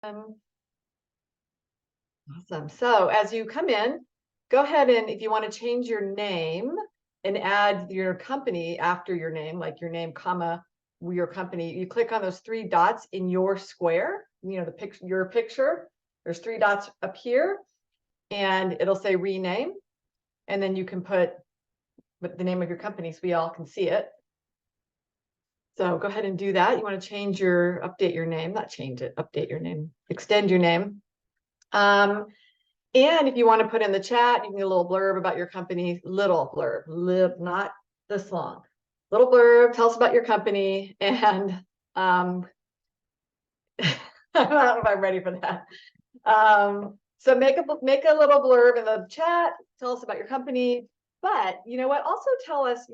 Awesome. So as you come in, go ahead and if you want to change your name and add your company after your name, like your name, comma, your company, you click on those three dots in your square, the picture, your picture. There's three dots up here, and it'll say rename. And then you can put the name of your company so we all can see it. So go ahead and do that. You want to update your name, not change it, update your name, extend your name. And if you want to put in the chat, you can get a little blurb about your company, little blurb, not this long, little blurb, tell us about your company. And I don't know if I'm ready for that. So make a little blurb in the chat, tell us about your company. But you know what? Also tell us,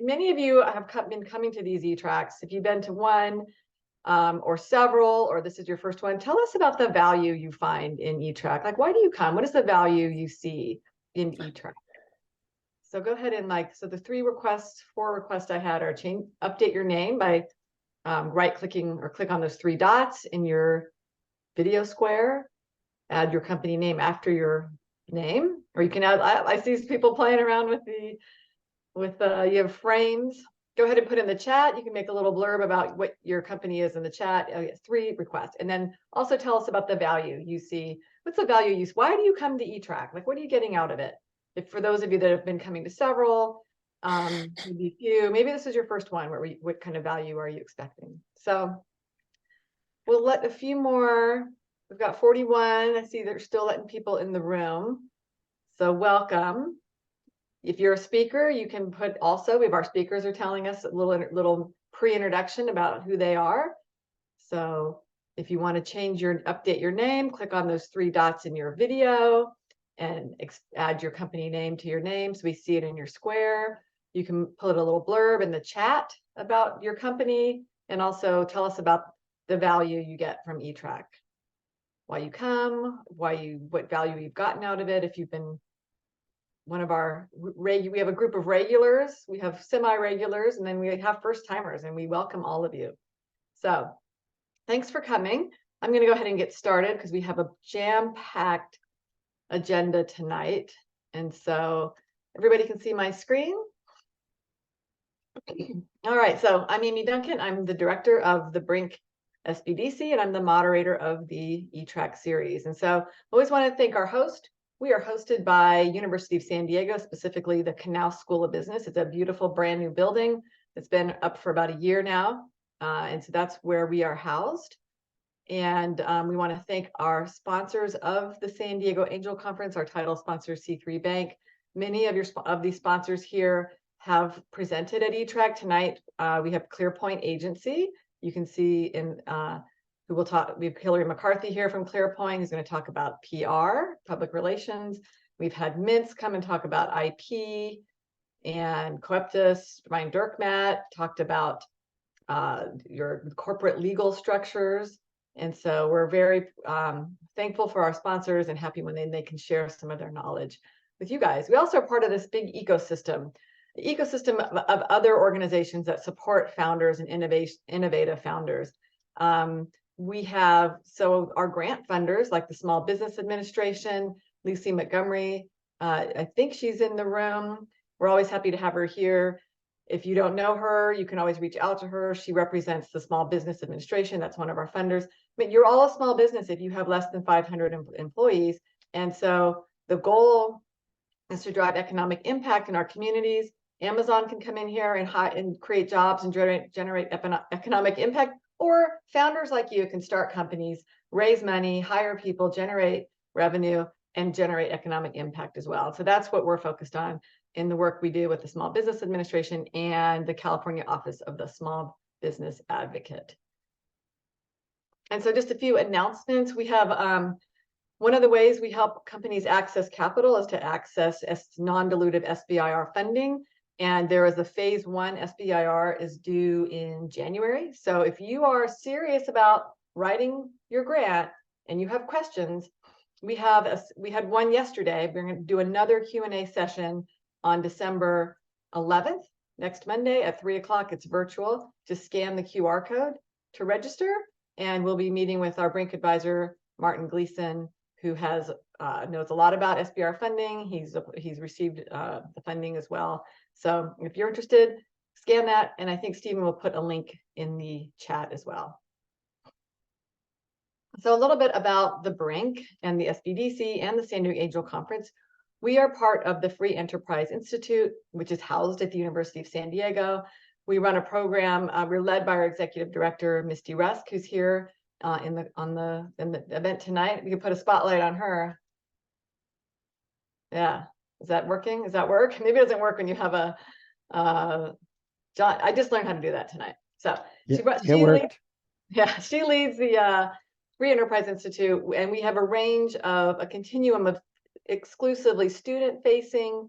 many of you have been coming to these e-tracks. If you've been to one or several, or this is your first one, tell us about the value you find in e-track. Like, why do you come? What is the value you see in e-track? So go ahead and so the four requests I had are update your name by right-clicking or click on those three dots in your video square, add your company name after your name, or you can add, I see people playing around with you have frames. Go ahead and put in the chat. You can make a little blurb about what your company is in the chat. Three requests. And then also tell us about the value you see. What's the value you see? Why do you come to e-track? Like, what are you getting out of it? If for those of you that have been coming to several, maybe a few, maybe this is your first one, what kind of value are you expecting? So we'll let a few more. We've got 41. I see they're still letting people in the room. So welcome. If you're a speaker, you can put also, our speakers are telling us a little pre-introduction about who they are. So if you want to update your name, click on those three dots in your video and add your company name to your name so we see it in your square. You can put a little blurb in the chat about your company and also tell us about the value you get from e-track. Why you come, what value you've gotten out of it. If you've been one of our we have a group of regulars, we have semi-regulars, and then we have first timers, and we welcome all of you. So thanks for coming. I'm going to go ahead and get started because we have a jam-packed agenda tonight. And so everybody can see my screen. All right, so I'm Amy Duncan. I'm the director of the Brink SBDC, and I'm the moderator of the e-track series. And so I always want to thank our host. We are hosted by University of San Diego, specifically the Canal School of Business. It's a beautiful brand new building that's been up for about a year now. And so that's where we are housed. And we want to thank our sponsors of the San Diego Angel Conference, our title sponsor, C3 Bank. Many of these sponsors here have presented at e-track tonight. We have ClearPoint Agency. You can see in who will talk. We have Hillary McCarthy here from ClearPoint, who's going to talk about PR, public relations. We've had Mintz come and talk about IP, and Coeptus, Ryan Dirkmatt talked about your corporate legal structures. And so we're very thankful for our sponsors and happy when they can share some of their knowledge with you guys. We also are part of this big ecosystem, the ecosystem of other organizations that support founders and innovative founders. We have, so our grant funders like the Small Business Administration, Lucy Montgomery, I think she's in the room. We're always happy to have her here. If you don't know her, you can always reach out to her. She represents the Small Business Administration. That's one of our funders. But you're all a small business if you have less than 500 employees. And so the goal is to drive economic impact in our communities. Amazon can come in here and create jobs and generate economic impact, or founders like you can start companies, raise money, hire people, generate revenue, and generate economic impact as well. So that's what we're focused on in the work we do with the Small Business Administration and the California Office of the Small Business Advocate. And so just a few announcements. We have one of the ways we help companies access capital is to access non-dilutive SBIR funding. And there is a phase 1 SBIR is due in January. So if you are serious about writing your grant and you have questions, we had one yesterday. We're going to do another Q&A session on December 11th, next Monday at 3 o'clock. It's virtual. Just scan the QR code to register, And we'll be meeting with our Brink advisor, Martin Gleason, who has knows a lot about SBR funding. He's received the funding as well. So if you're interested, scan that. And I think Stephen will put a link in the chat as well. So a little bit about the Brink and the SBDC and the San Diego Angel Conference. We are part of the Free Enterprise Institute, which is housed at the University of San Diego. We run a program. We're led by our executive director, Misty Rusk, who's here in the event tonight. We can put a spotlight on her. Yeah, is that working? Does that work? Maybe it doesn't work when you have a John. I just learned how to do that tonight. So she leads the Free Enterprise Institute, and we have a continuum of exclusively student-facing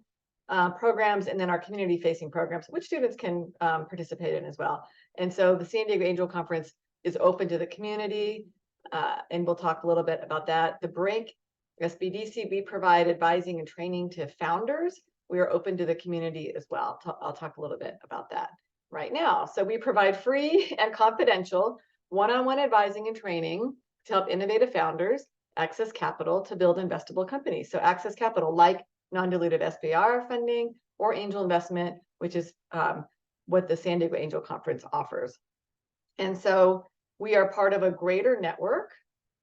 programs, and then our community-facing programs, which students can participate in as well. And so the San Diego Angel Conference is open to the community, and we'll talk a little bit about that. The Brink SBDC, we provide advising and training to founders. We are open to the community as well. I'll talk a little bit about that right now. So we provide free and confidential one-on-one advising and training to help innovative founders access capital to build investable companies. So access capital like non-dilutive SBR funding or angel investment, which is what the San Diego Angel Conference offers. And so we are part of a greater network,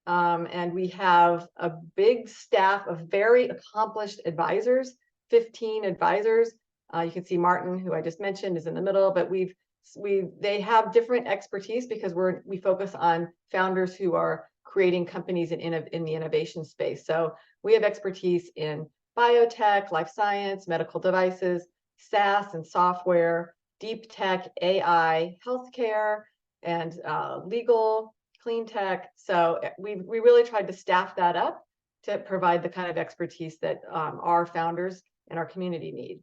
and we have a big staff of very accomplished advisors, 15 advisors. You can see Martin, who I just mentioned, is in the middle, but they have different expertise because we focus on founders who are creating companies in the innovation space. So we have expertise in biotech, life science, medical devices, SaaS and software, deep tech, AI, healthcare, and legal, clean tech. So we really tried to staff that up to provide the kind of expertise that our founders and our community need.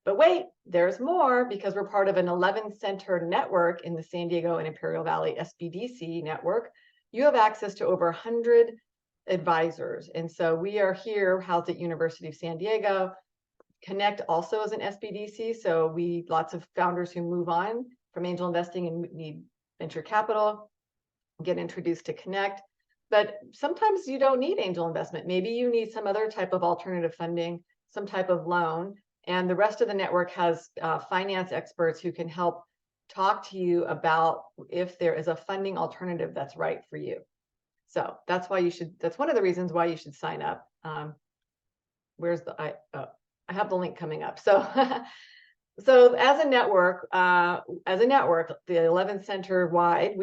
But wait, there's more, because we're part of an 11-center network in the San Diego and Imperial Valley SBDC network. You have access to over 100 advisors. And so we are here housed at University of San Diego. Connect also is an SBDC. So lots of founders who move on from angel investing and need venture capital get introduced to Connect. But sometimes you don't need angel investment. Maybe you need some other type of alternative funding, some type of loan. And the rest of the network has finance experts who can help talk to you about if there is a funding alternative that's right for you. So that's one of the reasons why you should sign up. I have the link coming up. So so as a network, the 11 center wide,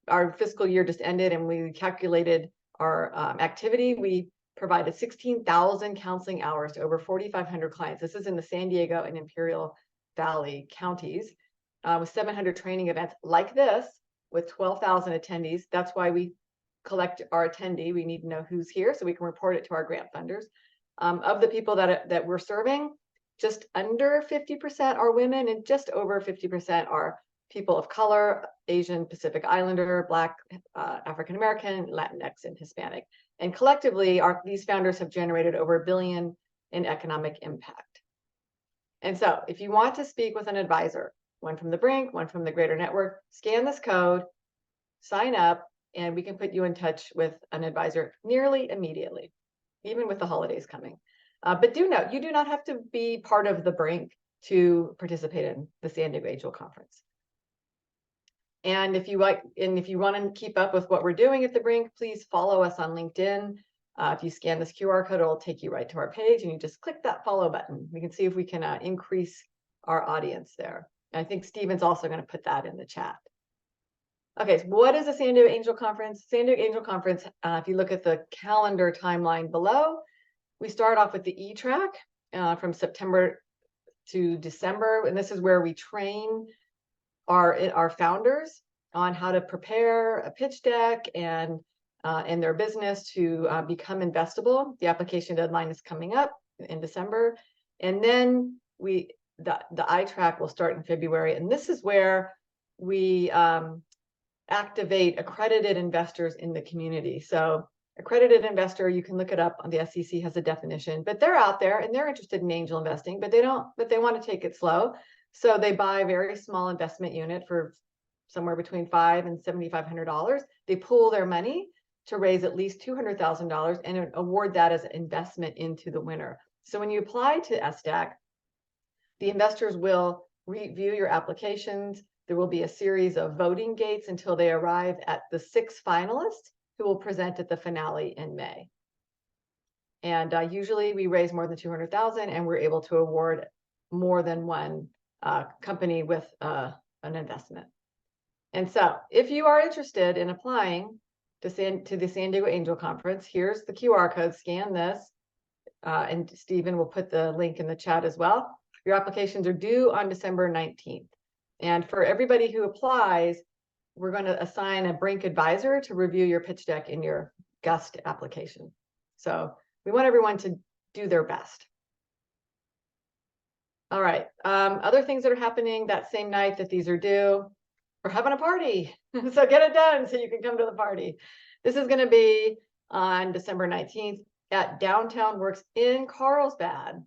our fiscal year just ended, and we calculated our activity. We provided 16,000 counseling hours to over 4,500 clients. This is in the San Diego and Imperial Valley counties, with 700 training events like this, with 12,000 attendees. That's why we collect our attendee. We need to know who's here so we can report it to our grant funders. Of the people that we're serving, just under 50% are women, and just over 50% are people of color, Asian, Pacific Islander, Black, African American, Latinx, and Hispanic. And collectively, these founders have generated over $1 billion in economic impact. And so if you want to speak with an advisor, one from the Brink, one from the Greater Network, scan this code, sign up, and we can put you in touch with an advisor nearly immediately, even with the holidays coming. But do note, you do not have to be part of the Brink to participate in the San Diego Angel Conference. And if you want to keep up with what we're doing at the Brink, please follow us on LinkedIn. If you scan this QR code, it'll take you right to our page, and you just click that follow button. We can see if we can increase our audience there. And I think Stephen's also going to put that in the chat. Okay, so what is the San Diego Angel Conference? San Diego Angel Conference, if you look at the calendar timeline below, we start off with the E-Track from September to December, and this is where we train our founders on how to prepare a pitch deck and their business to become investable. The application deadline is coming up in December, and then the I-Track will start in February, and this is where we activate accredited investors in the community. So accredited investor, you can look it up on the SEC, has a definition, but they're out there and they're interested in angel investing, but they want to take it slow. So they buy a very small investment unit for somewhere between $500 and $7,500. They pool their money to raise at least $200,000 and award that as an investment into the winner. So when you apply to SDAC, the investors will review your applications. There will be a series of voting gates until they arrive at the 6 finalists who will present at the finale in May. And usually we raise more than 200,000 and we're able to award more than one company with an investment. And so if you are interested in applying to the San Diego Angel Conference, here's the QR code, scan this, and Stephen will put the link in the chat as well. Your applications are due on December 19th. And for everybody who applies, we're going to assign a Brink advisor to review your pitch deck in your GUST application. So we want everyone to do their best. All right, other things that are happening that same night that these are due, we're having a party. So get it done so you can come to the party. This is going to be on December 19th at Downtown Works in Carlsbad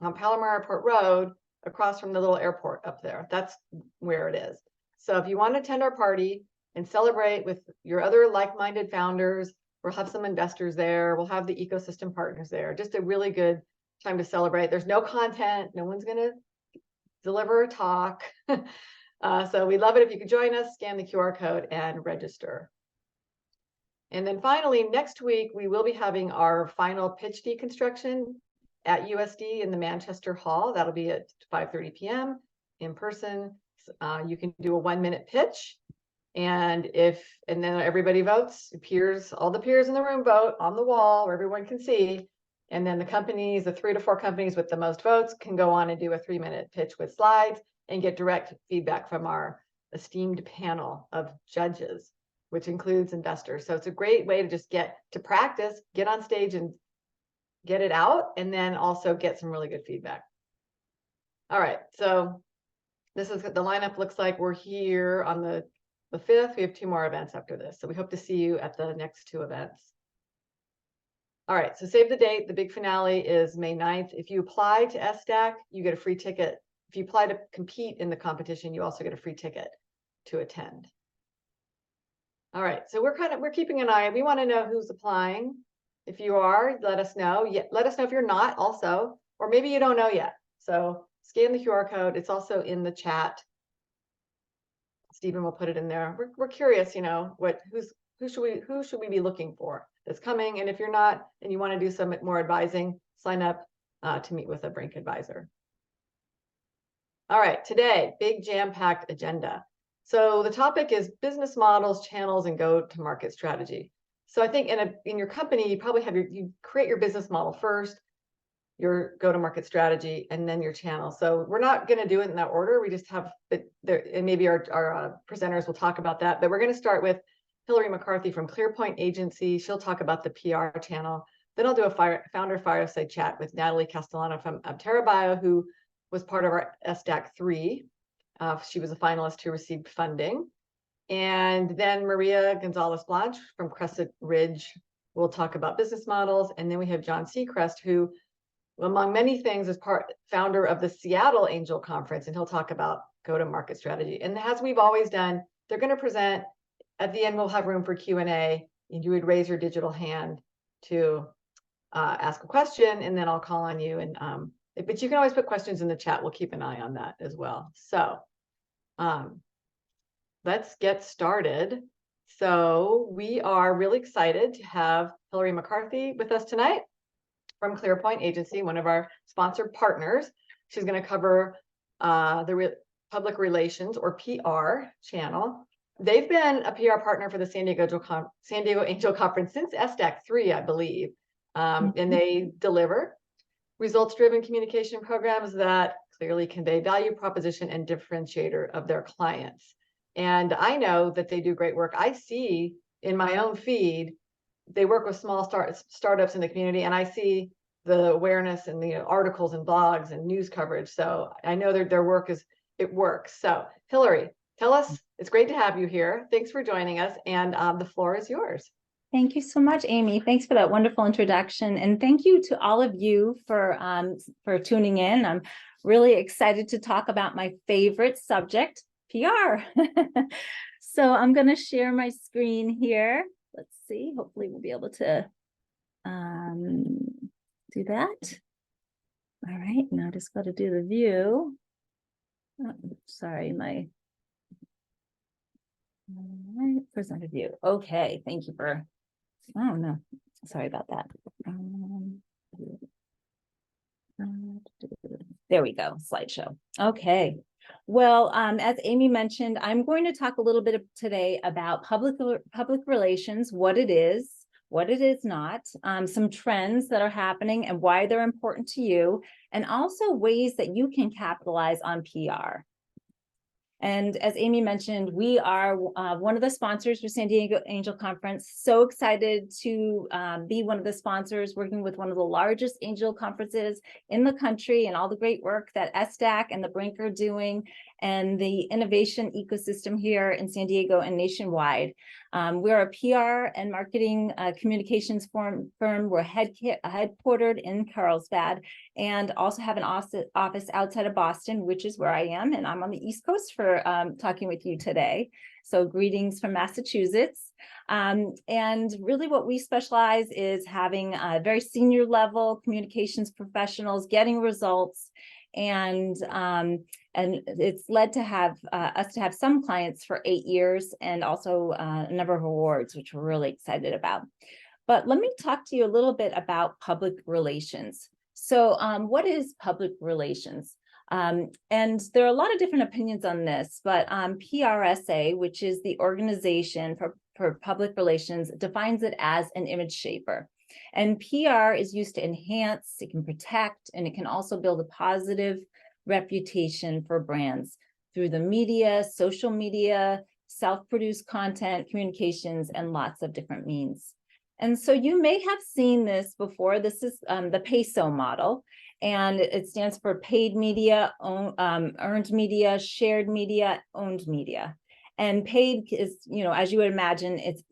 on Palomar Airport Road, across from the little airport up there. That's where it is. So if you want to attend our party and celebrate with your other like-minded founders, we'll have some investors there. We'll have the ecosystem partners there. Just a really good time to celebrate. There's no content. No one's going to deliver a talk. So we'd love it if you could join us, scan the QR code and register. And then finally, next week, we will be having our final pitch deconstruction at USD in the Manchester Hall. That'll be at 5:30 p.m. in person. You can do a 1-minute pitch. And then everybody votes, all the peers in the room vote on the wall where everyone can see. And then the 3 to 4 companies with the most votes can go on and do a 3-minute pitch with slides and get direct feedback from our esteemed panel of judges, which includes investors. So it's a great way to just get to practice, get on stage and get it out, and then also get some really good feedback. All right, so this is what the lineup looks like. We're here on the 5th. We have 2 more events after this. So we hope to see you at the next 2 events. All right, so save the date. The big finale is May 9th. If you apply to SDAC, you get a free ticket. If you apply to compete in the competition, you also get a free ticket to attend. All right, so we're keeping an eye. We want to know who's applying. If you are, let us know. Let us know if you're not also, or maybe you don't know yet. So scan the QR code. It's also in the chat. Stephen will put it in there. We're curious, who should we be looking for that's coming? And if you're not, and you want to do some more advising, sign up to meet with a Brink advisor. All right, today, big jam-packed agenda. So the topic is business models, channels, and go-to-market strategy. So I think in your company, you probably you create your business model first, your go-to-market strategy, and then your channel. So we're not going to do it in that order. We just have it there, and maybe our presenters will talk about that. But we're going to start with Hillary McCarthy from ClearPoint Agency. She'll talk about the PR channel. Then I'll do a founder fireside chat with Natalie Castellano from TerraBio, who was part of our SDAC 3. She was a finalist who received funding. And then Maria Gonzalez Blanche from Crescent Ridge will talk about business models. And then we have John Seacrest, who, among many things, is founder of the Seattle Angel Conference, and he'll talk about go-to-market strategy. And as we've always done, they're going to present. At the end, we'll have room for Q&A, and you would raise your digital hand to ask a question, and then I'll call on you. And but you can always put questions in the chat. We'll keep an eye on that as well. So let's get started. So we are really excited to have Hillary McCarthy with us tonight from ClearPoint Agency, one of our sponsored partners. She's going to cover the public relations, or PR, channel. They've been a PR partner for the San Diego Angel Conference since SDAC 3, I believe, and they deliver results-driven communication programs that clearly convey value proposition and differentiator of their clients. And I know that they do great work. I see in my own feed, they work with small startups in the community, and I see the awareness and the articles and blogs and news coverage. So I know that their work it works. So Hillary, tell us, it's great to have you here. Thanks for joining us, and the floor is yours. Thank you so much, Amy. Thanks for that wonderful introduction. And thank you to all of you for tuning in. I'm really excited to talk about my favorite subject, PR. So I'm going to share my screen here. Let's see, hopefully we'll be able to do that. All right, now just got to do the view. Oh, sorry, all right, present a view. Okay, thank you for, oh no, sorry about that. There we go, slideshow. Okay. Well, as Amy mentioned, I'm going to talk a little bit today about public relations, what it is not, some trends that are happening and why they're important to you, and also ways that you can capitalize on PR. And as Amy mentioned, we are one of the sponsors for San Diego Angel Conference. So excited to be one of the sponsors, working with one of the largest angel conferences in the country, and all the great work that SDAC and the Brink are doing, and the innovation ecosystem here in San Diego and nationwide. We're a PR and marketing communications firm. We're headquartered in Carlsbad, and also have an office outside of Boston, which is where I am, and I'm on the East Coast for talking with you today. So greetings from Massachusetts. And really what we specialize is having very senior level communications professionals getting results, and it's led to have us to have some clients for 8 years, and also a number of awards, which we're really excited about. But let me talk to you a little bit about public relations. So what is public relations? And there are a lot of different opinions on this, but PRSA, which is the Organization for Public Relations, defines it as an image shaper. And PR is used to enhance, it can protect, and it can also build a positive reputation for brands through the media, social media, self-produced content, communications, and lots of different means. And so you may have seen this before. This is the PESO model, and it stands for paid media, earned media, shared media, owned media. And paid is, you know, as you would imagine, it's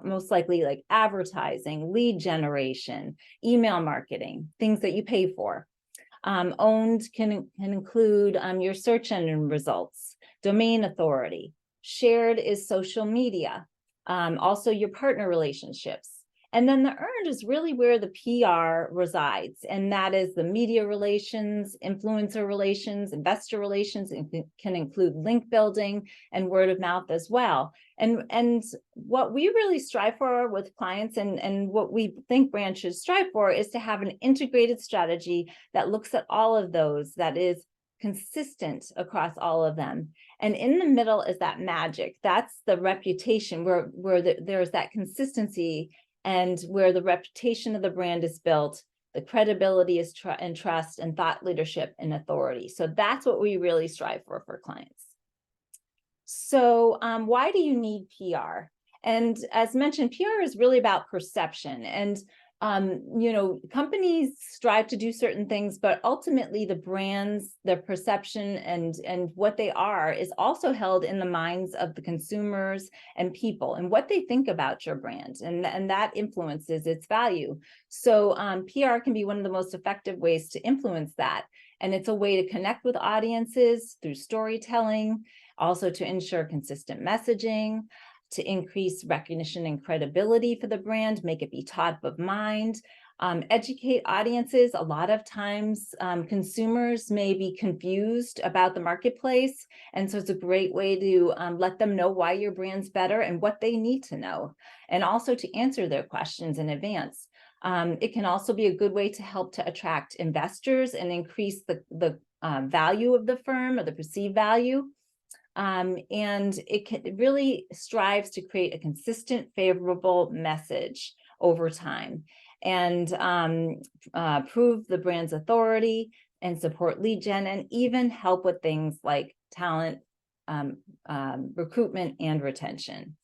most likely like advertising, lead generation, email marketing, things that you pay for. Owned can include your search engine results, domain authority. Shared is social media, also your partner relationships. And then the earned is really where the PR resides, and that is the media relations, influencer relations, investor relations, and can include link building and word of mouth as well. And what we really strive for with clients, and what we think brands should strive for, is to have an integrated strategy that looks at all of those, that is consistent across all of them. And in the middle is that magic. That's the reputation, where there's that consistency, and where the reputation of the brand is built, the credibility is and trust, and thought leadership and authority. So that's what we really strive for clients. So why do you need PR? And as mentioned, PR is really about perception. And you know, companies strive to do certain things, but ultimately the brands, their perception and what they are is also held in the minds of the consumers and people, and what they think about your brand, and that influences its value. So PR can be one of the most effective ways to influence that. And it's a way to connect with audiences through storytelling, also to ensure consistent messaging, to increase recognition and credibility for the brand, make it be top of mind, educate audiences. A lot of times consumers may be confused about the marketplace, and so it's a great way to let them know why your brand's better and what they need to know, and also to answer their questions in advance. It can also be a good way to help to attract investors and increase the value of the firm, or the perceived value. And it really strives to create a consistent, favorable message over time, and prove the brand's authority, and support lead gen, and even help with things like talent recruitment and retention.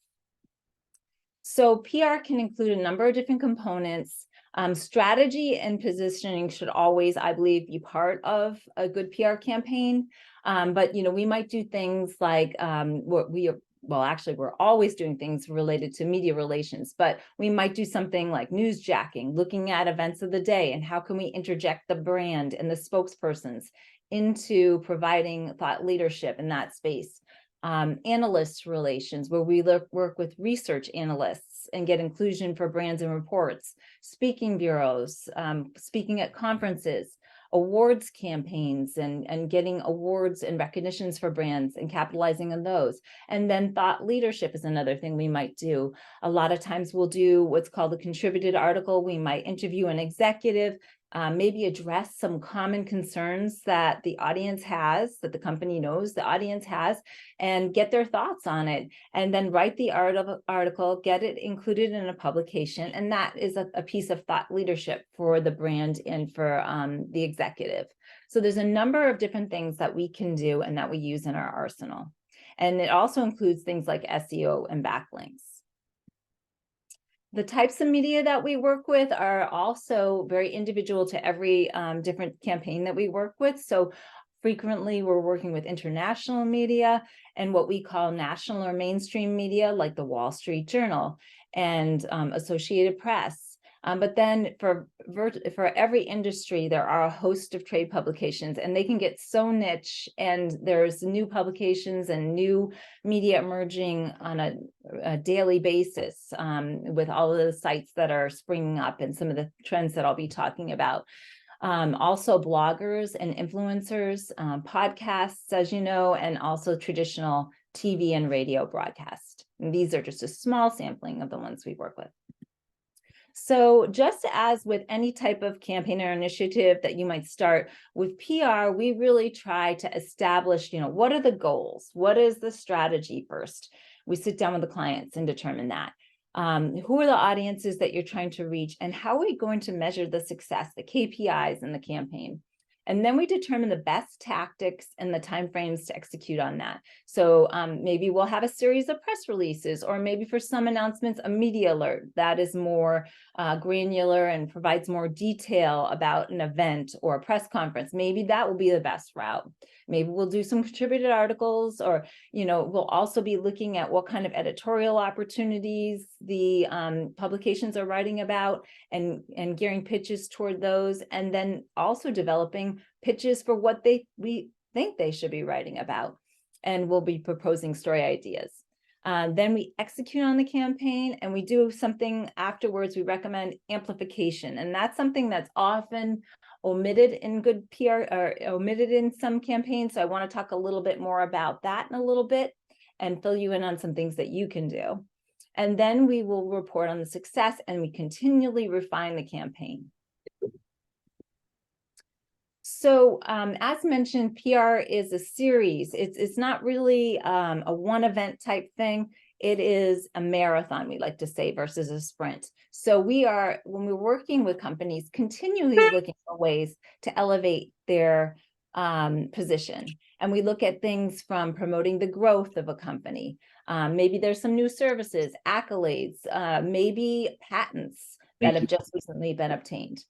So PR can include a number of different components. Strategy and positioning should always, I believe, be part of a good PR campaign. But, you know, we might do things like we're always doing things related to media relations, but we might do something like newsjacking, looking at events of the day, and how can we interject the brand and the spokespersons into providing thought leadership in that space. analyst relations, where we work with research analysts and get inclusion for brands and reports, speaking bureaus, speaking at conferences, awards campaigns, and getting awards and recognitions for brands and capitalizing on those. And then thought leadership is another thing we might do. A lot of times we'll do what's called a contributed article. We might interview an executive, maybe address some common concerns that the audience has, that the company knows the audience has, and get their thoughts on it, and then write the article, get it included in a publication. And that is a piece of thought leadership for the brand and for the executive. So there's a number of different things that we can do and that we use in our arsenal. And it also includes things like SEO and backlinks. The types of media that we work with are also very individual to every different campaign that we work with. So frequently we're working with international media and what we call national or mainstream media, like the Wall Street Journal and Associated Press. But then for every industry, there are a host of trade publications, and they can get so niche, and there's new publications and new media emerging on a daily basis with all of the sites that are springing up and some of the trends that I'll be talking about. Also bloggers and influencers, podcasts, as you know, and also traditional TV and radio broadcast. And these are just a small sampling of the ones we work with. So just as with any type of campaign or initiative that you might start with PR, we really try to establish, what are the goals? What is the strategy first? We sit down with the clients and determine that. Who are the audiences that you're trying to reach, and how are we going to measure the success, the KPIs in the campaign? And then we determine the best tactics and the timeframes to execute on that. So maybe we'll have a series of press releases, or maybe for some announcements, a media alert that is more granular and provides more detail about an event or a press conference. Maybe that will be the best route. Maybe we'll do some contributed articles, or, we'll also be looking at what kind of editorial opportunities the publications are writing about and gearing pitches toward those, and then also developing pitches for what we think they should be writing about. And we'll be proposing story ideas. Then we execute on the campaign, and we do something afterwards. We recommend amplification. And that's something that's often omitted in good PR, or omitted in some campaigns. So I want to talk a little bit more about that in a little bit and fill you in on some things that you can do. And then we will report on the success, and we continually refine the campaign. So as mentioned, PR is a series. It's not really a one event type thing. It is a marathon, we like to say, versus a sprint. So when we're working with companies, continually looking for ways to elevate their position. And we look at things from promoting the growth of a company. Maybe there's some new services, accolades, maybe patents that have just recently been obtained.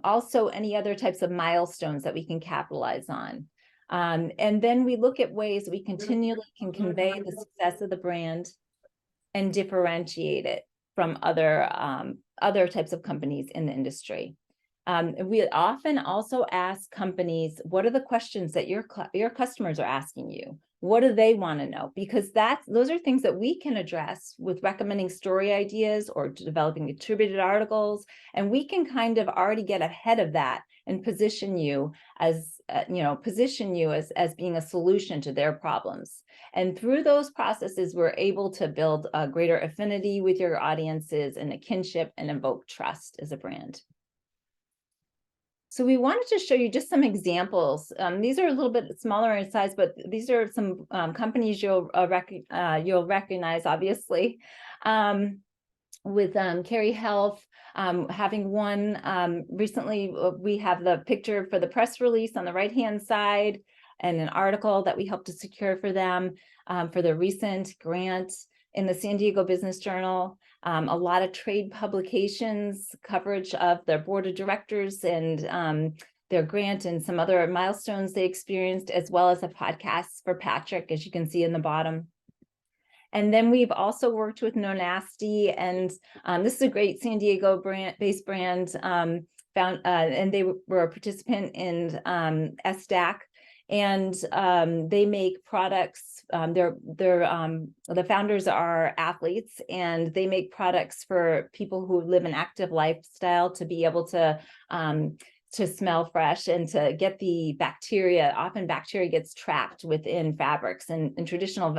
Also, any other types of milestones that we can capitalize on. And then we look at ways we continually can convey the success of the brand and differentiate it from other types of companies in the industry. We often also ask companies, what are the questions that your customers are asking you? What do they want to know? Because those are things that we can address with recommending story ideas or developing contributed articles. And we can kind of already get ahead of that and position you as being a solution to their problems. And through those processes, we're able to build a greater affinity with your audiences and a kinship and invoke trust as a brand. So we wanted to show you just some examples. These are a little bit smaller in size, but these are some companies you'll recognize, obviously. With Carey Health having one recently, we have the picture for the press release on the right-hand side, and an article that we helped to secure for them for the recent grant in the San Diego Business Journal. A lot of trade publications, coverage of their board of directors and their grant and some other milestones they experienced, as well as a podcast for Patrick, as you can see in the bottom. And then we've also worked with No Nasty, and this is a great San Diego based brand, and they were a participant in SDAC. And they make products. The founders are athletes, and they make products for people who live an active lifestyle to be able to smell fresh and to get the bacteria. Often bacteria gets trapped within fabrics, and traditional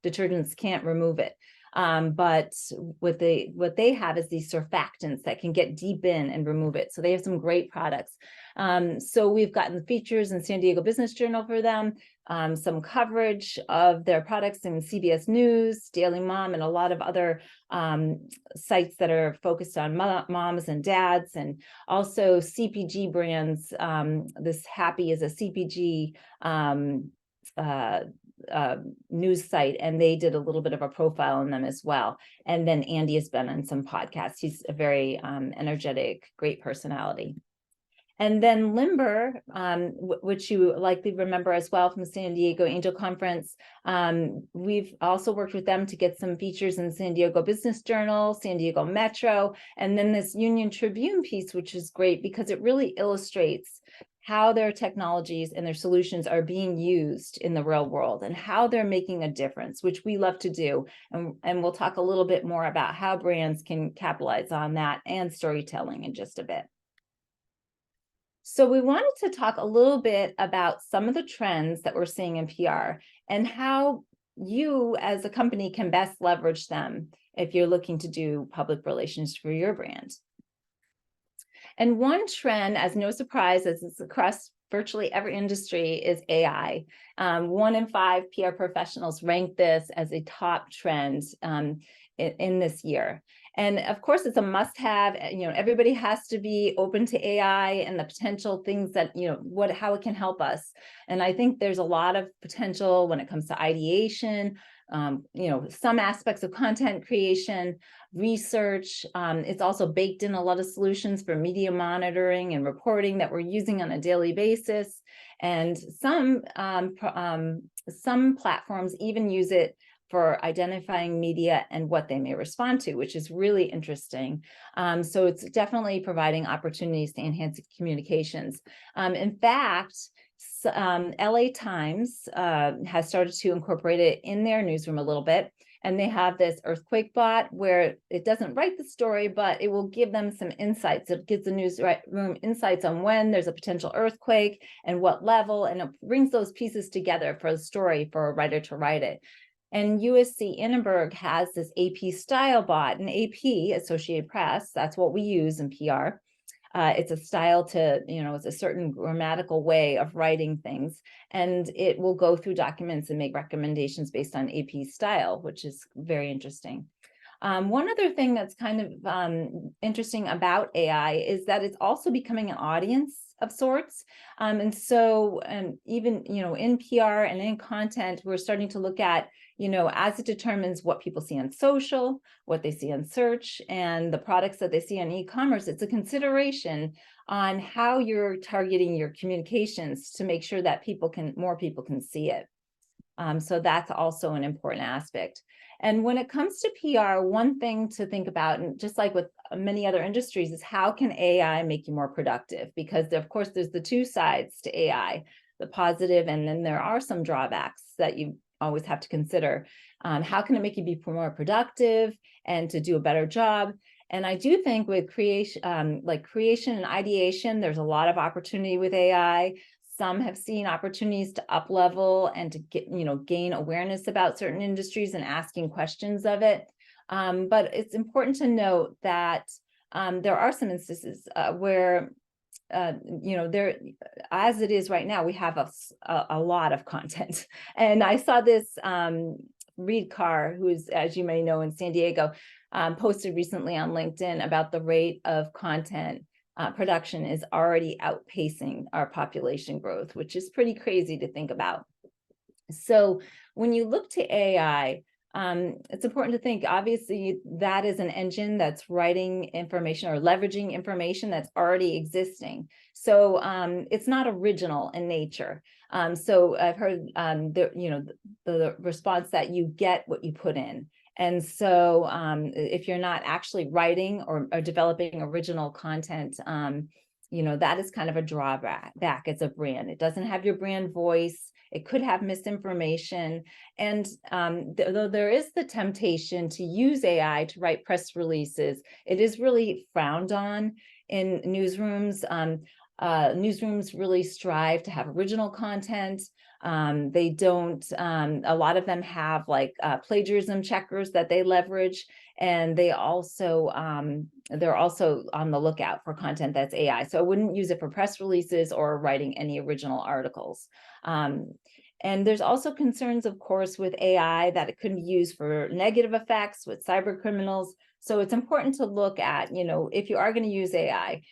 detergents can't remove it. But what they have is these surfactants that can get deep in and remove it. So they have some great products. So we've gotten the features in San Diego Business Journal for them, some coverage of their products in CBS News, Daily Mom, and a lot of other sites that are focused on moms and dads, and also CPG brands. This Happy is a CPG news site, and they did a little bit of a profile on them as well. And then Andy has been on some podcasts. He's a very energetic, great personality. And then Limber, which you likely remember as well from San Diego Angel Conference, we've also worked with them to get some features in San Diego Business Journal, San Diego Metro, and then this Union Tribune piece, which is great because it really illustrates how their technologies and their solutions are being used in the real world and how they're making a difference, which we love to do. And we'll talk a little bit more about how brands can capitalize on that and storytelling in just a bit. So we wanted to talk a little bit about some of the trends that we're seeing in PR and how you as a company can best leverage them if you're looking to do public relations for your brand. And one trend, as no surprise, as it's across virtually every industry, is AI. 1 in 5 PR professionals rank this as a top trend in this year. And of course, it's a must-have. Everybody has to be open to AI and the potential things that, how it can help us. And I think there's a lot of potential when it comes to ideation, some aspects of content creation, research. It's also baked in a lot of solutions for media monitoring and reporting that we're using on a daily basis. And some platforms even use it for identifying media and what they may respond to, which is really interesting. So it's definitely providing opportunities to enhance communications. In fact, LA Times has started to incorporate it in their newsroom a little bit. And they have this earthquake bot where it doesn't write the story, but it will give them some insights. It gives the newsroom insights on when there's a potential earthquake and what level, and it brings those pieces together for the story for a writer to write it. And USC Annenberg has this AP style bot, and AP, Associated Press, that's what we use in PR. It's a style it's a certain grammatical way of writing things, and it will go through documents and make recommendations based on AP style, which is very interesting. One other thing that's kind of interesting about AI is that it's also becoming an audience of sorts. And so even, in PR and in content, we're starting to look at, as it determines what people see on social, what they see on search, and the products that they see on e-commerce, it's a consideration on how you're targeting your communications to make sure that more people can see it. So that's also an important aspect. And when it comes to PR, one thing to think about, and just like with many other industries, is how can AI make you more productive? Because of course, there's the two sides to AI, the positive, and then there are some drawbacks that you always have to consider. How can it make you be more productive and to do a better job? And I do think with creation and ideation, there's a lot of opportunity with AI. Some have seen opportunities to up level and to gain awareness about certain industries and asking questions of it. But it's important to note that there are some instances where there, as it is right now, we have a lot of content. And I saw this Reed Carr, who is, as you may know, in San Diego, posted recently on LinkedIn about the rate of content production is already outpacing our population growth, which is pretty crazy to think about. So when you look to AI, it's important to think, obviously, that is an engine that's writing information or leveraging information that's already existing. So it's not original in nature. So I've heard the response that you get what you put in. And so if you're not actually writing or developing original content, that is kind of a drawback as a brand. It doesn't have your brand voice. It could have misinformation. And though there is the temptation to use AI to write press releases, it is really frowned on in newsrooms. Newsrooms really strive to have original content. They don't, a lot of them have like plagiarism checkers that they leverage. And they're also on the lookout for content that's AI. So I wouldn't use it for press releases or writing any original articles. And there's also concerns, of course, with AI that it could be used for negative effects with cyber criminals. So it's important to look at, if you are going to use AI,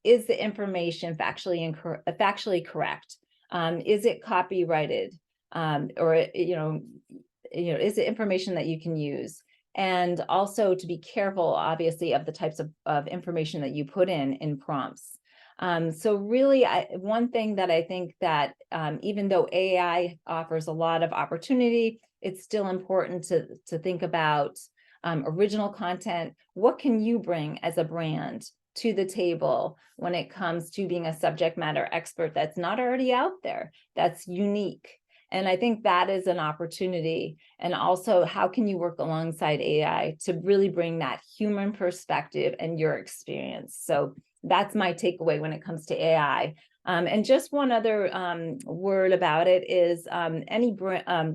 is the information factually correct? Is it copyrighted? Or is it information that you can use? And also to be careful, obviously, of the types of information that you put in prompts. So really, one thing that I think that even though AI offers a lot of opportunity, it's still important to think about original content. What can you bring as a brand to the table when it comes to being a subject matter expert that's not already out there, that's unique? And I think that is an opportunity. And also, how can you work alongside AI to really bring that human perspective and your experience? So that's my takeaway when it comes to AI. And just one other word about it is any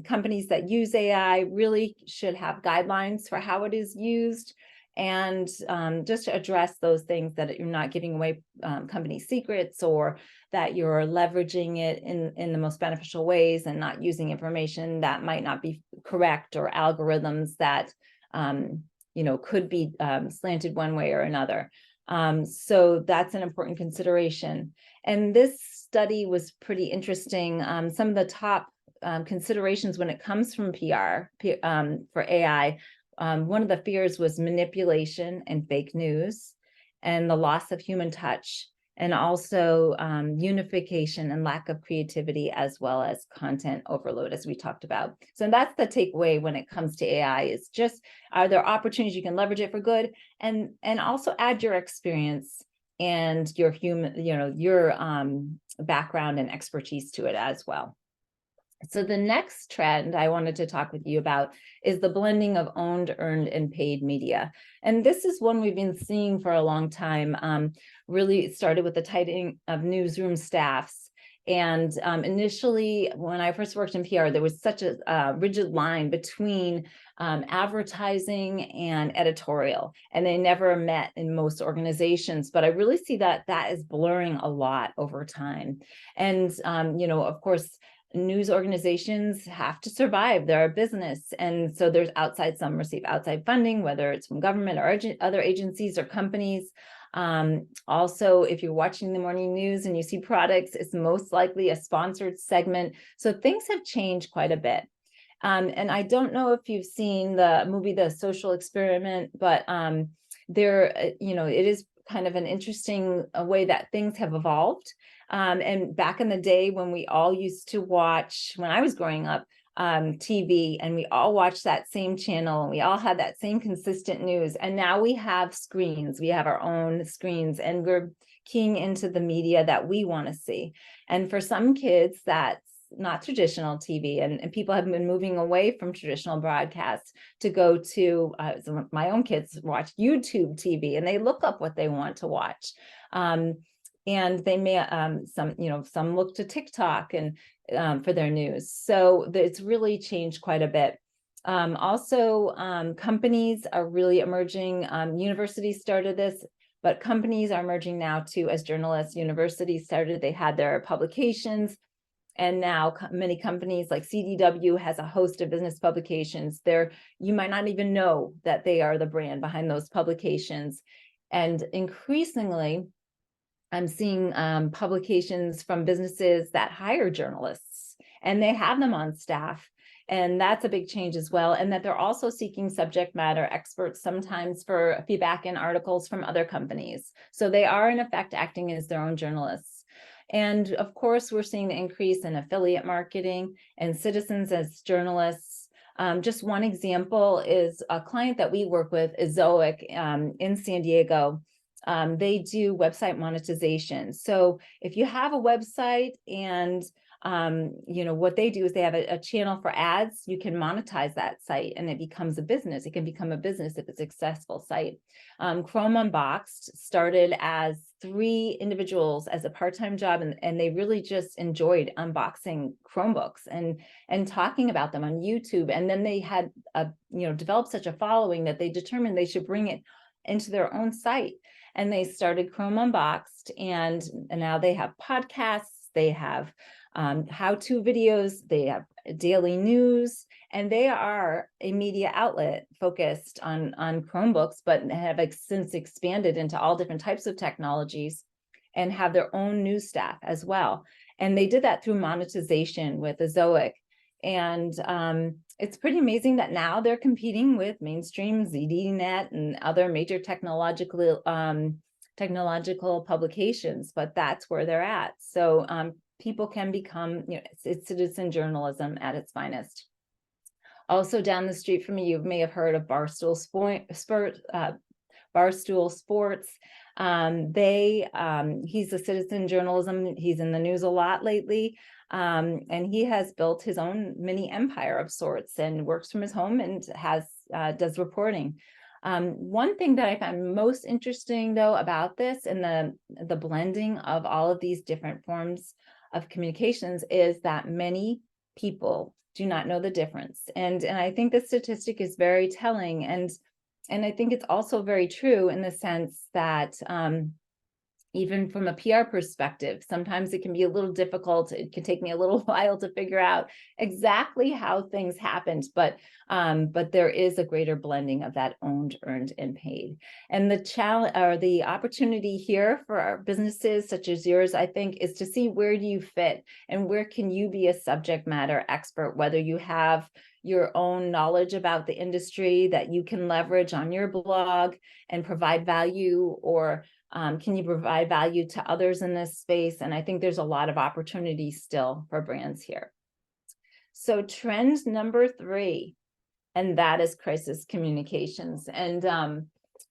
companies that use AI really should have guidelines for how it is used, and just to address those things, that you're not giving away company secrets, or that you're leveraging it in the most beneficial ways and not using information that might not be correct, or algorithms that could be slanted one way or another. So that's an important consideration. And this study was pretty interesting. Some of the top considerations when it comes from PR for AI, one of the fears was manipulation and fake news, and the loss of human touch, and also unification and lack of creativity, as well as content overload, as we talked about. So that's the takeaway when it comes to AI, is just, are there opportunities you can leverage it for good, and also add your experience and your background and expertise to it as well. So the next trend I wanted to talk with you about is the blending of owned, earned, and paid media. And this is one we've been seeing for a long time. Really, it started with the tightening of newsroom staffs. And initially, when I first worked in PR, there was such a rigid line between advertising and editorial, and they never met in most organizations. But I really see that is blurring a lot over time. And, of course, news organizations have to survive. They're a business. And so there's some receive outside funding, whether it's from government or other agencies or companies. Also, if you're watching the morning news and you see products, it's most likely a sponsored segment. So things have changed quite a bit. And I don't know if you've seen the movie, The Social Experiment, but it is kind of an interesting way that things have evolved. And back in the day when we all used to watch, when I was growing up, TV, and we all watched that same channel, and we all had that same consistent news. And now we have screens, we have our own screens, and we're keying into the media that we want to see. And for some kids, that's not traditional TV, and people have been moving away from traditional broadcasts to go to my own kids watch YouTube TV, and they look up what they want to watch. And they may some look to TikTok and for their news. So it's really changed quite a bit. Also, companies are really emerging. Universities started this, but companies are emerging now too as journalists. Universities started, they had their publications. And now many companies like CDW has a host of business publications. You might not even know that they are the brand behind those publications. And increasingly, I'm seeing publications from businesses that hire journalists, and they have them on staff. And that's a big change as well. And that they're also seeking subject matter experts sometimes for feedback in articles from other companies. So they are in effect acting as their own journalists. And of course, we're seeing the increase in affiliate marketing and citizens as journalists. Just one example is a client that we work with, is Zoic in San Diego. They do website monetization. So if you have a website and what they do is they have a channel for ads, you can monetize that site and it becomes a business. It can become a business if it's a successful site. Chrome Unboxed started as 3 individuals as a part-time job, and they really just enjoyed unboxing Chromebooks and talking about them on YouTube. And then they had developed such a following that they determined they should bring it into their own site. And they started Chrome Unboxed, and now they have podcasts, they have how-to videos, they have daily news, and they are a media outlet focused on Chromebooks, but have since expanded into all different types of technologies and have their own news staff as well. And they did that through monetization with Azoic. And it's pretty amazing that now they're competing with mainstream ZDNet and other major technological publications, but that's where they're at. So people can become, it's citizen journalism at its finest. Also down the street from you may have heard of Barstool Sports. He's a citizen journalism. He's in the news a lot lately. And he has built his own mini empire of sorts and works from his home and does reporting. One thing that I found most interesting, though, about this and the blending of all of these different forms of communications is that many people do not know the difference. And I think the statistic is very telling. And I think it's also very true in the sense that even from a PR perspective, sometimes it can be a little difficult. It can take me a little while to figure out exactly how things happened, but there is a greater blending of that owned, earned, and paid. And the challenge or the opportunity here for our businesses such as yours, I think, is to see where do you fit and where can you be a subject matter expert, whether you have your own knowledge about the industry that you can leverage on your blog and provide value, or can you provide value to others in this space? And I think there's a lot of opportunity still for brands here. So trend number 3, and that is crisis communications. And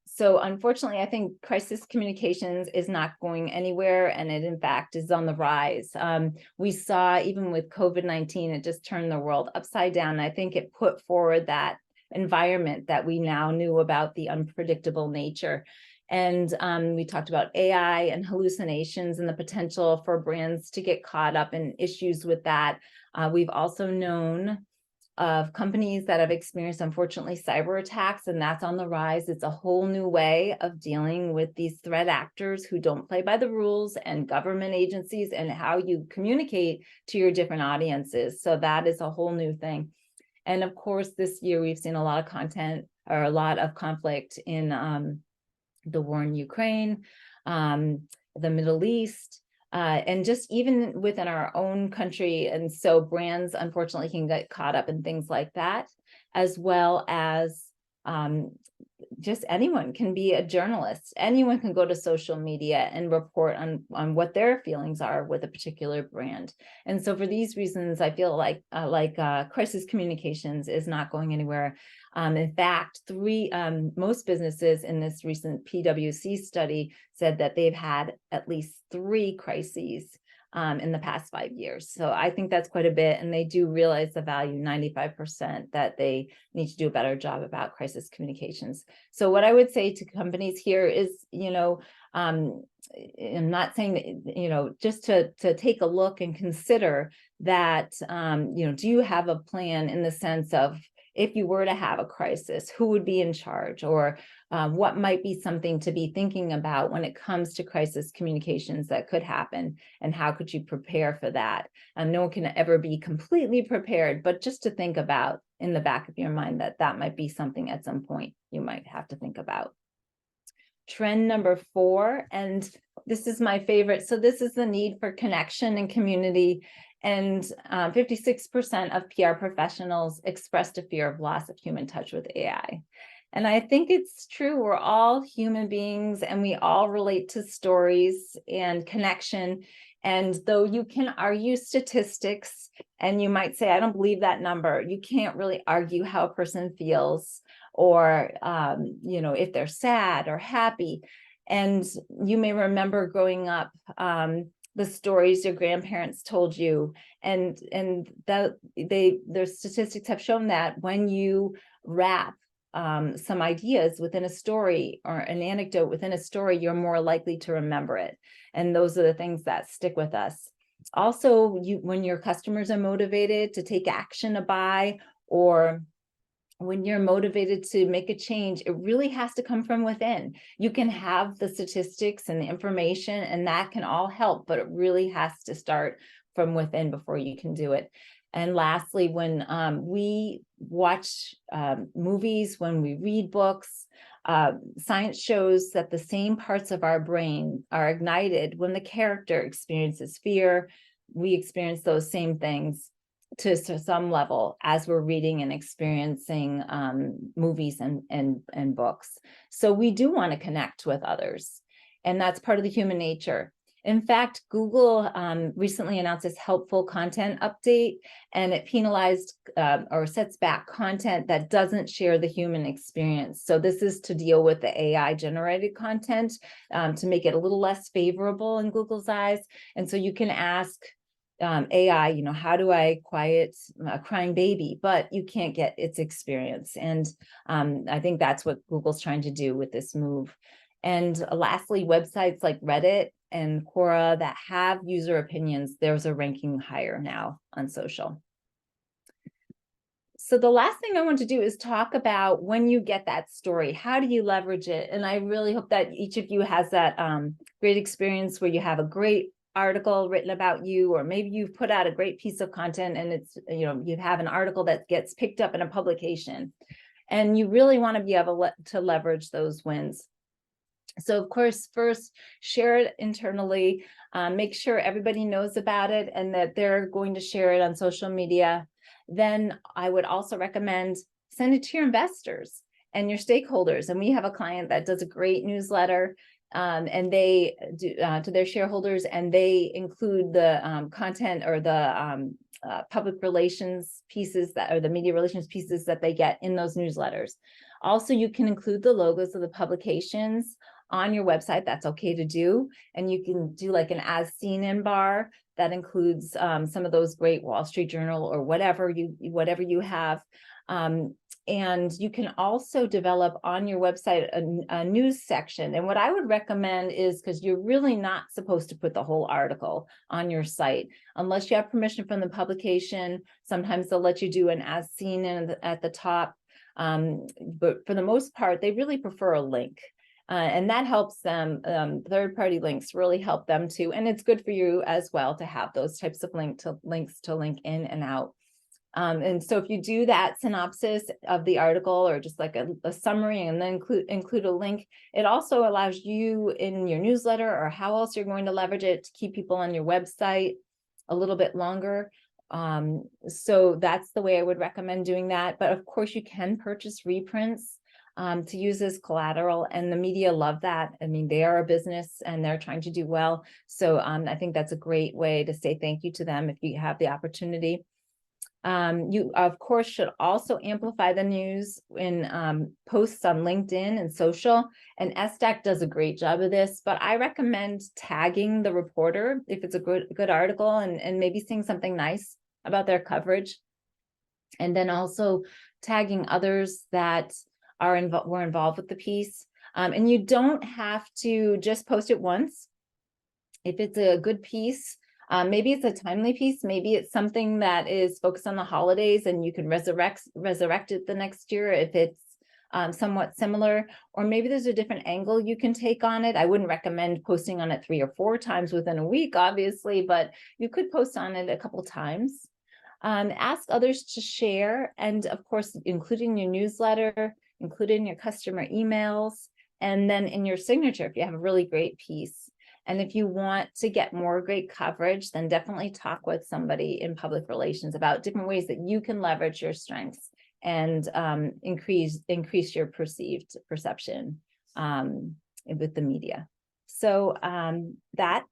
so unfortunately, I think crisis communications is not going anywhere, and it in fact is on the rise. We saw even with COVID-19, it just turned the world upside down. I think it put forward that environment that we now knew about, the unpredictable nature. And we talked about AI and hallucinations and the potential for brands to get caught up in issues with that. We've also known of companies that have experienced, unfortunately, cyber attacks, and that's on the rise. It's a whole new way of dealing with these threat actors who don't play by the rules, and government agencies, and how you communicate to your different audiences. So that is a whole new thing. And of course, this year we've seen a lot of content or a lot of conflict in the war in Ukraine, the Middle East, and just even within our own country. And so brands, unfortunately, can get caught up in things like that, as well as just anyone can be a journalist. Anyone can go to social media and report on what their feelings are with a particular brand. And so for these reasons, I feel like crisis communications is not going anywhere. In fact, most businesses in this recent PwC study said that they've had at least 3 crises in the past 5 years. So I think that's quite a bit. And they do realize the value, 95%, that they need to do a better job about crisis communications. So what I would say to companies here is, I'm not saying that, just to take a look and consider that, do you have a plan in the sense of, if you were to have a crisis, who would be in charge, or what might be something to be thinking about when it comes to crisis communications that could happen, and how could you prepare for that? No one can ever be completely prepared, but just to think about in the back of your mind that might be something at some point you might have to think about. Trend number 4, and this is my favorite. So this is the need for connection and community. And 56% of PR professionals expressed a fear of loss of human touch with AI. And I think it's true. We're all human beings, and we all relate to stories and connection. And though you can argue statistics, and you might say, I don't believe that number, you can't really argue how a person feels, or if they're sad or happy. And you may remember growing up, the stories your grandparents told you, and that their statistics have shown that when you wrap some ideas within a story or an anecdote within a story, you're more likely to remember it. And those are the things that stick with us. Also, when your customers are motivated to take action to buy, or when you're motivated to make a change, it really has to come from within. You can have the statistics and the information, and that can all help, but it really has to start from within before you can do it. And lastly, when we watch movies, when we read books, science shows that the same parts of our brain are ignited when the character experiences fear. We experience those same things to some level as we're reading and experiencing movies and books. So we do want to connect with others, and that's part of the human nature. In fact, Google recently announced this helpful content update, and it penalized or sets back content that doesn't share the human experience. So this is to deal with the AI generated content, to make it a little less favorable in Google's eyes. And so you can ask AI, how do I quiet a crying baby? But you can't get its experience. And I think that's what Google's trying to do with this move. And lastly, websites like Reddit and Quora that have user opinions, there's a ranking higher now on social. So the last thing I want to do is talk about when you get that story, how do you leverage it? And I really hope that each of you has that great experience where you have a great article written about you, or maybe you've put out a great piece of content and it's, you have an article that gets picked up in a publication, and you really want to be able to leverage those wins. So of course, first, share it internally, make sure everybody knows about it and that they're going to share it on social media. Then I would also recommend send it to your investors and your stakeholders. And we have a client that does a great newsletter, and they do to their shareholders, and they include the content or the public relations pieces that, or the media relations pieces that they get in those newsletters. Also, you can include the logos of the publications on your website. That's okay to do. And you can do like an as seen in bar that includes some of those great Wall Street Journal or whatever you have. And you can also develop on your website a news section. And what I would recommend is, because you're really not supposed to put the whole article on your site unless you have permission from the publication. Sometimes they'll let you do an as seen in at the top. But for the most part, they really prefer a link. And that helps them. Third-party links really help them too. And it's good for you as well to have those types of links to link in and out. And so if you do that synopsis of the article, or just like a summary, and then include a link, it also allows you in your newsletter, or how else you're going to leverage it, to keep people on your website a little bit longer. So that's the way I would recommend doing that. But of course, you can purchase reprints to use as collateral, and the media love that. I mean, they are a business and they're trying to do well. So I think that's a great way to say thank you to them if you have the opportunity. You, of course, should also amplify the news in posts on LinkedIn and social, and SDAC does a great job of this, but I recommend tagging the reporter if it's a good article, and maybe saying something nice about their coverage. And then also tagging others that were involved with the piece. And you don't have to just post it once. If it's a good piece, maybe it's a timely piece, maybe it's something that is focused on the holidays and you can resurrect it the next year if it's somewhat similar, or maybe there's a different angle you can take on it. I wouldn't recommend posting on it 3 or 4 times within a week, obviously, but you could post on it a couple times. Ask others to share, and of course, including your newsletter, including your customer emails, and then in your signature if you have a really great piece. And if you want to get more great coverage, then definitely talk with somebody in public relations about different ways that you can leverage your strengths and increase your perception with the media. So that's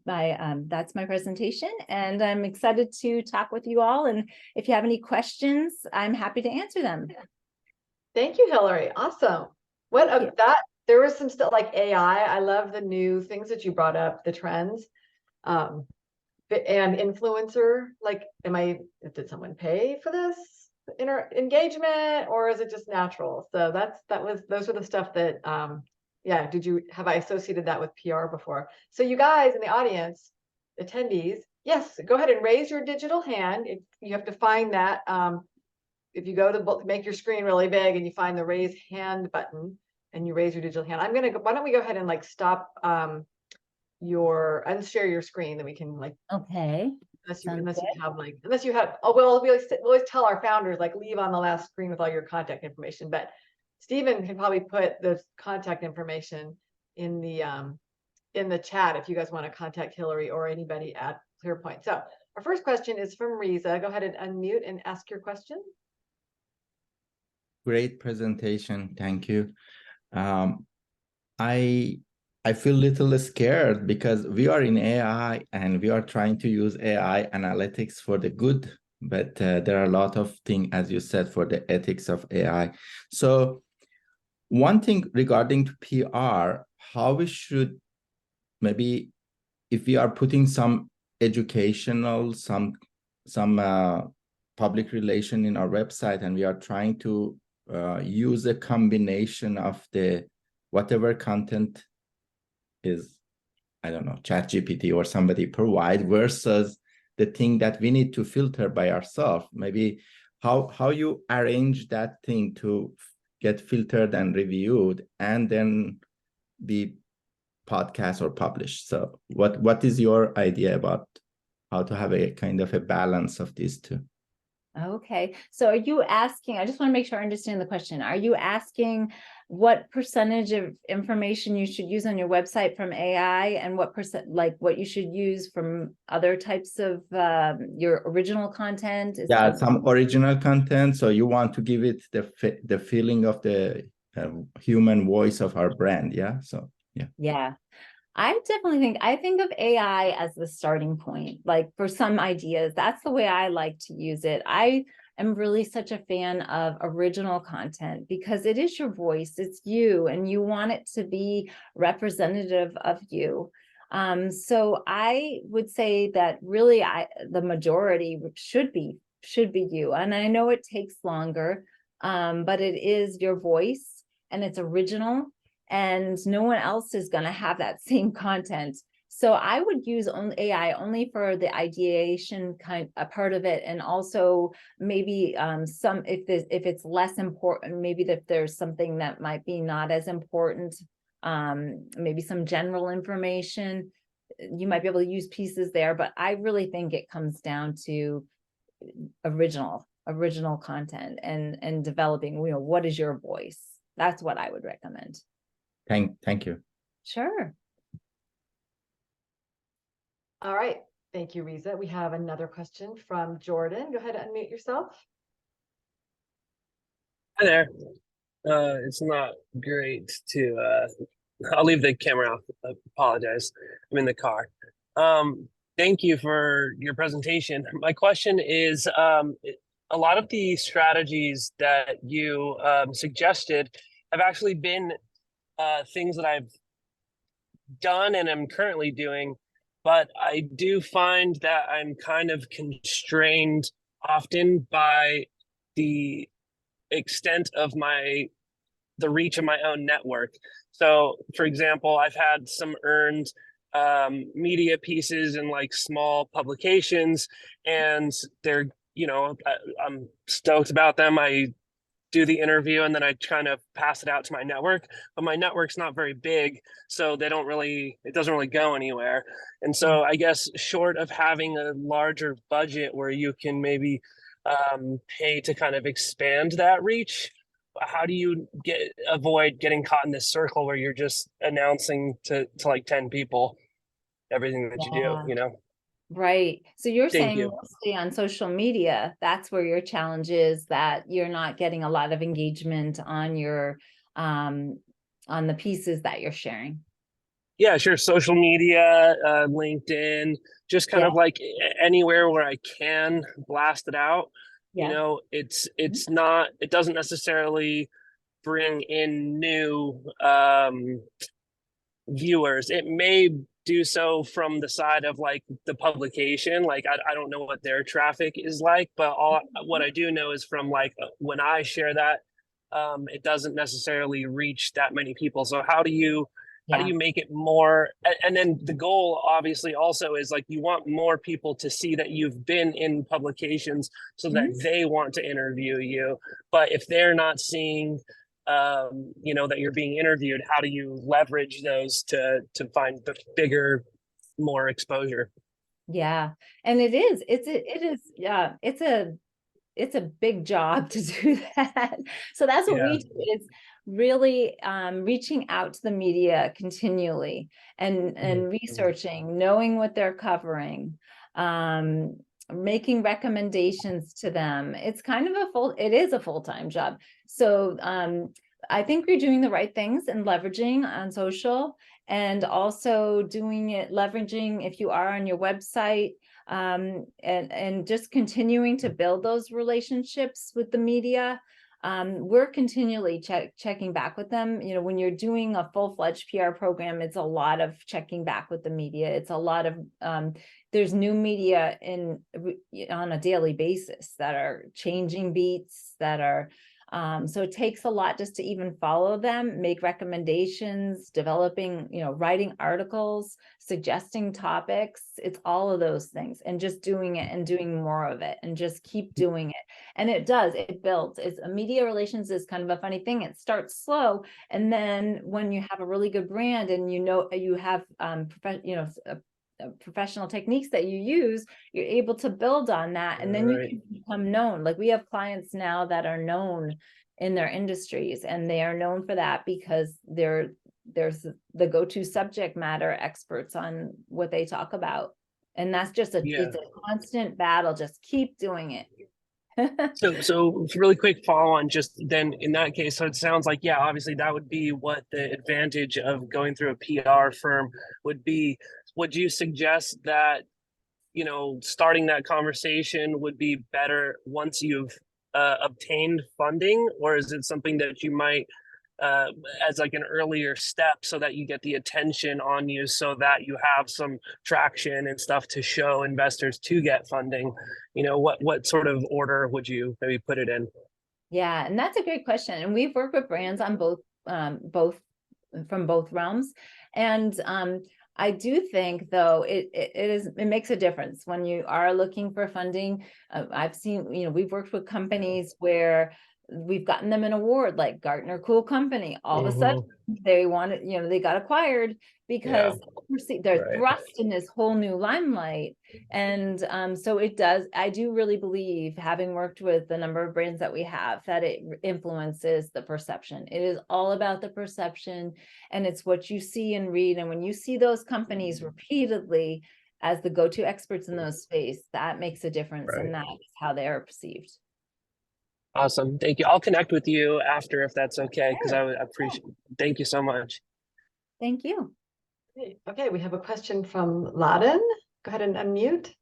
my presentation, and I'm excited to talk with you all. And if you have any questions, I'm happy to answer them. Thank you, Hillary. Awesome. That there was some stuff like AI. I love the new things that you brought up, the trends. And influencer, like, did someone pay for this engagement, or is it just natural? So those were the stuff that, yeah, have I associated that with PR before? So you guys in the audience, attendees, yes, go ahead and raise your digital hand. If you have to find that, if you go to make your screen really big and you find the raise hand button and you raise your digital hand, why don't we go ahead and like stop, unshare your screen, that we can like, Okay. unless Sounds you have, oh, well, we always tell our founders, like, leave on the last screen with all your contact information, but Stephen can probably put the contact information in the chat if you guys want to contact Hillary or anybody at ClearPoint. So our first question is from Riza. Go ahead and unmute and ask your question. Great presentation. Thank you. I feel a little scared because we are in AI and we are trying to use AI analytics for the good, but there are a lot of things, as you said, for the ethics of AI. So one thing regarding to PR, how we should, maybe if we are putting some educational, some public relation in our website, and we are trying to use a combination of the whatever content is, I don't know, ChatGPT or somebody provide, versus the thing that we need to filter by ourselves. Maybe how you arrange that thing to get filtered and reviewed and then be podcast or published. So what is your idea about how to have a kind of a balance of these two? Okay. So are you asking, I just want to make sure I understand the question. Are you asking what percentage of information you should use on your website from AI, and what percent, like what you should use from other types of your original content? Yeah, some original content. So you want to give it the feeling of the human voice of our brand. Yeah. So yeah. Yeah. I think of AI as the starting point, like for some ideas. That's the way I like to use it. I am really such a fan of original content because it is your voice, it's you, and you want it to be representative of you. So I would say that really the majority should be you. And I know it takes longer, but it is your voice and it's original, and no one else is going to have that same content. So I would use AI only for the ideation a part of it, and also maybe if it's less important, maybe that there's something that might be not as important, maybe some general information, you might be able to use pieces there. But I really think it comes down to original content and developing, what is your voice? That's what I would recommend. Thank you. Sure. All right. Thank you, Riza. We have another question from Jordan. Go ahead and unmute yourself. Hi there. It's not great to, I'll leave the camera off. I apologize. I'm in the car. Thank you for your presentation. My question is, a lot of the strategies that you suggested have actually been things that I've done and am currently doing, but I do find that I'm kind of constrained often by the extent of the reach of my own network. So for example, I've had some earned media pieces in like small publications, and they're, I'm stoked about them. I do the interview and then I kind of pass it out to my network, but my network's not very big, so it doesn't really go anywhere. And so I guess short of having a larger budget where you can maybe pay to kind of expand that reach, how do you avoid getting caught in this circle where you're just announcing to like 10 people everything that you do, Right. So you're Thank saying you. mostly on social media, that's where your challenge is, that you're not getting a lot of engagement on your on the pieces that you're sharing. Yeah, sure. Social media, LinkedIn, just kind of like anywhere where I can blast it out. Yeah. It doesn't necessarily bring in new viewers. It may do so from the side of like the publication. Like I don't know what their traffic is like, but what I do know is from like when I share that, it doesn't necessarily reach that many people. So how do you make it more? And then the goal obviously also is like you want more people to see that you've been in publications so that they want to interview you. But if they're not seeing that you're being interviewed, how do you leverage those to find the bigger, more exposure? Yeah, and it's a big job to do that. So that's what we do, is really reaching out to the media continually and researching, knowing what they're covering, making recommendations to them. It's kind of it is a full-time job. So I think you're doing the right things and leveraging on social, and also leveraging if you are on your website, and just continuing to build those relationships with the media. We're continually checking back with them. When you're doing a full-fledged PR program, it's a lot of checking back with the media. It's a lot of there's new media on a daily basis that are changing beats, that are so it takes a lot just to even follow them, make recommendations, developing, writing articles, suggesting topics. It's all of those things, and just doing it and doing more of it, and just keep doing it. And it builds. Media relations is kind of a funny thing. It starts slow, and then when you have a really good brand and you have professional techniques that you use, you're able to build on that, and then you can become known. Like we have clients now that are known in their industries, and they are known for that because there's the go-to subject matter experts on what they talk about. And that's just it's a constant battle. Just keep doing it. So really quick follow on, just then in that case, so it sounds like, obviously that would be what the advantage of going through a PR firm would be. Would you suggest that, starting that conversation would be better once you've obtained funding, or is it something that you might as like an earlier step so that you get the attention on you, so that you have some traction and stuff to show investors to get funding? What sort of order would you maybe put it in? Yeah, and that's a great question. And we've worked with brands on both from both realms. And I do think, though, it makes a difference when you are looking for funding. I've seen, we've worked with companies where we've gotten them an award, like Gartner Cool Company. All of a sudden, they wanted, they got acquired because they're thrust in this whole new limelight. And so I do really believe, having worked with the number of brands that we have, that it influences the perception. It is all about the perception, and it's what you see and read. And when you see those companies repeatedly as the go-to experts in those space, that makes a difference, and that is how they are perceived. Awesome. Thank you. I'll connect with you after, if that's okay, because I would appreciate it. Thank you so much. Thank you. Okay, we have a question from Laden. Go ahead and unmute.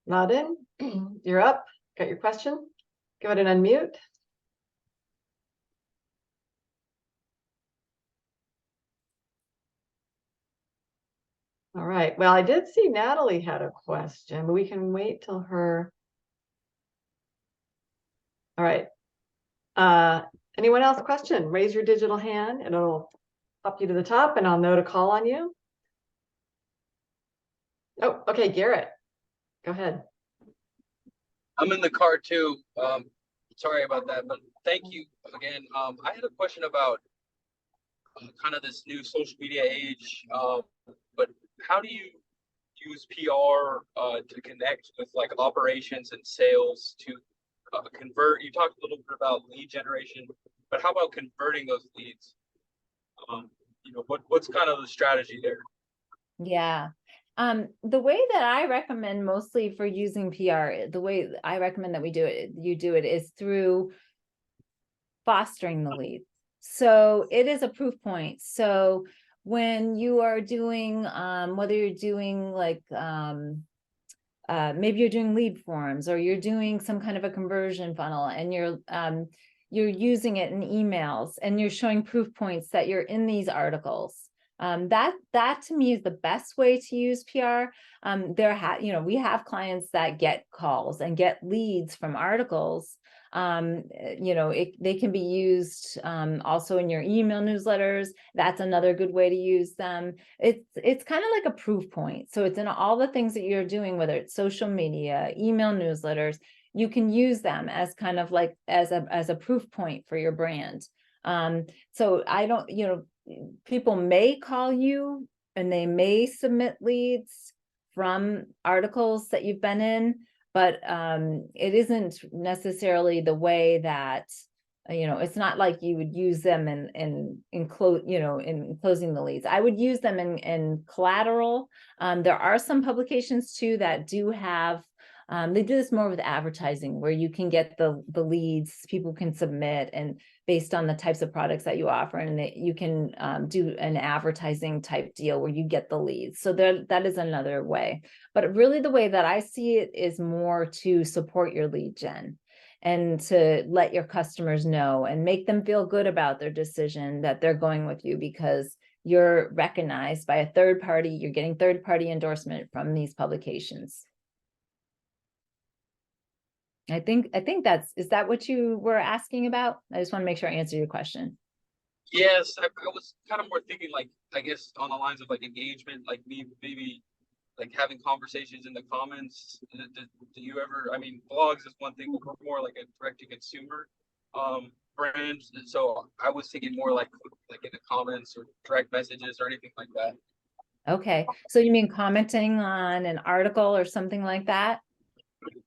Laden, you're up. Got your question? Go ahead and unmute. All right. Well, I did see Natalie had a question, but we can wait till her. All right. Anyone else question? Raise your digital hand and it'll pop you to the top, and I'll know to call on you. Oh, okay, Garrett. Go ahead. I'm in the car too. Sorry about that, but thank you again. I had a question about kind of this new social media age, but how do you use PR to connect with like operations and sales to convert? You talked a little bit about lead generation, but how about converting those leads? What's kind of the strategy there? Yeah. The way that I recommend mostly for using PR, the way I recommend that you do it is through fostering the lead. So it is a proof point. So when you are doing, whether you're doing like, maybe you're doing lead forms or you're doing some kind of a conversion funnel and you're using it in emails and you're showing proof points that you're in these articles. That to me is the best way to use PR. We have clients that get calls and get leads from articles. They can be used also in your email newsletters. That's another good way to use them. It's kind of like a proof point. So it's in all the things that you're doing, whether it's social media, email newsletters, you can use them as kind of like as a proof point for your brand. So I don't, people may call you and they may submit leads from articles that you've been in, but it isn't necessarily the way that, it's not like you would use them in closing the leads. I would use them in collateral. There are some publications too that do have, they do this more with advertising, where you can get the leads, people can submit, and based on the types of products that you offer, and you can do an advertising type deal where you get the leads. So that is another way. But really the way that I see it is more to support your lead gen and to let your customers know and make them feel good about their decision that they're going with you because you're recognized by a third party, you're getting third party endorsement from these publications. I think is that what you were asking about? I just want to make sure I answer your question. Yes, I was kind of more thinking like, I guess on the lines of like engagement, like maybe like having conversations in the comments. Do you ever, I mean, blogs is one thing, but we're more like a direct to consumer brand. So I was thinking more like in the comments or direct messages or anything like that. Okay. So you mean commenting on an article or something like that?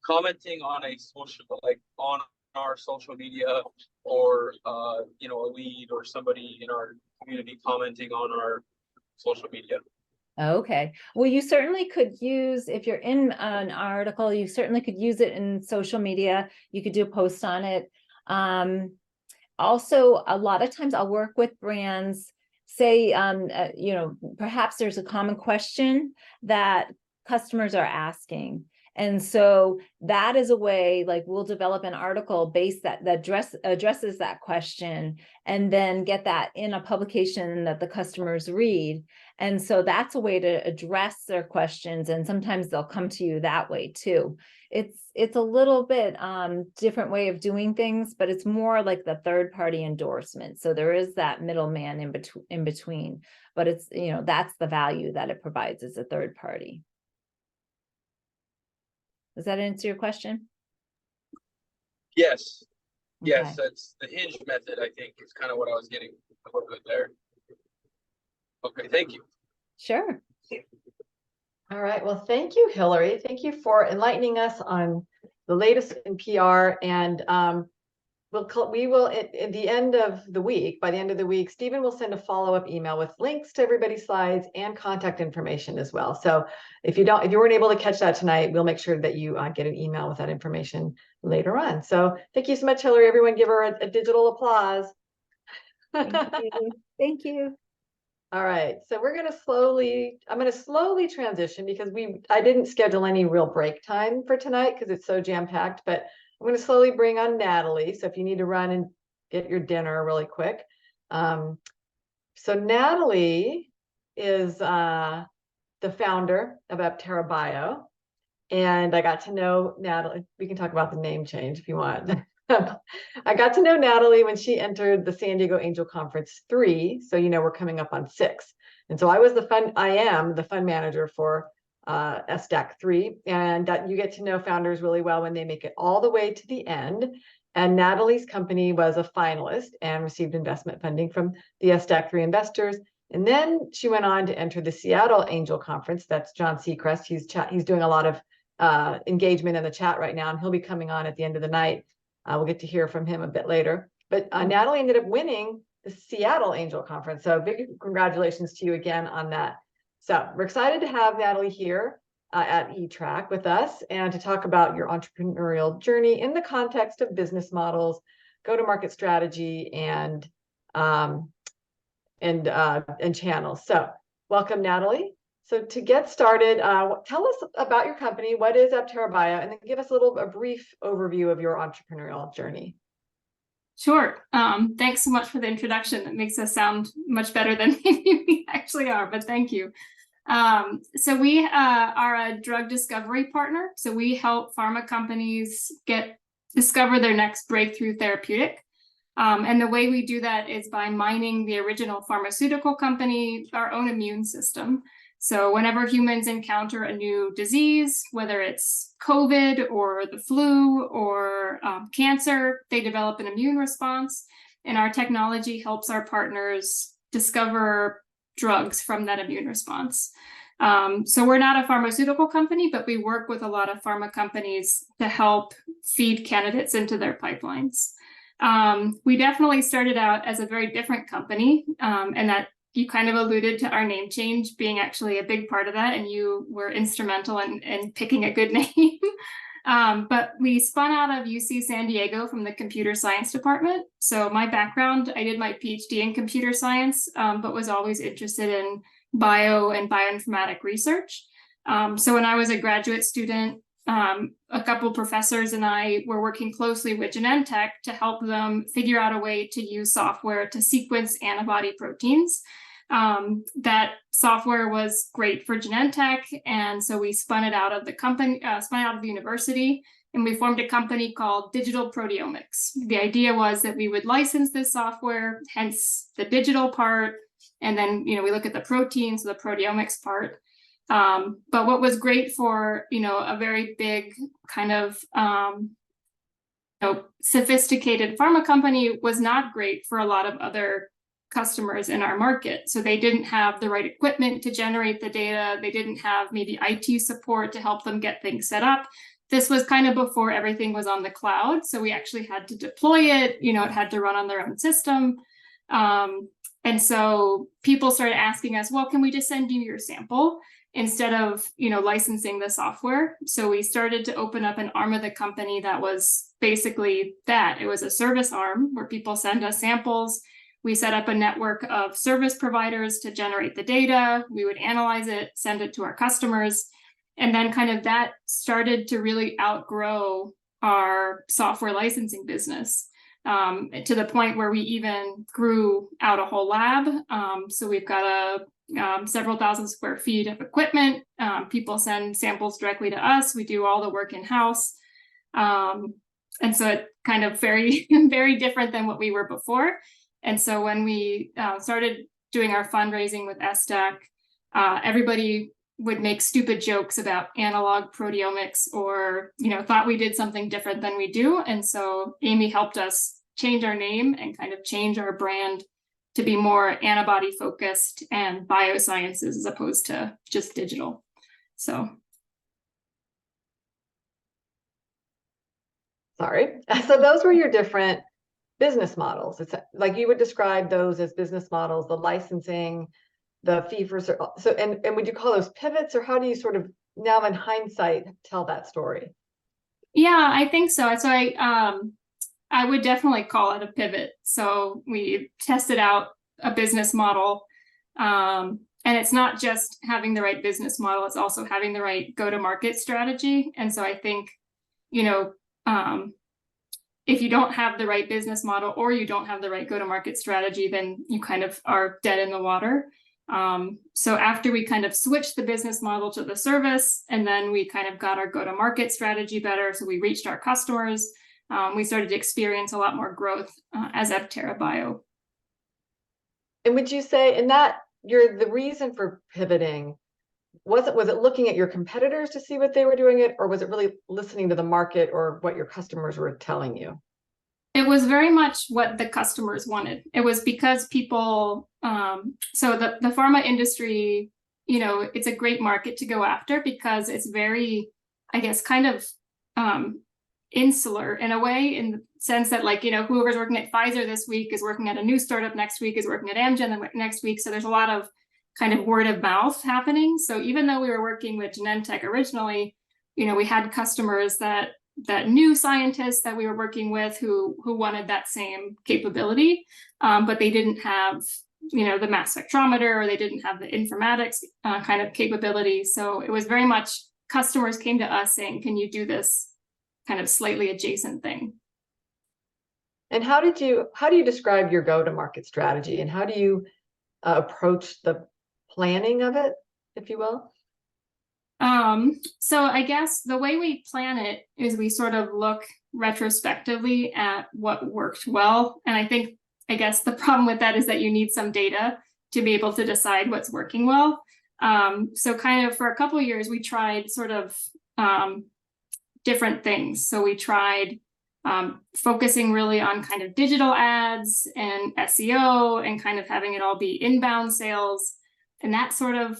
Commenting on a social, like on our social media, or a lead or somebody in our community commenting on our social media. Okay. Well, you certainly could use, if you're in an article, you certainly could use it in social media. You could do a post on it. Also, a lot of times I'll work with brands, say, perhaps there's a common question that customers are asking. And so that is a way, like we'll develop an article based that addresses that question and then get that in a publication that the customers read. And so that's a way to address their questions. And sometimes they'll come to you that way too. It's a little bit different way of doing things, but it's more like the third party endorsement. So there is that middleman in between, but it's, that's the value that it provides as a third party. Does that answer your question? Yes. Okay. Yes, that's the hinge method, I think, is kind of what I was getting a little bit there. Okay, thank you. Sure. All right. Well, thank you, Hillary. Thank you for enlightening us on the latest in PR. And we will at the end of the week, by the end of the week, Stephen will send a follow-up email with links to everybody's slides and contact information as well. So if you weren't able to catch that tonight, we'll make sure that you get an email with that information later on. So thank you so much, Hillary. Everyone give her a digital applause. Thank you. Thank you. All right, so I'm going to slowly transition because I didn't schedule any real break time for tonight because it's so jam-packed, but I'm going to slowly bring on Natalie. So if you need to run and get your dinner really quick. So Natalie is the founder of Aptera Bio. And I got to know Natalie. We can talk about the name change if you want. I got to know Natalie when she entered the San Diego Angel Conference 3. So, we're coming up on 6. And so I am the fund manager for SDAC 3. And that you get to know founders really well when they make it all the way to the end. And Natalie's company was a finalist and received investment funding from the SDAC 3 investors. And then she went on to enter the Seattle Angel Conference. That's John Seacrest. He's doing a lot of engagement in the chat right now, and he'll be coming on at the end of the night. We'll get to hear from him a bit later. But Natalie ended up winning the Seattle Angel Conference. So big congratulations to you again on that. So we're excited to have Natalie here at eTrack with us and to talk about your entrepreneurial journey in the context of business models, go-to-market strategy, and and channels. So welcome, Natalie. So to get started, tell us about your company. What is Aptera Bio? And then give us a brief overview of your entrepreneurial journey. Sure. Thanks so much for the introduction. That makes us sound much better than maybe we actually are, but thank you. So we are a drug discovery partner. So we help pharma companies discover their next breakthrough therapeutic. And the way we do that is by mining the original pharmaceutical company, our own immune system. So whenever humans encounter a new disease, whether it's COVID or the flu or cancer, they develop an immune response. And our technology helps our partners discover drugs from that immune response. So we're not a pharmaceutical company, but we work with a lot of pharma companies to help feed candidates into their pipelines. We definitely started out as a very different company, and that you kind of alluded to our name change being actually a big part of that, and you were instrumental in picking a good name. But we spun out of UC San Diego from the computer science department. So my background, I did my PhD in computer science, but was always interested in bio and bioinformatic research. So when I was a graduate student, a couple professors and I were working closely with Genentech to help them figure out a way to use software to sequence antibody proteins. That software was great for Genentech, and so we spun it out of the company, spun out of the university, and we formed a company called Digital Proteomics. The idea was that we would license this software, hence the digital part, and then we look at the proteins, the proteomics part. But what was great for, a very big kind of, sophisticated pharma company was not great for a lot of other customers in our market. So they didn't have the right equipment to generate the data. They didn't have maybe IT support to help them get things set up. This was kind of before everything was on the cloud. So we actually had to deploy it, it had to run on their own system. And so people started asking us, well, can we just send you your sample instead of, licensing the software? So we started to open up an arm of the company that was basically that. It was a service arm where people send us samples. We set up a network of service providers to generate the data. We would analyze it, send it to our customers. And then kind of that started to really outgrow our software licensing business. To the point where we even grew out a whole lab. So we've got several thousand square feet of equipment. People send samples directly to us. We do all the work in-house. And so it kind of very, very different than what we were before. And so when we started doing our fundraising with SDAC, everybody would make stupid jokes about analog proteomics or, thought we did something different than we do. And so Amy helped us change our name and kind of change our brand to be more antibody focused and biosciences as opposed to just digital. So. Sorry. So those were your different business models. It's like you would describe those as business models, the licensing, the fee for service. So, and would you call those pivots, or how do you sort of now in hindsight tell that story? Yeah, I think so. So I would definitely call it a pivot. So we tested out a business model, and it's not just having the right business model, it's also having the right go-to-market strategy. And so I think, if you don't have the right business model or you don't have the right go-to-market strategy, then you kind of are dead in the water. So after we kind of switched the business model to the service, and then we kind of got our go-to-market strategy better, so we reached our customers, we started to experience a lot more growth as Aptera Bio. And would you say the reason for pivoting, was it looking at your competitors to see what they were doing or was it really listening to the market or what your customers were telling you? It was very much what the customers wanted. It was because people, so the pharma industry, it's a great market to go after because it's very, I guess, kind of insular in a way, in the sense that whoever's working at Pfizer this week is working at a new startup next week, is working at Amgen the next week. So there's a lot of kind of word of mouth happening. So even though we were working with Genentech originally, we had customers that knew scientists that we were working with who wanted that same capability, but they didn't have the mass spectrometer, or they didn't have the informatics kind of capability. So it was very much customers came to us saying, can you do this kind of slightly adjacent thing? And how do you describe your go-to-market strategy, and how do you approach the planning of it, if you will? So I guess the way we plan it is we sort of look retrospectively at what worked well. And I guess the problem with that is that you need some data to be able to decide what's working well. So kind of for a couple of years, we tried sort of different things. So we tried focusing really on kind of digital ads and SEO and kind of having it all be inbound sales. And that sort of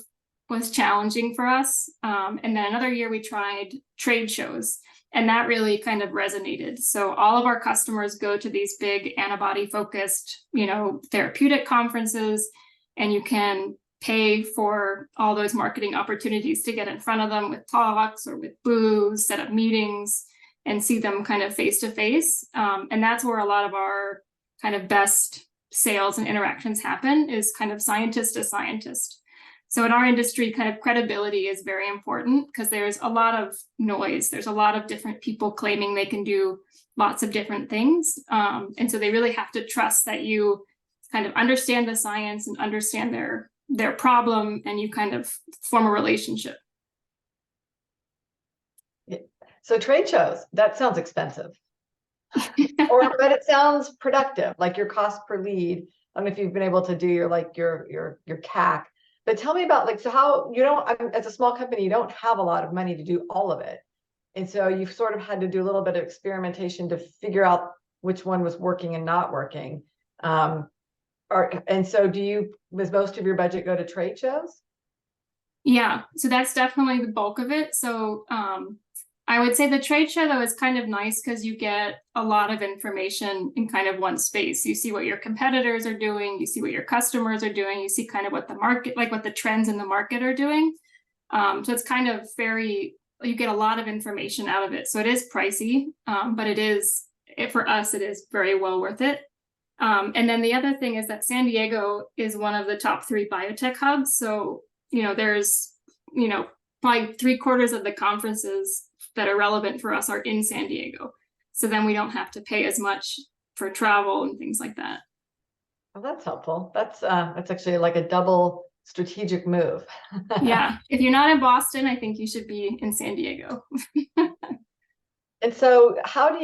was challenging for us. And then another year we tried trade shows, and that really kind of resonated. So all of our customers go to these big antibody focused, therapeutic conferences, and you can pay for all those marketing opportunities to get in front of them with talks or with booths, set up meetings, and see them kind of face to face. And that's where a lot of our kind of best sales and interactions happen, is kind of scientist to scientist. So in our industry, kind of credibility is very important because there's a lot of noise. There's a lot of different people claiming they can do lots of different things. And so they really have to trust that you kind of understand the science and understand their problem, and you kind of form a relationship. So trade shows, that sounds expensive. But it sounds productive, like your cost per lead. I don't know if you've been able to do your CAC. But tell me about so how as a small company, you don't have a lot of money to do all of it. And so you've sort of had to do a little bit of experimentation to figure out which one was working and not working. And so does most of your budget go to trade shows? Yeah, so that's definitely the bulk of it. So I would say the trade show, though, is kind of nice because you get a lot of information in kind of one space. You see what your competitors are doing, you see what your customers are doing, you see kind of what the market, like what the trends in the market are doing. So it's kind of you get a lot of information out of it. So it is pricey, but for us, it is very well worth it. And then the other thing is that San Diego is one of the top 3 biotech hubs. So, there's, probably 3/4 of the conferences that are relevant for us are in San Diego. So then we don't have to pay as much for travel and things like that. Well, that's helpful. That's actually like a double strategic move. Yeah. If you're not in Boston, I think you should be in San Diego. And so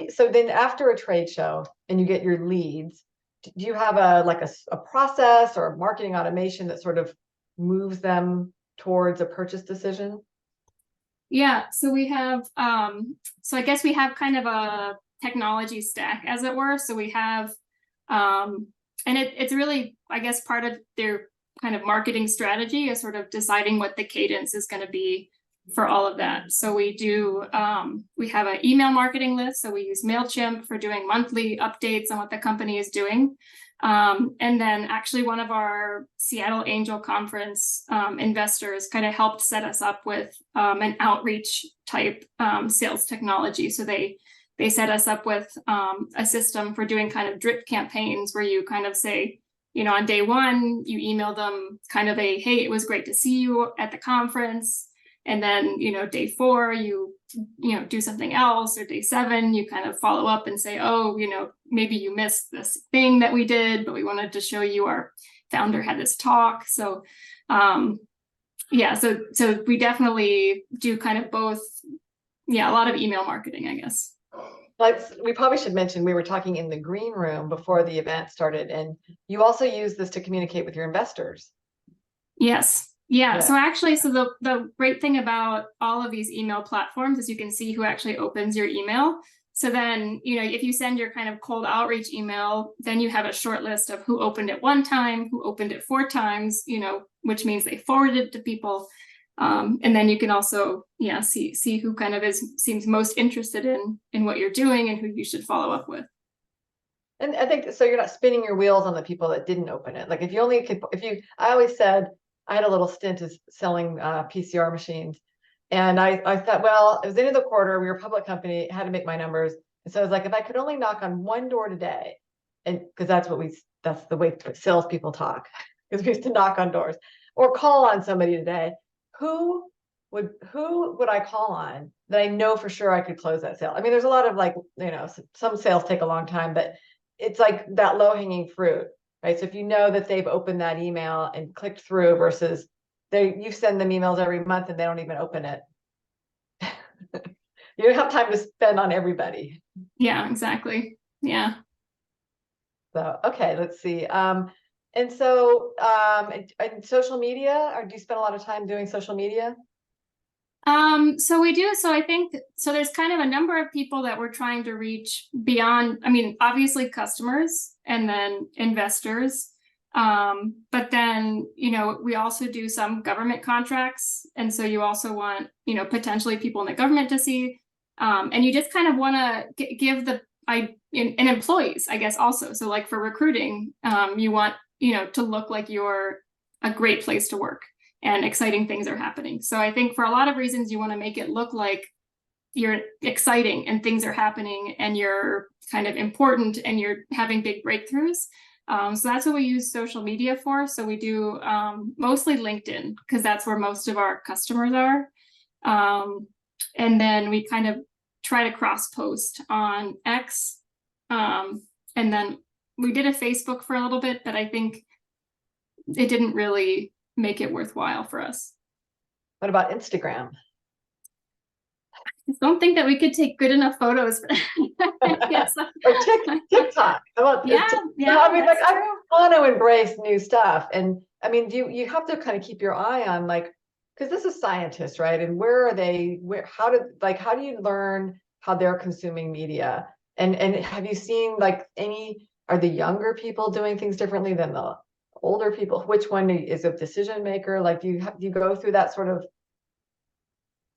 so then after a trade show and you get your leads, do you have a process or a marketing automation that sort of moves them towards a purchase decision? Yeah, so we have, so I guess we have kind of a technology stack, as it were. So we have, and it's really, I guess, part of their kind of marketing strategy is sort of deciding what the cadence is going to be for all of that. So we have an email marketing list. So we use MailChimp for doing monthly updates on what the company is doing. And then actually one of our Seattle Angel Conference investors kind of helped set us up with an outreach type sales technology. So they set us up with a system for doing kind of drip campaigns where you kind of say, on day 1, you email them kind of hey, it was great to see you at the conference. And then, day 4, you do something else, or day 7, you kind of follow up and say, oh, maybe you missed this thing that we did, but we wanted to show you our founder had this talk. So, so we definitely do kind of both. Yeah, a lot of email marketing, I guess. We probably should mention, we were talking in the green room before the event started, and you also use this to communicate with your investors. Yes. Yeah. So actually, the great thing about all of these email platforms is you can see who actually opens your email. So then, if you send your kind of cold outreach email, then you have a short list of who opened it 1 time, who opened it 4 times, which means they forwarded it to people. And then you can also, see who kind of seems most interested in what you're doing and who you should follow up with. And I think, so you're not spinning your wheels on the people that didn't open it. Like I always said, I had a little stint as selling PCR machines. And I thought, well, it was the end of the quarter. We were a public company, had to make my numbers. And so I was like, if I could only knock on 1 door today, and because that's the way salespeople talk. because we used to knock on doors or call on somebody today. Who would I call on that I know for sure I could close that sale? I mean, there's a lot of like, some sales take a long time, but it's like that low hanging fruit, right? So if you know that they've opened that email and clicked through versus you send them emails every month and they don't even open it. You don't have time to spend on everybody. Yeah, exactly. Yeah. So, okay, let's see. And so, and social media, or do you spend a lot of time doing social media? So we do. So I think, so there's kind of a number of people that we're trying to reach beyond, I mean, obviously customers and then investors. But then, we also do some government contracts. And so you also want, potentially people in the government to see, and you just kind of want to give and employees, I guess, also. So like for recruiting, you want, to look like you're a great place to work and exciting things are happening. So I think for a lot of reasons, you want to make it look like you're exciting and things are happening and you're kind of important and you're having big breakthroughs. So that's what we use social media for. So we do mostly LinkedIn because that's where most of our customers are. And then we kind of try to cross post on X. And then we did a Facebook for a little bit, but I think it didn't really make it worthwhile for us. What about Instagram? I don't think that we could take good enough photos for that. Yes. Or TikTok. How about Yeah, I mean, like, that's I true. want to embrace new stuff. And I mean, you have to kind of keep your eye on, like, because this is scientists, right? And where are they, how do you learn how they're consuming media? And have you seen like are the younger people doing things differently than the older people? Which one is a decision maker? Like, do you go through that sort of?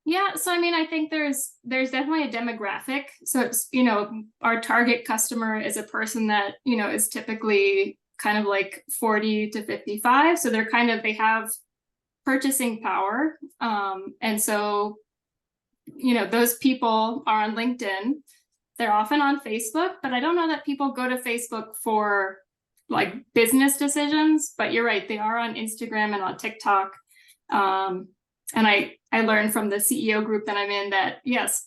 Yeah, so I mean, I think there's definitely a demographic. So it's, our target customer is a person that, is typically kind of like 40 to 55. So they have purchasing power. And so, those people are on LinkedIn. They're often on Facebook, but I don't know that people go to Facebook for like business decisions, but you're right, they are on Instagram and on TikTok. And I learned from the CEO group that I'm in that, yes,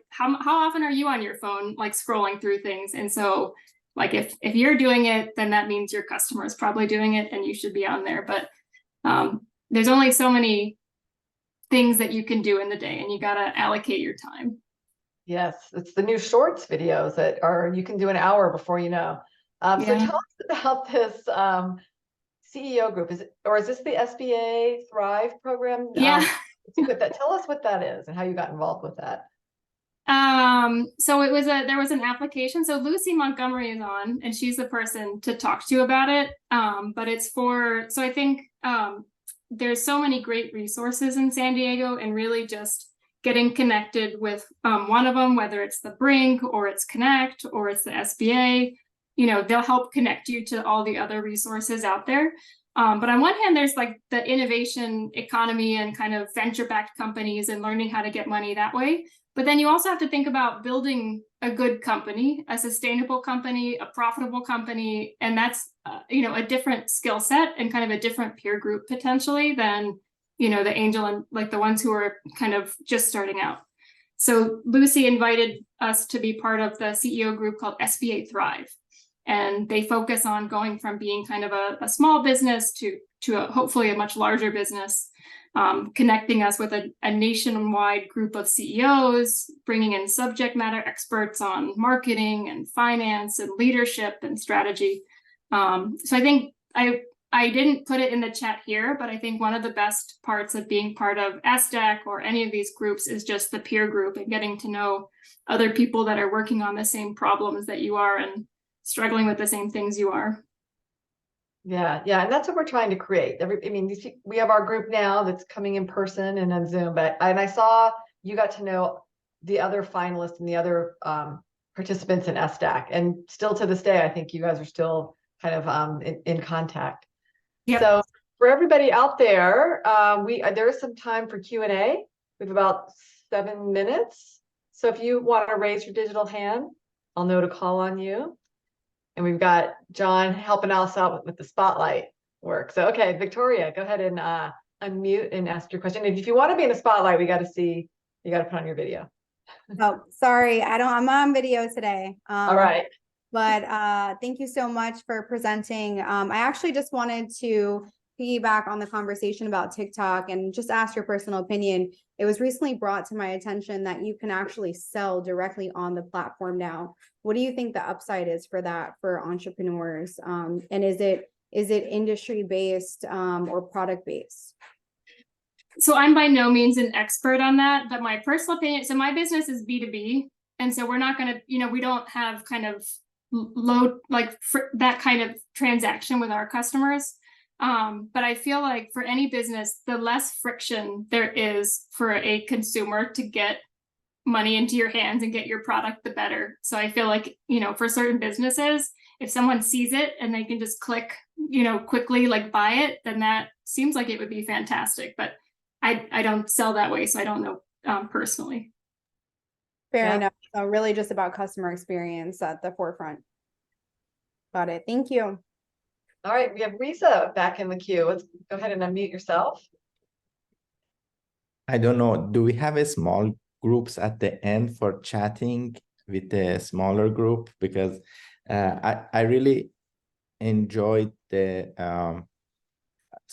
how often are you on your phone, like scrolling through things? And so like, if you're doing it, then that means your customer is probably doing it and you should be on there. But there's only so many things that you can do in the day and you got to allocate your time. Yes, it's the new shorts videos that you can do an hour before you know. So tell us about this CEO group. Is this the SBA Thrive program? Yeah. Tell us what that is and how you got involved with that. So there was an application. So Lucy Montgomery is on, and she's the person to talk to about it. But so I think there's so many great resources in San Diego, and really just getting connected with one of them, whether it's the Brink or it's Connect or it's the SBA, they'll help connect you to all the other resources out there. But on one hand, there's like the innovation economy and kind of venture-backed companies and learning how to get money that way. But then you also have to think about building a good company, a sustainable company, a profitable company. And that's, a different skill set and kind of a different peer group potentially than, the angel and like the ones who are kind of just starting out. So Lucy invited us to be part of the CEO group called SBA Thrive. And they focus on going from being kind of a small business to hopefully a much larger business, connecting us with a nationwide group of CEOs, bringing in subject matter experts on marketing and finance and leadership and strategy. So I think I didn't put it in the chat here, but I think one of the best parts of being part of SDAC or any of these groups is just the peer group and getting to know other people that are working on the same problems that you are and struggling with the same things you are. Yeah, and that's what we're trying to create. We have our group now that's coming in person and on Zoom, and I saw you got to know the other finalists and the other participants in SDAC, and still to this day, I think you guys are still kind of in contact. Yep. So for everybody out there, there is some time for Q&A. We have about 7 minutes. So if you want to raise your digital hand, I'll know to call on you. And we've got John helping us out with the spotlight. work. So, okay, Victoria, go ahead and unmute and ask your question. If you want to be in the spotlight, you got to put on your video. Oh, sorry, I'm on video today. All right. But thank you so much for presenting. I actually just wanted to piggyback on the conversation about TikTok and just ask your personal opinion. It was recently brought to my attention that you can actually sell directly on the platform now. What do you think the upside is for that for entrepreneurs? And is it industry based or product based? So I'm by no means an expert on that, but my personal opinion, so my business is B2B. And so we're not going to, we don't have kind of low, like that kind of transaction with our customers. But I feel like for any business, the less friction there is for a consumer to get money into your hands and get your product, the better. So I feel like, for certain businesses, if someone sees it and they can just click, quickly like buy it, then that seems like it would be fantastic. But I don't sell that way, so I don't know personally. Fair enough. So really just about customer experience at the forefront. Got it. Thank you. All right, we have Risa back in the queue. Let's go ahead and unmute yourself. I don't know. Do we have a small groups at the end for chatting with a smaller group? Because I really enjoyed the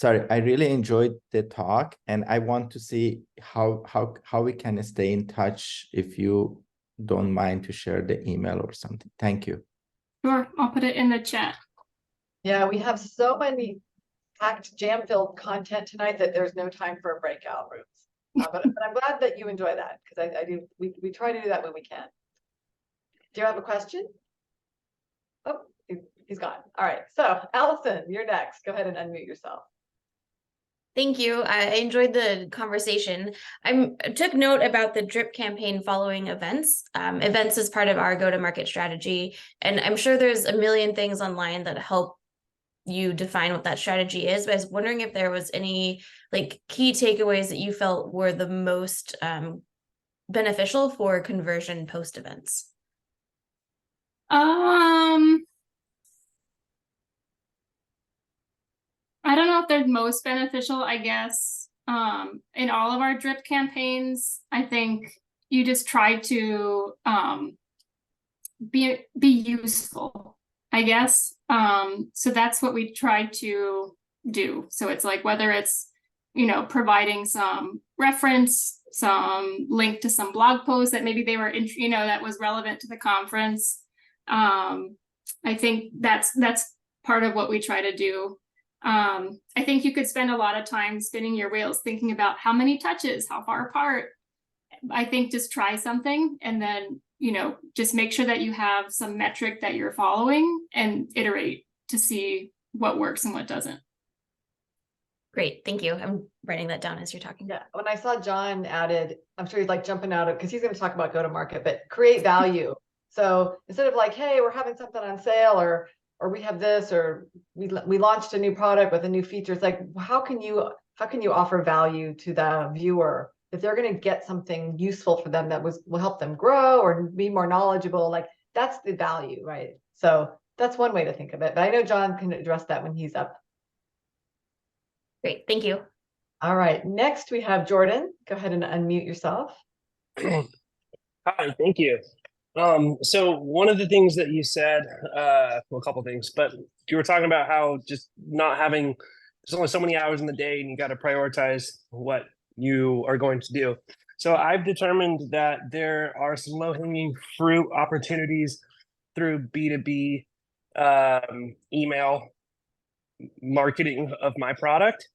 I really enjoyed the talk, and I want to see how we can stay in touch. If you don't mind to share the email or something. Thank you. Sure, I'll put it in the chat. Yeah, we have so many packed, jam-filled content tonight that there's no time for breakout rooms. But I'm glad that you enjoy that, because I do. We try to do that when we can. Do you have a question? Oh, he's gone. All right. So, Allison, you're next. Go ahead and unmute yourself. Thank you. I enjoyed the conversation. I took note about the drip campaign following events. Events is part of our go-to-market strategy, and I'm sure there's a million things online that help you define what that strategy is. But I was wondering if there was any key takeaways that you felt were the most beneficial for conversion post events. I don't know if they're most beneficial, I guess. In all of our drip campaigns, I think you just try to be useful, I guess. So that's what we try to do. So it's like whether it's, providing some reference, some link to some blog post that maybe they were, that was relevant to the conference. I think that's part of what we try to do. I think you could spend a lot of time spinning your wheels thinking about how many touches, how far apart. I think just try something and then, just make sure that you have some metric that you're following and iterate to see what works and what doesn't. Great. Thank you. I'm writing that down as you're talking. Yeah. When I saw John added, I'm sure he's jumping out of, because he's going to talk about go-to-market, but create value. So instead of hey, we're having something on sale or we have this, or we launched a new product with a new feature. It's how can you offer value to the viewer if they're going to get something useful for them that will help them grow or be more knowledgeable? That's the value, right? So that's one way to think of it. But I know John can address that when he's up. Great, thank you. All right, next we have Jordan. Go ahead and unmute yourself. Hi, thank you. So one of the things that you said, a couple things, but you were talking about how just not having, there's only so many hours in the day and you got to prioritize what you are going to do. So I've determined that there are some low-hanging fruit opportunities through B2B email marketing of my product,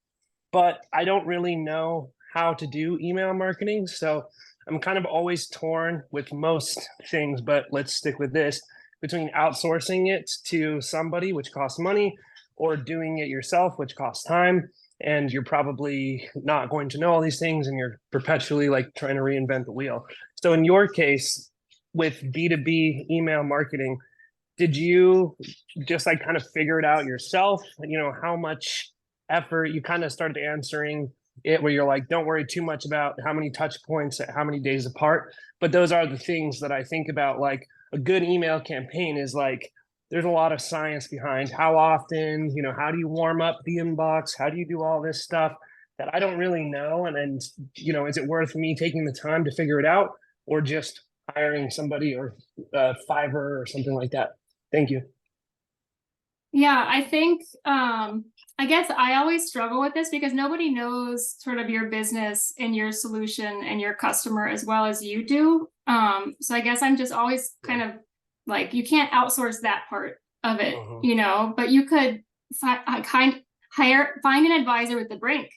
but I don't really know how to do email marketing. So I'm kind of always torn with most things, but let's stick with this, between outsourcing it to somebody, which costs money, or doing it yourself, which costs time. And you're probably not going to know all these things, and you're perpetually trying to reinvent the wheel. So in your case, with B2B email marketing, did you just kind of figure it out yourself? How much effort you kind of started answering it where you're don't worry too much about how many touch points at how many days apart. But those are the things that I think about. A good email campaign is there's a lot of science behind how often, how do you warm up the inbox? How do you do all this stuff that I don't really know? And then, is it worth me taking the time to figure it out, or just hiring somebody or Fiverr or something like that? Thank you. Yeah, I think, I guess I always struggle with this because nobody knows sort of your business and your solution and your customer as well as you do. So I guess I'm just always kind of like, you can't outsource that part of it, but you could find an advisor with the Brink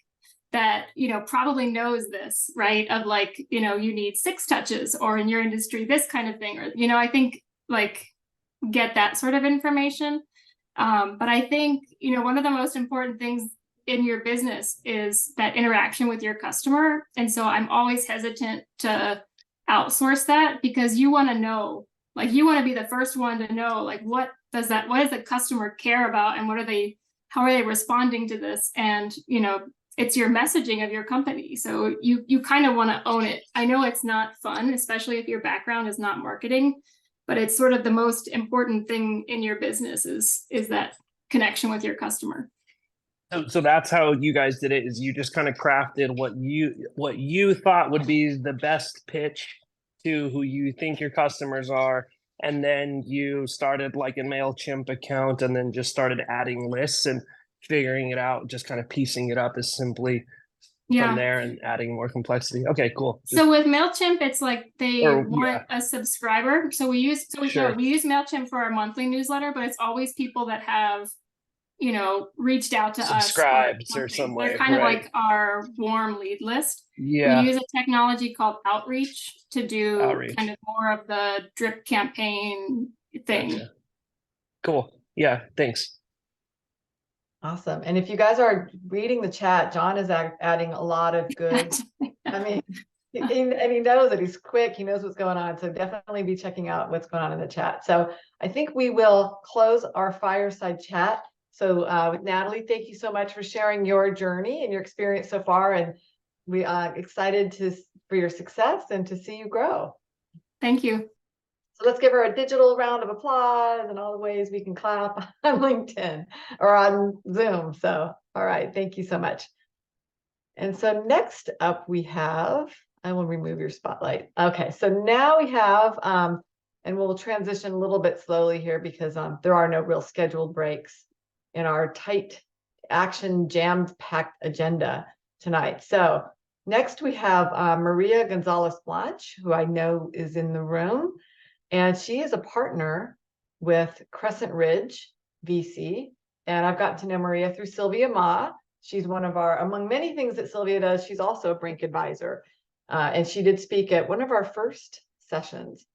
that, probably knows this, right? Of like, you need 6 touches, or in your industry, this kind of thing, or, I think like get that sort of information. But I think, one of the most important things in your business is that interaction with your customer. And so I'm always hesitant to outsource that, because you want to know, like, you want to be the first one to know, like, what does the customer care about, and how are they responding to this? And, it's your messaging of your company. So you kind of want to own it. I know it's not fun, especially if your background is not marketing, but it's sort of the most important thing in your business is that connection with your customer. So that's how you guys did it, is you just kind of crafted what you thought would be the best pitch to who you think your customers are. And then you started like a MailChimp account, and then just started adding lists and figuring it out, just kind of piecing it up as simply from there and adding more complexity. Okay, cool. So with MailChimp, it's like they want a subscriber. So we use MailChimp for our monthly newsletter, but it's always people that have, reached out to us. Subscribed or some way. They're kind of like our warm lead list. Yeah. We use a technology called Outreach to do kind of more of the drip campaign thing. Gotcha. Cool. Yeah, thanks. Awesome. And if you guys are reading the chat, John is adding a lot of good, I mean, and he knows that he's quick, he knows what's going on. So definitely be checking out what's going on in the chat. So I think we will close our fireside chat. So with Natalie, thank you so much for sharing your journey and your experience so far. And we are excited for your success and to see you grow. Thank you. So let's give her a digital round of applause and all the ways we can clap on LinkedIn or on Zoom. So, all right, thank you so much. And so next up we have, I will remove your spotlight. Okay, so now we have, and we'll transition a little bit slowly here because there are no real scheduled breaks in our tight action jam-packed agenda tonight. So next we have Maria Gonzalez Blanch, who I know is in the room. And she is a partner with Crescent Ridge VC. And I've gotten to know Maria through Sylvia Ma. She's one of among many things that Sylvia does, she's also a Brink advisor. And she did speak at one of our first sessions.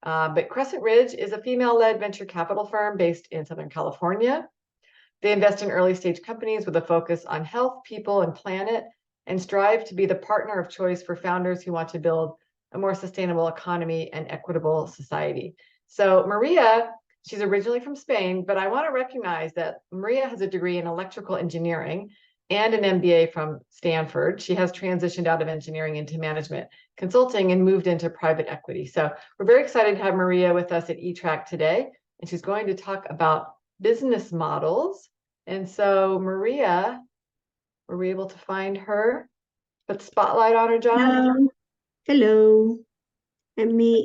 But Crescent Ridge is a female-led venture capital firm based in Southern California. They invest in early stage companies with a focus on health, people, and planet, and strive to be the partner of choice for founders who want to build a more sustainable economy and equitable society. So Maria, she's originally from Spain, but I want to recognize that Maria has a degree in electrical engineering and an MBA from Stanford. She has transitioned out of engineering into management consulting and moved into private equity. So we're very excited to have Maria with us at eTrack today, and she's going to talk about business models. And so Maria, were we able to find her? Put the spotlight on her, John? Hello. And me.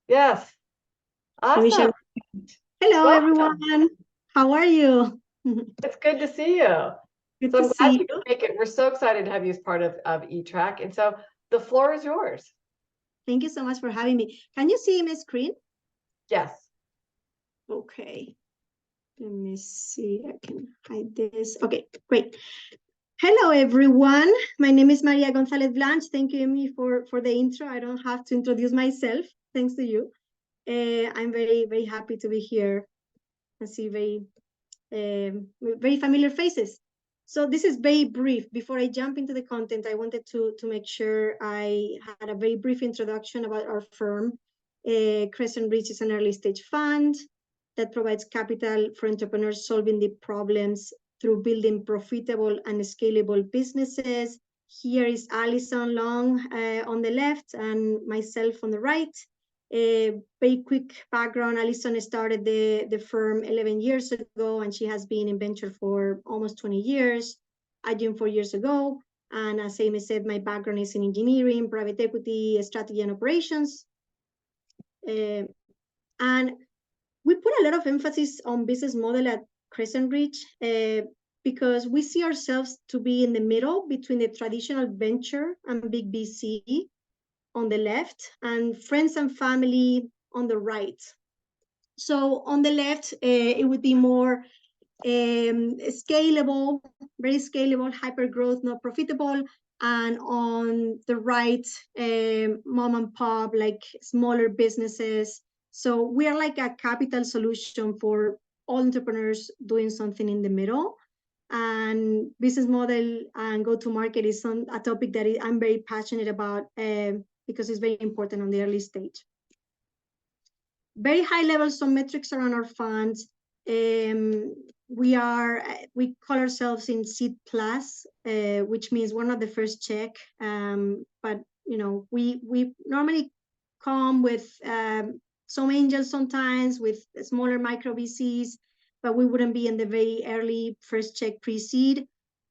Yes. Awesome. Hello, everyone. How are you? It's good to see you. Good so I'm to glad see you you. make it. We're so excited to have you as part of eTrack. And so the floor is yours. Thank you so much for having me. Can you see my screen? Yes. Okay. Let me see. I can hide this. Okay, great. Hello, everyone. My name is Maria Gonzalez Blanch. Thank you, Amy, for the intro. I don't have to introduce myself, thanks to you. I'm very, very happy to be here and see very familiar faces. So this is very brief. Before I jump into the content, I wanted to make sure I had a very brief introduction about our firm. Crescent Ridge is an early stage fund that provides capital for entrepreneurs solving the problems through building profitable and scalable businesses. Here is Alison Long on the left and myself on the right. A very quick background, Alison started the firm 11 years ago, and she has been in venture for almost 20 years. I joined 4 years ago. And as Amy said, my background is in engineering, private equity, strategy, and operations. And we put a lot of emphasis on business model at Crescent Ridge because we see ourselves to be in the middle between the traditional venture and big VC on the left and friends and family on the right. So on the left, it would be more scalable, very scalable, hyper growth, not profitable. And on the right, mom and pop, like smaller businesses. So we are like a capital solution for all entrepreneurs doing something in the middle. And business model and go-to-market is a topic that I'm very passionate about because it's very important on the early stage. Very high level, some metrics around our funds. We call ourselves in seed plus, which means we're not the first check, but we normally come with some angels sometimes, with smaller micro VCs, but we wouldn't be in the very early first check pre-seed.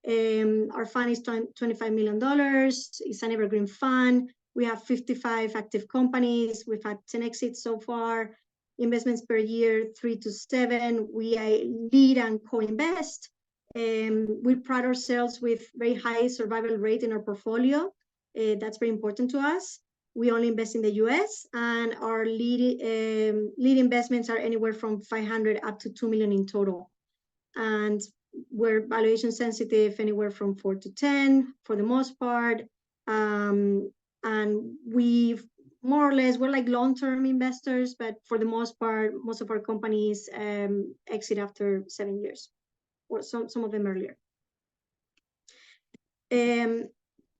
Our fund is $25 million. It's an evergreen fund. We have 55 active companies. We've had 10 exits so far. Investments per year, 3 to 7. We lead and co-invest. We pride ourselves with very high survival rate in our portfolio. That's very important to us. We only invest in the US, and our lead investments are anywhere from 500 up to 2 million in total. And we're valuation sensitive, anywhere from 4 to 10 for the most part. And we've more or less, we're like long-term investors, but for the most part, most of our companies exit after 7 years, or some of them earlier.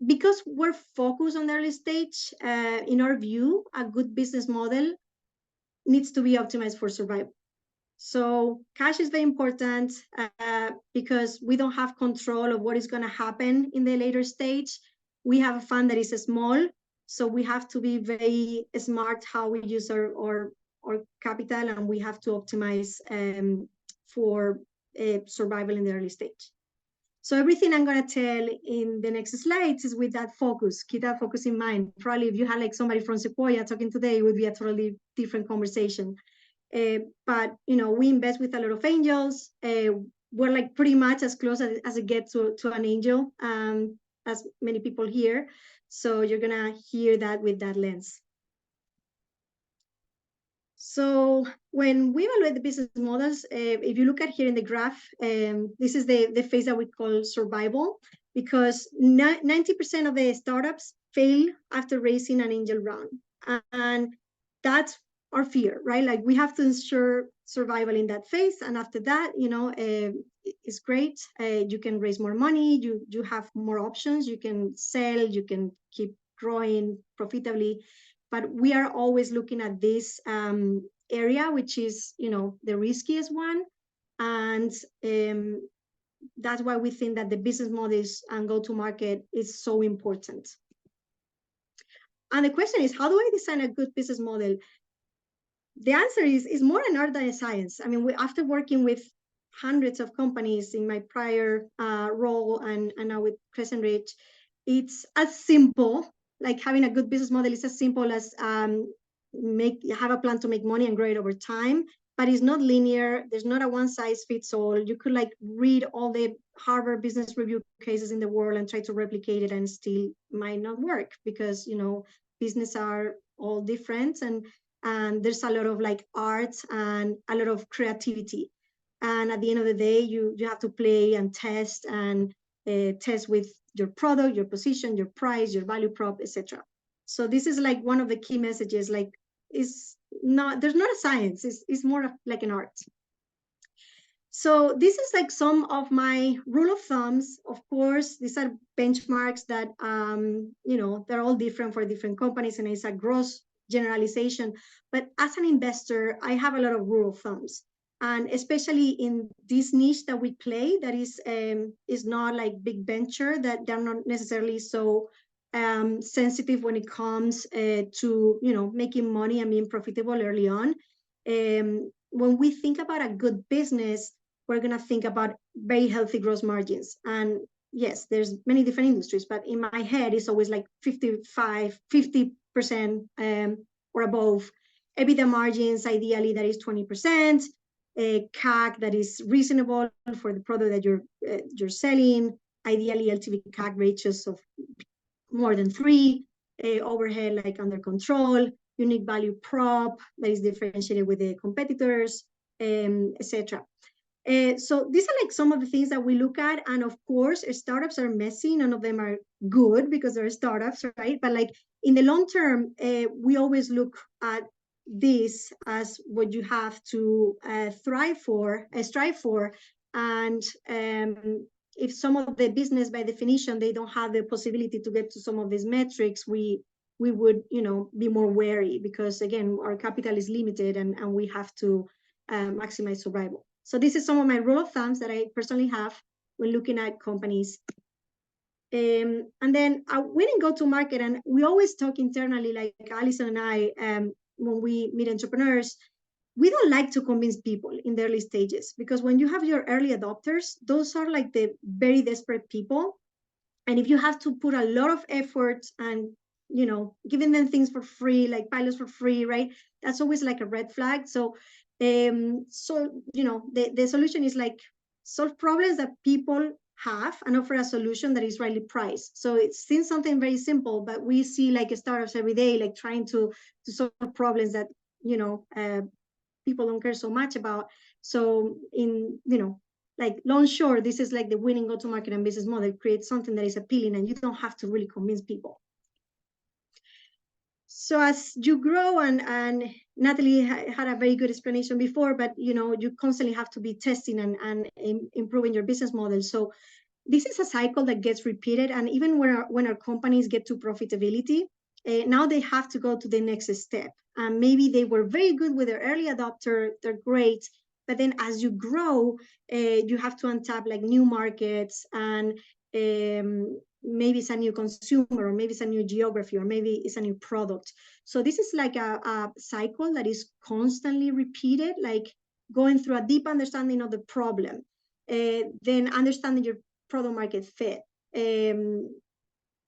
Because we're focused on the early stage, in our view, a good business model needs to be optimized for survival. So cash is very important because we don't have control of what is going to happen in the later stage. We have a fund that is small, so we have to be very smart how we use our capital, and we have to optimize for survival in the early stage. So everything I'm going to tell in the next slides is with that focus. Keep that focus in mind. Probably if you had like somebody from Sequoia talking today, it would be a totally different conversation. But we invest with a lot of angels. We're like pretty much as close as it gets to an angel, as many people here. So you're gonna hear that with that lens. So when we evaluate the business models, if you look at here in the graph, this is the phase that we call survival, because 90% of the startups fail after raising an angel round. And that's our fear, right? Like we have to ensure survival in that phase. And after that, it's great. You can raise more money. You have more options. You can sell. You can keep growing profitably. But we are always looking at this area, which is, the riskiest one. And that's why we think that the business models and go-to-market is so important. And the question is, how do I design a good business model? The answer is more an art than a science. I mean, after working with hundreds of companies in my prior role and now with Crescent Ridge, it's as simple, like having a good business model is as simple as have a plan to make money and grow it over time, but it's not linear. There's not a one size fits all. You could like read all the Harvard Business Review cases in the world and try to replicate it, and still might not work because, business are all different, and there's a lot of like art and a lot of creativity. And at the end of the day, you have to play and test with your product, your position, your price, your value prop, etc. So this is like one of the key messages, like there's not a science, it's more of like an art. So this is like some of my rule of thumbs. Of course, these are benchmarks that, they're all different for different companies, and it's a gross generalization. But as an investor, I have a lot of rule of thumbs. And especially in this niche that we play, that is not like big venture, that they're not necessarily so sensitive when it comes to, making money and being profitable early on. When we think about a good business, we're going to think about very healthy gross margins. And yes, there's many different industries, but in my head, it's always like 50% or above. EBITDA margins, ideally, that is 20%. CAC that is reasonable for the product that you're selling. Ideally, LTV CAC ratios of more than 3. Overhead like under control. Unique value prop that is differentiated with the competitors, etc. So these are like some of the things that we look at. And of course, startups are messy. None of them are good because they're startups, right? But like in the long term, we always look at this as what you have to strive for. And if some of the business, by definition, they don't have the possibility to get to some of these metrics, we would, be more wary because, again, our capital is limited and we have to maximize survival. So this is some of my rule of thumbs that I personally have when looking at companies. And then we didn't go to market, and we always talk internally, like Alison and I, when we meet entrepreneurs, we don't like to convince people in the early stages, because when you have your early adopters, those are like the very desperate people. And if you have to put a lot of effort and, giving them things for free, like pilots for free, right? That's always like a red flag. So, the solution is like solve problems that people have and offer a solution that is rightly priced. So it seems something very simple, but we see like startups every day, like trying to solve problems that, people don't care so much about. So in, like long short, this is like the winning go-to-market and business model. Create something that is appealing and you don't have to really convince people. So as you grow, and Natalie had a very good explanation before, but you constantly have to be testing and improving your business model. So this is a cycle that gets repeated. And even when our companies get to profitability, now they have to go to the next step. Maybe they were very good with their early adopter, they're great. But then as you grow, you have to untap like new markets, and maybe it's a new consumer, or maybe it's a new geography, or maybe it's a new product. So this is like a cycle that is constantly repeated, like going through a deep understanding of the problem, then understanding your product market fit,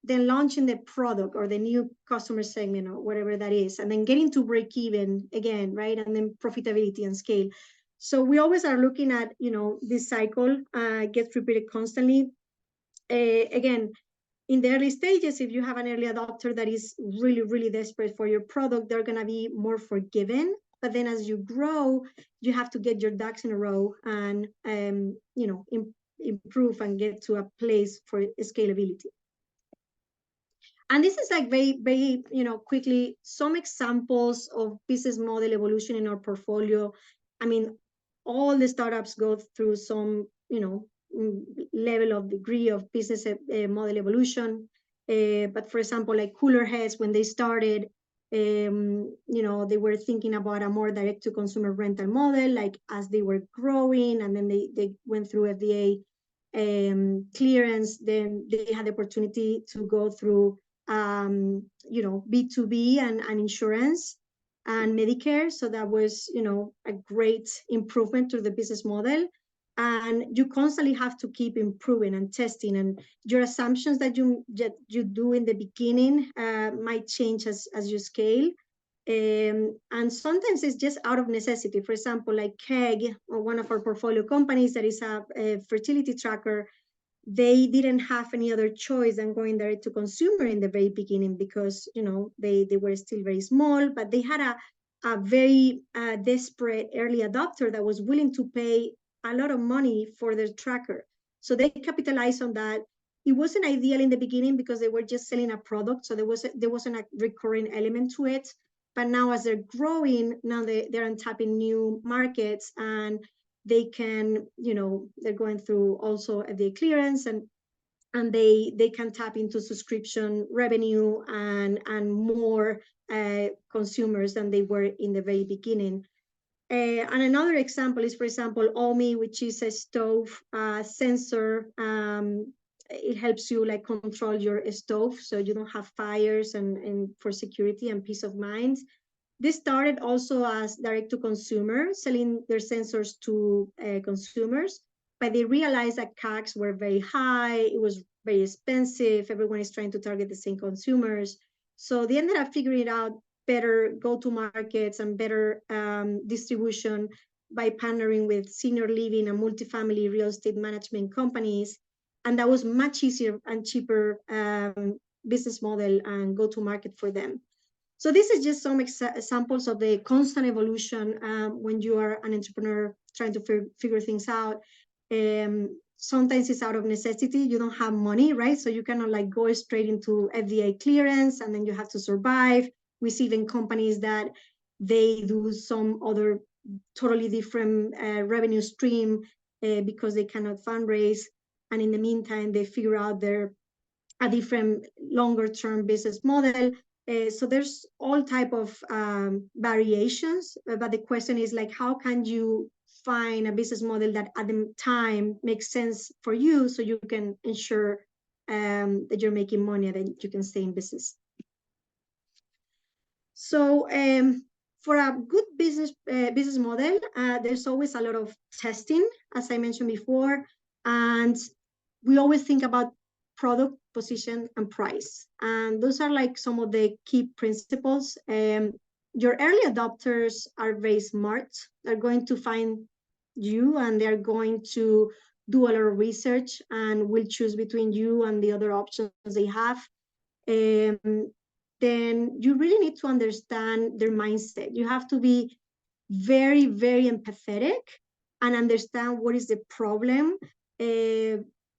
then launching the product or the new customer segment or whatever that is, and then getting to break even again, right? And then profitability and scale. So we always are looking at, this cycle gets repeated constantly. Again, in the early stages, if you have an early adopter that is really, really desperate for your product, they're going to be more forgiven. But then as you grow, you have to get your ducks in a row and, improve and get to a place for scalability. And this is like very, very, quickly, some examples of business model evolution in our portfolio. I mean, all the startups go through some, level of degree of business model evolution. But for example, like Cooler Heads, when they started, they were thinking about a more direct to consumer rental model, like as they were growing, and then they went through FDA clearance, then they had the opportunity to go through B2B and insurance and Medicare. So that was, a great improvement to the business model. And you constantly have to keep improving and testing, and your assumptions that you do in the beginning might change as you scale. And sometimes it's just out of necessity. For example, like Keg, or one of our portfolio companies that is a fertility tracker, they didn't have any other choice than going direct to consumer in the very beginning, because they were still very small, but they had a very desperate early adopter that was willing to pay a lot of money for their tracker. So they capitalized on that. It wasn't ideal in the beginning because they were just selling a product, so there wasn't a recurring element to it. But now as they're growing, now they're untapping new markets, and they can, they're going through also FDA clearance, and they can tap into subscription revenue and more consumers than they were in the very beginning. And another example is, for example, OMI, which is a stove sensor it helps you like control your stove so you don't have fires and for security and peace of mind. This started also as direct to consumer, selling their sensors to consumers, but they realized that CACs were very high, it was very expensive, everyone is trying to target the same consumers. So they ended up figuring out better go-to-markets and better distribution by partnering with senior living and multifamily real estate management companies. And that was much easier and cheaper business model and go-to-market for them. So this is just some examples of the constant evolution when you are an entrepreneur trying to figure things out. Sometimes it's out of necessity. You don't have money, right? So you cannot like go straight into FDA clearance and then you have to survive. We see even companies that they do some other totally different revenue stream because they cannot fundraise. And in the meantime, they figure out a different longer term business model. So there's all type of variations, but the question is like, how can you find a business model that at the time makes sense for you so you can ensure that you're making money and that you can stay in business. So for a good business model, there's always a lot of testing, as I mentioned before, and we always think about product, position, and price. And those are like some of the key principles. Your early adopters are very smart. They're going to find you and they're going to do a lot of research and will choose between you and the other options they have. Then you really need to understand their mindset. You have to be very, very empathetic and understand what is the problem,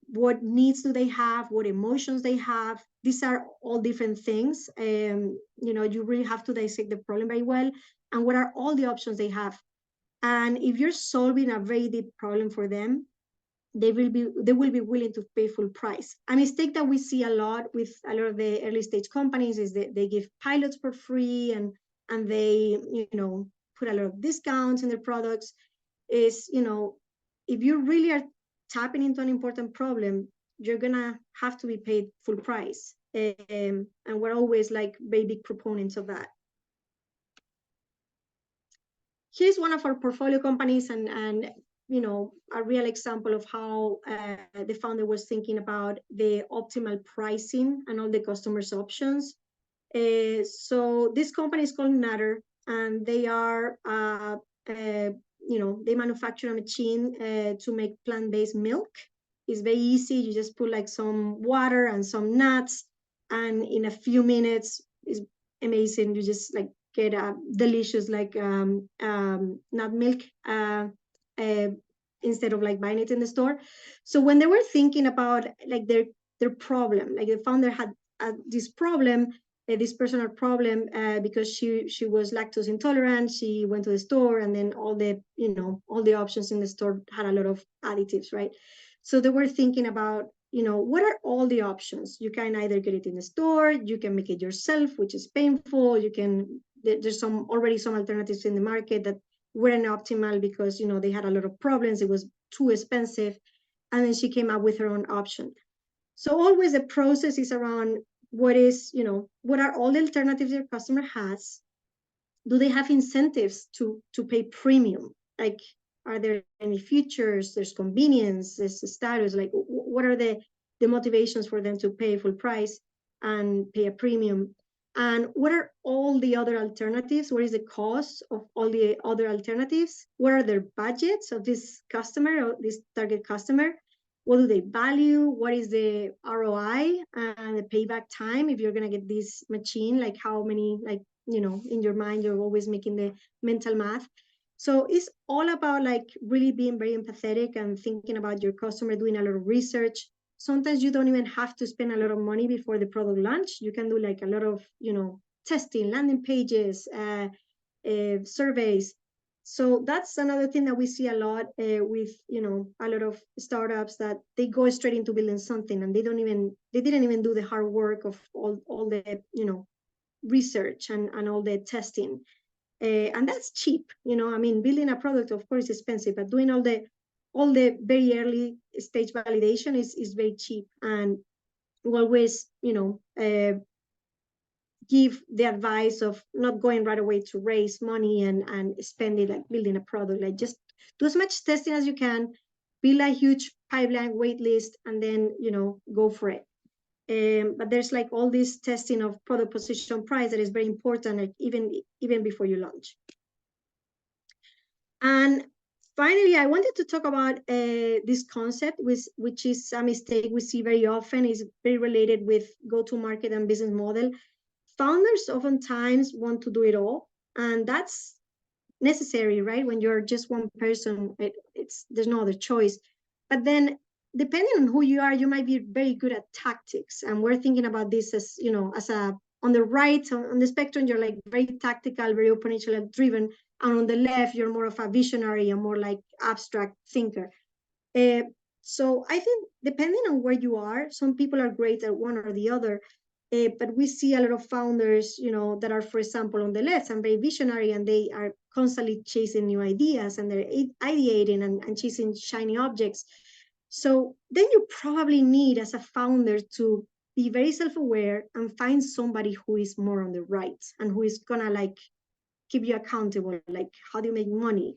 what needs do they have, what emotions they have. These are all different things. You really have to dissect the problem very well and what are all the options they have. And if you're solving a very deep problem for them, they will be willing to pay full price. A mistake that we see a lot with a lot of the early stage companies is that they give pilots for free and they put a lot of discounts in their products. Is if you really are tapping into an important problem, you're gonna have to be paid full price. And we're always like very big proponents of that. Here's one of our portfolio companies and a real example of how the founder was thinking about the optimal pricing and all the customers' options. So this company is called Nutter, and they are, they manufacture a machine to make plant-based milk. It's very easy. You just put like some water and some nuts, and in a few minutes, it's amazing. You just like get a delicious like nut milk instead of like buying it in the store. So when they were thinking about like their problem, like the founder had this problem, this personal problem, because she was lactose intolerant. She went to the store, and then all the options in the store had a lot of additives, right? So they were thinking about, what are all the options? You can either get it in the store, you can make it yourself, which is painful. There's already some alternatives in the market that weren't optimal because they had a lot of problems. It was too expensive, and then she came up with her own option. So always the process is around what are all the alternatives your customer has? Do they have incentives to pay premium? Like, are there any features? There's convenience, there's status. Like, what are the motivations for them to pay full price and pay a premium? And what are all the other alternatives? What is the cost of all the other alternatives? What are their budgets of this customer or this target customer? What do they value? What is the ROI and the payback time if you're going to get this machine? Like how many, in your mind, you're always making the mental math. So it's all about like really being very empathetic and thinking about your customer, doing a lot of research. Sometimes you don't even have to spend a lot of money before the product launch. You can do like a lot of, testing, landing pages, surveys. So that's another thing that we see a lot with, a lot of startups, that they go straight into building something and they didn't even do the hard work of all the, research and all the testing. And that's cheap. Building a product, of course, is expensive, but doing all the all the very early stage validation is very cheap, and we always, give the advice of not going right away to raise money and spend it like building a product. Like just do as much testing as you can, build a huge pipeline wait list, and then go for it. But there's like all this testing of product position price that is very important, like even before you launch. And finally, I wanted to talk about this concept, which is a mistake we see very often, is very related with go-to-market and business model. Founders oftentimes want to do it all, and that's necessary, right? When you're just one person, there's no other choice. But then, depending on who you are, you might be very good at tactics. And we're thinking about this as, on the right, on the spectrum, you're like very tactical, very operational driven. And on the left, you're more of a visionary and more like abstract thinker. So I think depending on where you are, some people are great at one or the other. But we see a lot of founders, that are, for example, on the left and very visionary, and they are constantly chasing new ideas, and they're ideating and chasing shiny objects. So then you probably need, as a founder, to be very self-aware and find somebody who is more on the right and who is gonna like keep you accountable. Like, how do you make money?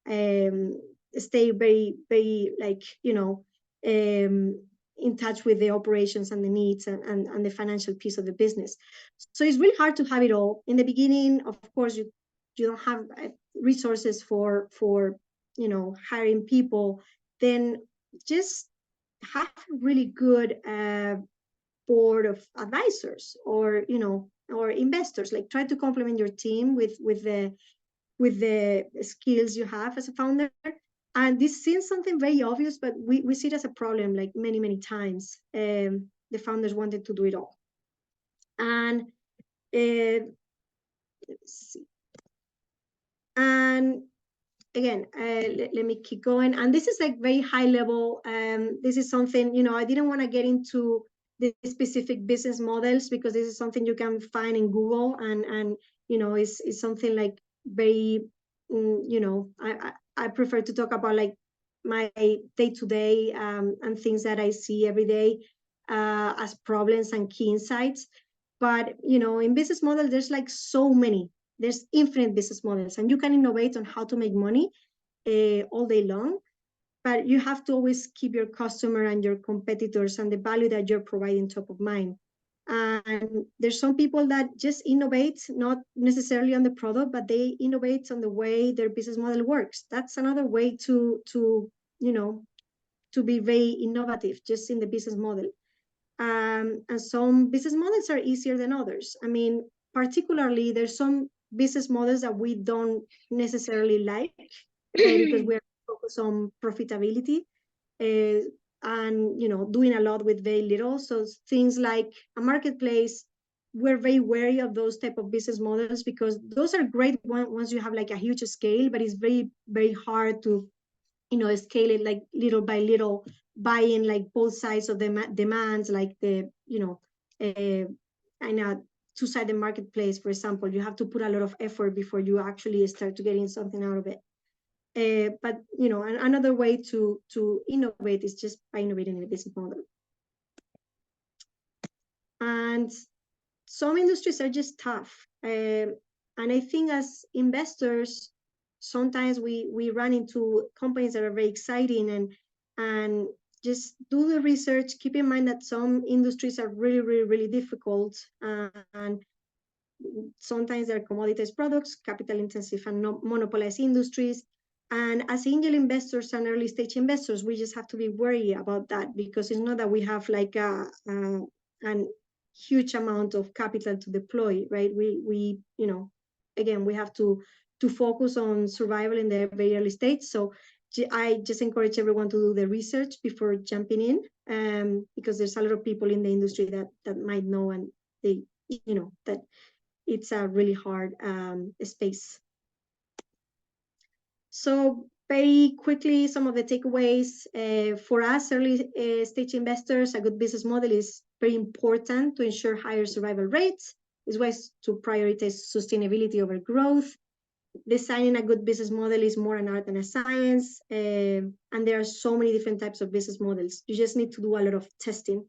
Stay very, very like, in touch with the operations and the needs and the financial piece of the business. So it's really hard to have it all. In the beginning, of course, you don't have resources for hiring people. Then just have a really good board of advisors or investors. Like, try to complement your team with the skills you have as a founder. And this seems something very obvious, but we see it as a problem like many times. The founders wanted to do it all. And let's see. And again, let me keep going. And this is like very high level. This is something, I didn't want to get into the specific business models, because this is something you can find in Google, and is something like very, I prefer to talk about like my day-to-day and things that I see every day as problems and key insights. But in business model, there's like there's infinite business models, and you can innovate on how to make money all day long. But you have to always keep your customer and your competitors and the value that you're providing top of mind. And there's some people that just innovate, not necessarily on the product, but they innovate on the way their business model works. That's another way to be very innovative, just in the business model. And some business models are easier than others. I mean, particularly, there's some business models that we don't necessarily like because we're focused on profitability. And doing a lot with very little. So things like a marketplace, we're very wary of those type of business models, because those are great once you have like a huge scale, but it's very, very hard to scale it like little by little, buying like both sides of the demands, like the in a two-sided marketplace, for example. You have to put a lot of effort before you actually start to getting something out of it. But another way to innovate is just by innovating in the business model. And some industries are just tough. And I think as investors, sometimes we run into companies that are very exciting, and just do the research. Keep in mind that some industries are really, really, really difficult, and sometimes they're commoditized products, capital intensive and monopolized industries. And as angel investors and early stage investors, we just have to be wary about that, because it's not that we have like a huge amount of capital to deploy, right? We again, we have to focus on survival in the very early stage. So I just encourage everyone to do the research before jumping in, because there's a lot of people in the industry that might know, and they that it's a really hard space. So very quickly, some of the takeaways for us early stage investors: a good business model is very important to ensure higher survival rates. It's wise to prioritize sustainability over growth. designing a good business model is more an art than a science. And there are so many different types of business models. You just need to do a lot of testing.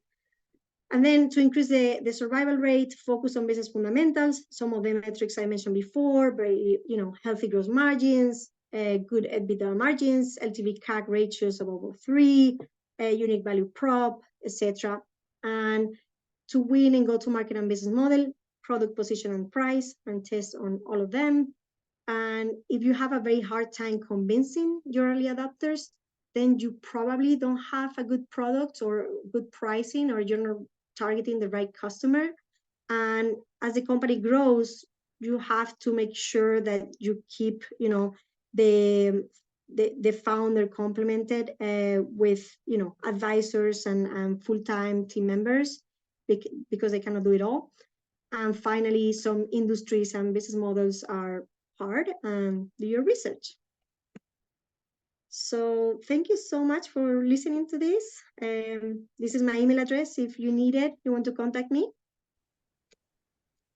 And then to increase the survival rate, focus on business fundamentals. Some of the metrics I mentioned before, very, healthy gross margins, good EBITDA margins, LTV CAC ratios of over 3, unique value prop, etc. And to win and go to market and business model, product position and price, and test on all of them. And if you have a very hard time convincing your early adopters, then you probably don't have a good product or good pricing, or you're not targeting the right customer. And as the company grows, you have to make sure that you keep, the founder complemented with, advisors and full-time team members, because they cannot do it all. And finally, some industries and business models are hard, and do your research. So thank you so much for listening to this. This is my email address. If you need it, you want to contact me.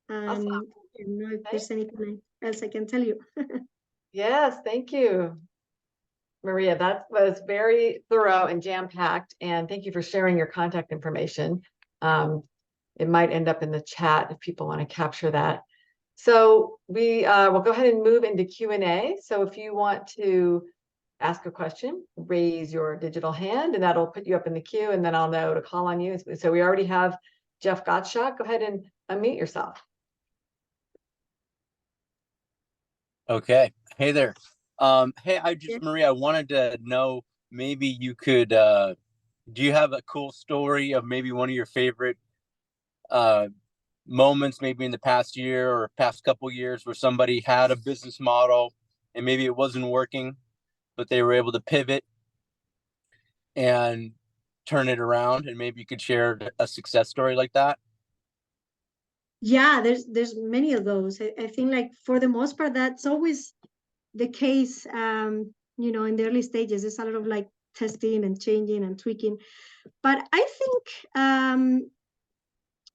Awesome. I don't know if there's anything else I can tell you. Yes, thank you, Maria. That was very thorough and jam-packed, and thank you for sharing your contact information. It might end up in the chat if people want to capture that. So we will go ahead and move into Q&A. So if you want to ask a question, raise your digital hand, and that'll put you up in the queue, and then I'll know to call on you. So we already have Jeff Gottschalk. Go ahead and unmute yourself. Okay. Hey there. Hey, Maria, I wanted to know, maybe you could, do you have a cool story of maybe one of your favorite moments, maybe in the past year or past couple years, where somebody had a business model and maybe it wasn't working, but they were able to pivot and turn it around, and maybe you could share a success story like that? Yeah, there's many of those. I think, like, for the most part, that's always the case. In the early stages, there's a lot of like testing and changing and tweaking. But I think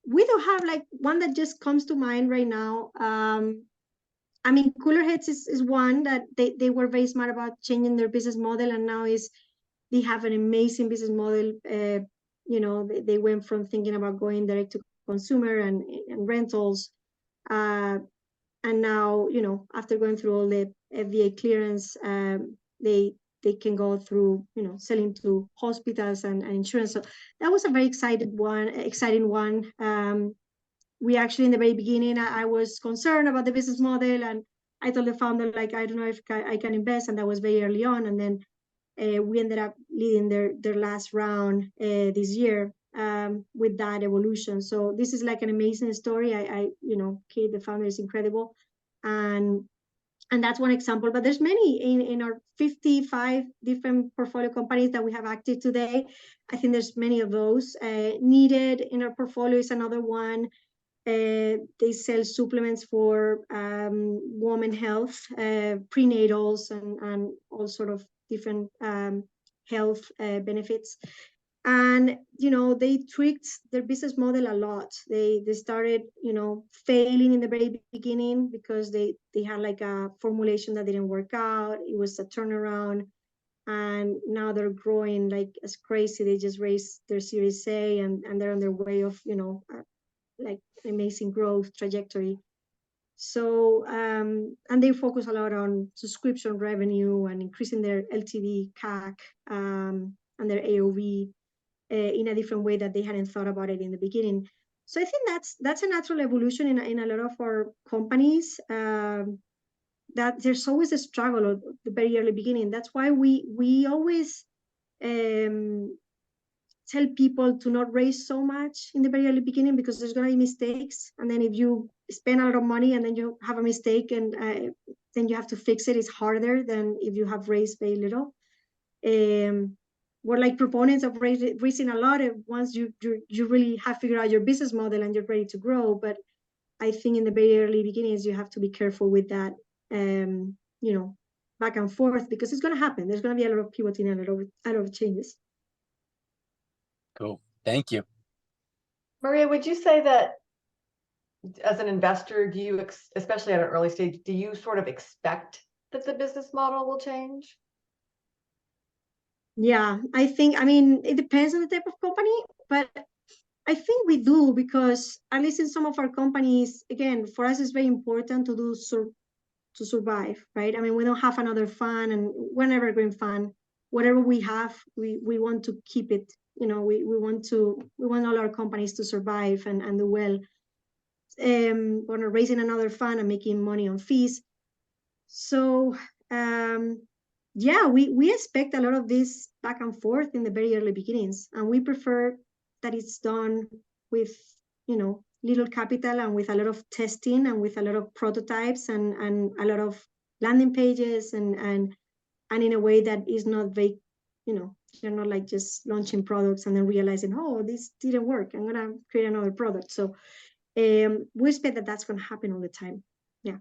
we don't have like one that just comes to mind right now. I mean, Cooler Heads is one that they were very smart about changing their business model, and now they have an amazing business model. They went from thinking about going direct to consumer and rentals, and now, after going through all the FDA clearance, they can go through, selling to hospitals and insurance. So that was a very exciting one. We actually, in the very beginning, I was concerned about the business model, and I told the founder, like, I don't know if I can invest, and that was very early on. And then we ended up leading their last round this year with that evolution. So this is like an amazing story. Kate, the founder, is incredible, and that's one example. But there's many in our 55 different portfolio companies that we have active today. I think there's many of those. Needed in our portfolio is another one. They sell supplements for women health, prenatals, and all sort of different health benefits. And they tweaked their business model a lot. They started failing in the very beginning because they had like a formulation that didn't work out. It was a turnaround, and now they're growing like as crazy. They just raised their Series A, and they're on their way of like amazing growth trajectory. So and they focus a lot on subscription revenue and increasing their LTV CAC and their AOV in a different way that they hadn't thought about it in the beginning. So I think that's a natural evolution in a lot of our companies. That there's always a struggle at the very early beginning. That's why we always tell people to not raise so much in the very early beginning, because there's going to be mistakes. And then if you spend a lot of money and then you have a mistake, and then you have to fix it, it's harder than if you have raised very little. We're like proponents of raising a lot once you really have figured out your business model and you're ready to grow. But I think in the very early beginnings, you have to be careful with that, back and forth, because it's going to happen. There's going to be a lot of pivoting and a lot of changes. Cool. Thank you. Maria, would you say that as an investor, do you, especially at an early stage, do you sort of expect that the business model will change? Yeah, I mean, it depends on the type of company, but I think we do, because at least in some of our companies, again, for us, it's very important to do to survive, right? I mean, we don't have another fund, and we're never going fund. Whatever we have, we want to keep it. You know, we want all our companies to survive and do well. We're raising another fund and making money on fees. So yeah, we expect a lot of this back and forth in the very early beginnings, and we prefer that it's done with, you know, little capital and with a lot of testing and with a lot of prototypes and a lot of landing pages and in a way that is not very, you know, you're not like just launching products and then realizing, oh, this didn't work, I'm gonna create another product. So we expect that that's going to happen all the time. Yeah.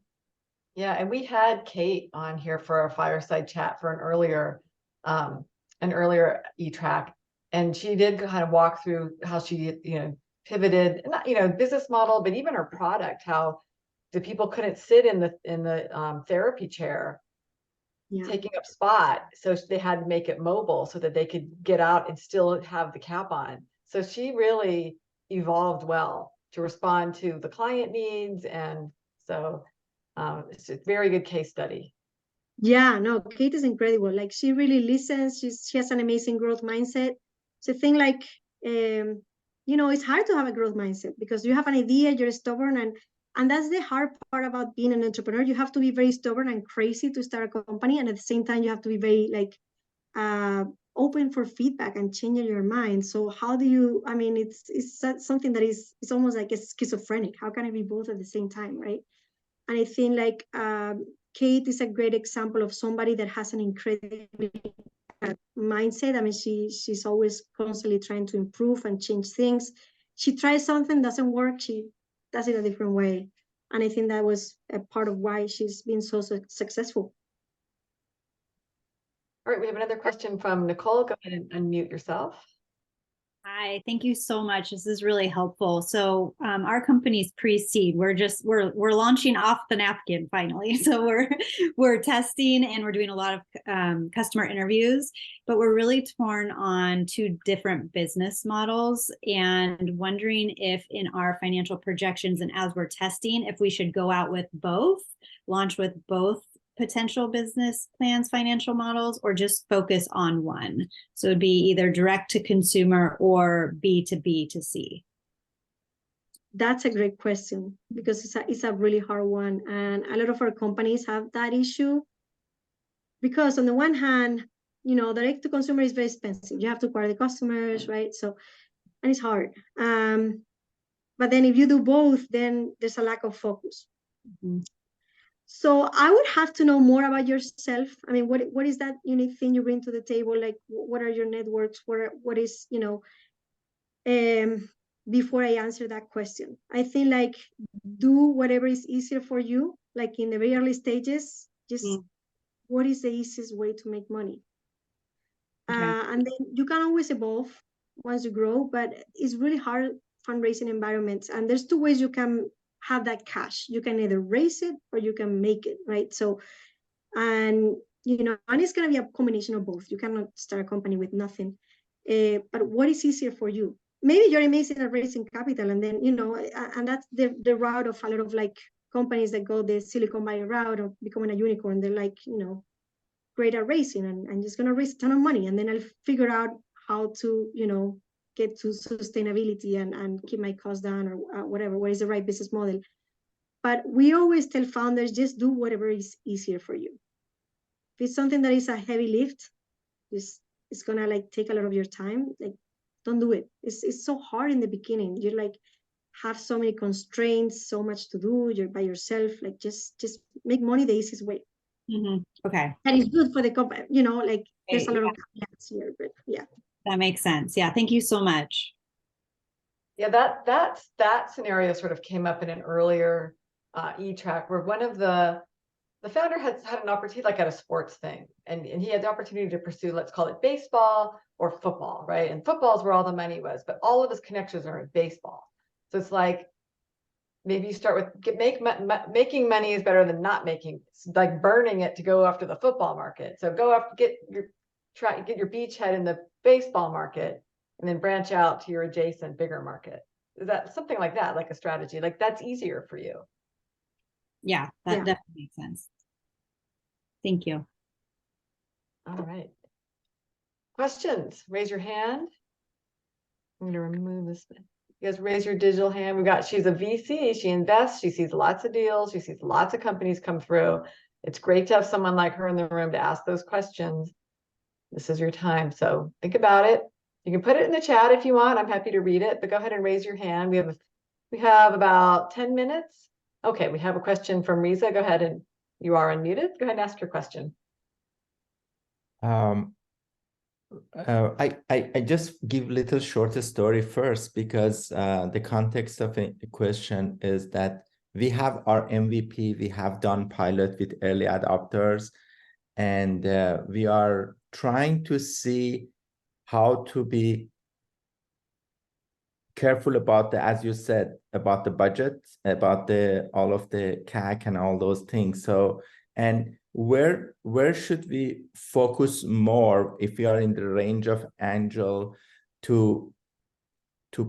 Yeah, and we had Kate on here for our fireside chat for an earlier e-track, and she did kind of walk through how she, you know, pivoted, not, you know, business model, but even her product, how the people couldn't sit in the therapy chair, Yeah. taking up spot, so they had to make it mobile so that they could get out and still have the cap on. So she really evolved well to respond to the client needs, and so it's a very good case study. Yeah, no, Kate is incredible. Like, she really listens. She has an amazing growth mindset. It's a thing like, you know, it's hard to have a growth mindset because you have an idea, you're stubborn, and that's the hard part about being an entrepreneur. You have to be very stubborn and crazy to start a company, and at the same time, you have to be very like open for feedback and changing your mind. So how do you? I mean, it's something that is, it's almost like a schizophrenic. How can I be both at the same time, right? And I think like Kate is a great example of somebody that has an incredible mindset. I mean, she's always constantly trying to improve and change things. She tries something, doesn't work, she does it a different way. And I think that was a part of why she's been so successful. All right, we have another question from Nicole. Go ahead and unmute yourself. Hi, thank you so much. This is really helpful. So our company's pre-seed. We're launching off the napkin finally. So we're testing and we're doing a lot of customer interviews, but we're really torn on two different business models and wondering if in our financial projections and as we're testing, if we should go out with both, launch with both potential business plans, financial models, or just focus on one. So it'd be either direct to consumer or B2B to C. That's a great question because it's a really hard one. And a lot of our companies have that issue because on the one hand, you know, direct to consumer is very expensive. You have to acquire the customers, right? So, and it's hard. But then if you do both, then there's a lack of focus. Mm-hmm. So I would have to know more about yourself. I mean, what is that unique thing you bring to the table? Like, what are your networks? What is, you know, before I answer that question, I think like do whatever is easier for you. Like in the very early stages, just what is the easiest way to make money? Okay. And then you can always evolve once you grow, but it's really hard fundraising environments. And there's two ways you can have that cash. You can either raise it or you can make it, right? So, and you know, and it's going to be a combination of both. You cannot start a company with nothing. But what is easier for you? Maybe you're amazing at raising capital, and then, you know, and that's the route of a lot of like companies that go the Silicon Valley route of becoming a unicorn. They're like, you know, great at raising and just going to raise a ton of money, and then I'll figure out how to, you know, get to sustainability and keep my costs down or whatever, what is the right business model. But we always tell founders, just do whatever is easier for you. If it's something that is a heavy lift, it's gonna like take a lot of your time, like don't do it. It's so hard in the beginning. You're like have so many constraints, so much to do, you're by yourself, like just make money the easiest way. Mm-hmm. Okay. And it's good for the company, you know, like there's a lot of caveats here, but yeah. That makes sense. Yeah, thank you so much. Yeah, that scenario sort of came up in an earlier e-track where one of the founder had an opportunity, like at a sports thing, and he had the opportunity to pursue, let's call it baseball or football, right? And football is where all the money was, but all of his connections are in baseball. So it's like maybe you start with making money is better than not making, like burning it to go after the football market. So go after, get your beachhead in the baseball market, and then branch out to your adjacent bigger market. Is that something like that, like a strategy? Like that's easier for you. Yeah, that definitely makes sense. Thank you. All right. Questions? Raise your hand. I'm going to remove this. You guys raise your digital hand. She's a VC. She invests. She sees lots of deals. She sees lots of companies come through. It's great to have someone like her in the room to ask those questions. This is your time. So think about it. You can put it in the chat if you want. I'm happy to read it, but go ahead and raise your hand. We have about 10 minutes. Okay, we have a question from Riza. Go ahead, and you are unmuted. Go ahead and ask your question. I just give little short story first, because the context of the question is that we have our MVP, we have done pilot with early adopters, and we are trying to see how to be careful about the, as you said, about the budget, about all of the CAC and all those things. So, and where should we focus more if we are in the range of angel to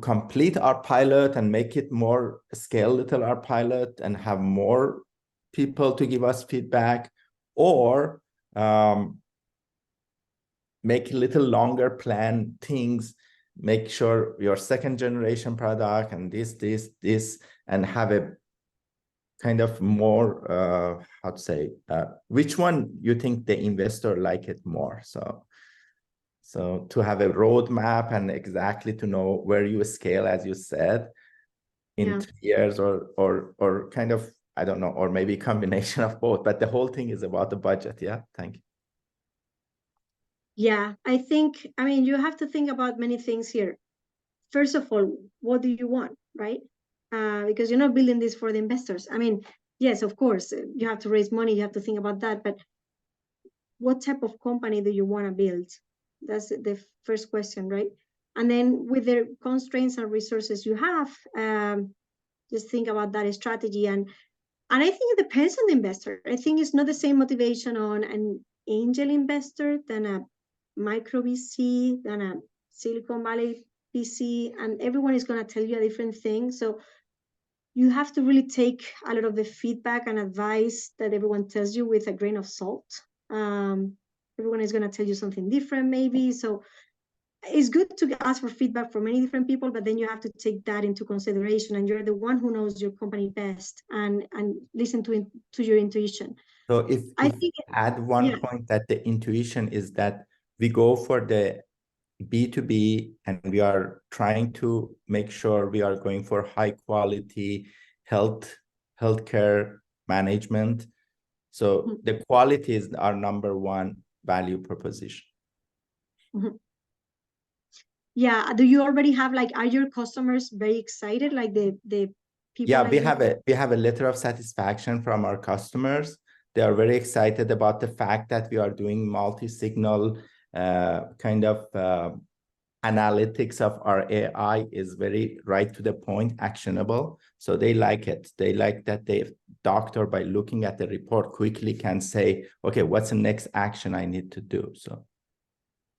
complete our pilot and make it more scale little our pilot and have more people to give us feedback, or make a little longer plan things, make sure your second generation product and this, and have a kind of more, how to say, which one you think the investor like it more? So to have a roadmap and exactly to know where you scale, as you said, in 3 years, or kind of, I don't know, or maybe a combination of both, but the whole thing is about the budget. Yeah, thank you. Yeah, I think, I mean, you have to think about many things here. First of all, what do you want, right? Because you're not building this for the investors. I mean, yes, of course, you have to raise money, you have to think about that, but what type of company do you want to build? That's the first question, right? And then with the constraints and resources you have, just think about that strategy. And I think it depends on the investor. I think it's not the same motivation on an angel investor than a micro VC, than a Silicon Valley VC, and everyone is going to tell you a different thing. So you have to really take a lot of the feedback and advice that everyone tells you with a grain of salt. Everyone is going to tell you something different, maybe. So it's good to ask for feedback from many different people, but then you have to take that into consideration, and you're the one who knows your company best, and listen to your intuition. So if add one point, that the intuition is that we go for the B2B, and we are trying to make sure we are going for high quality healthcare management. So the quality is our number one value proposition. Yeah. Do you already have, like, are your customers very excited? Like the people? Yeah, we have a letter of satisfaction from our customers. They are very excited about the fact that we are doing multi-signal kind of analytics of our AI is very right to the point, actionable. So they like it. They like that the doctor, by looking at the report, quickly can say, okay, what's the next action I need to do? So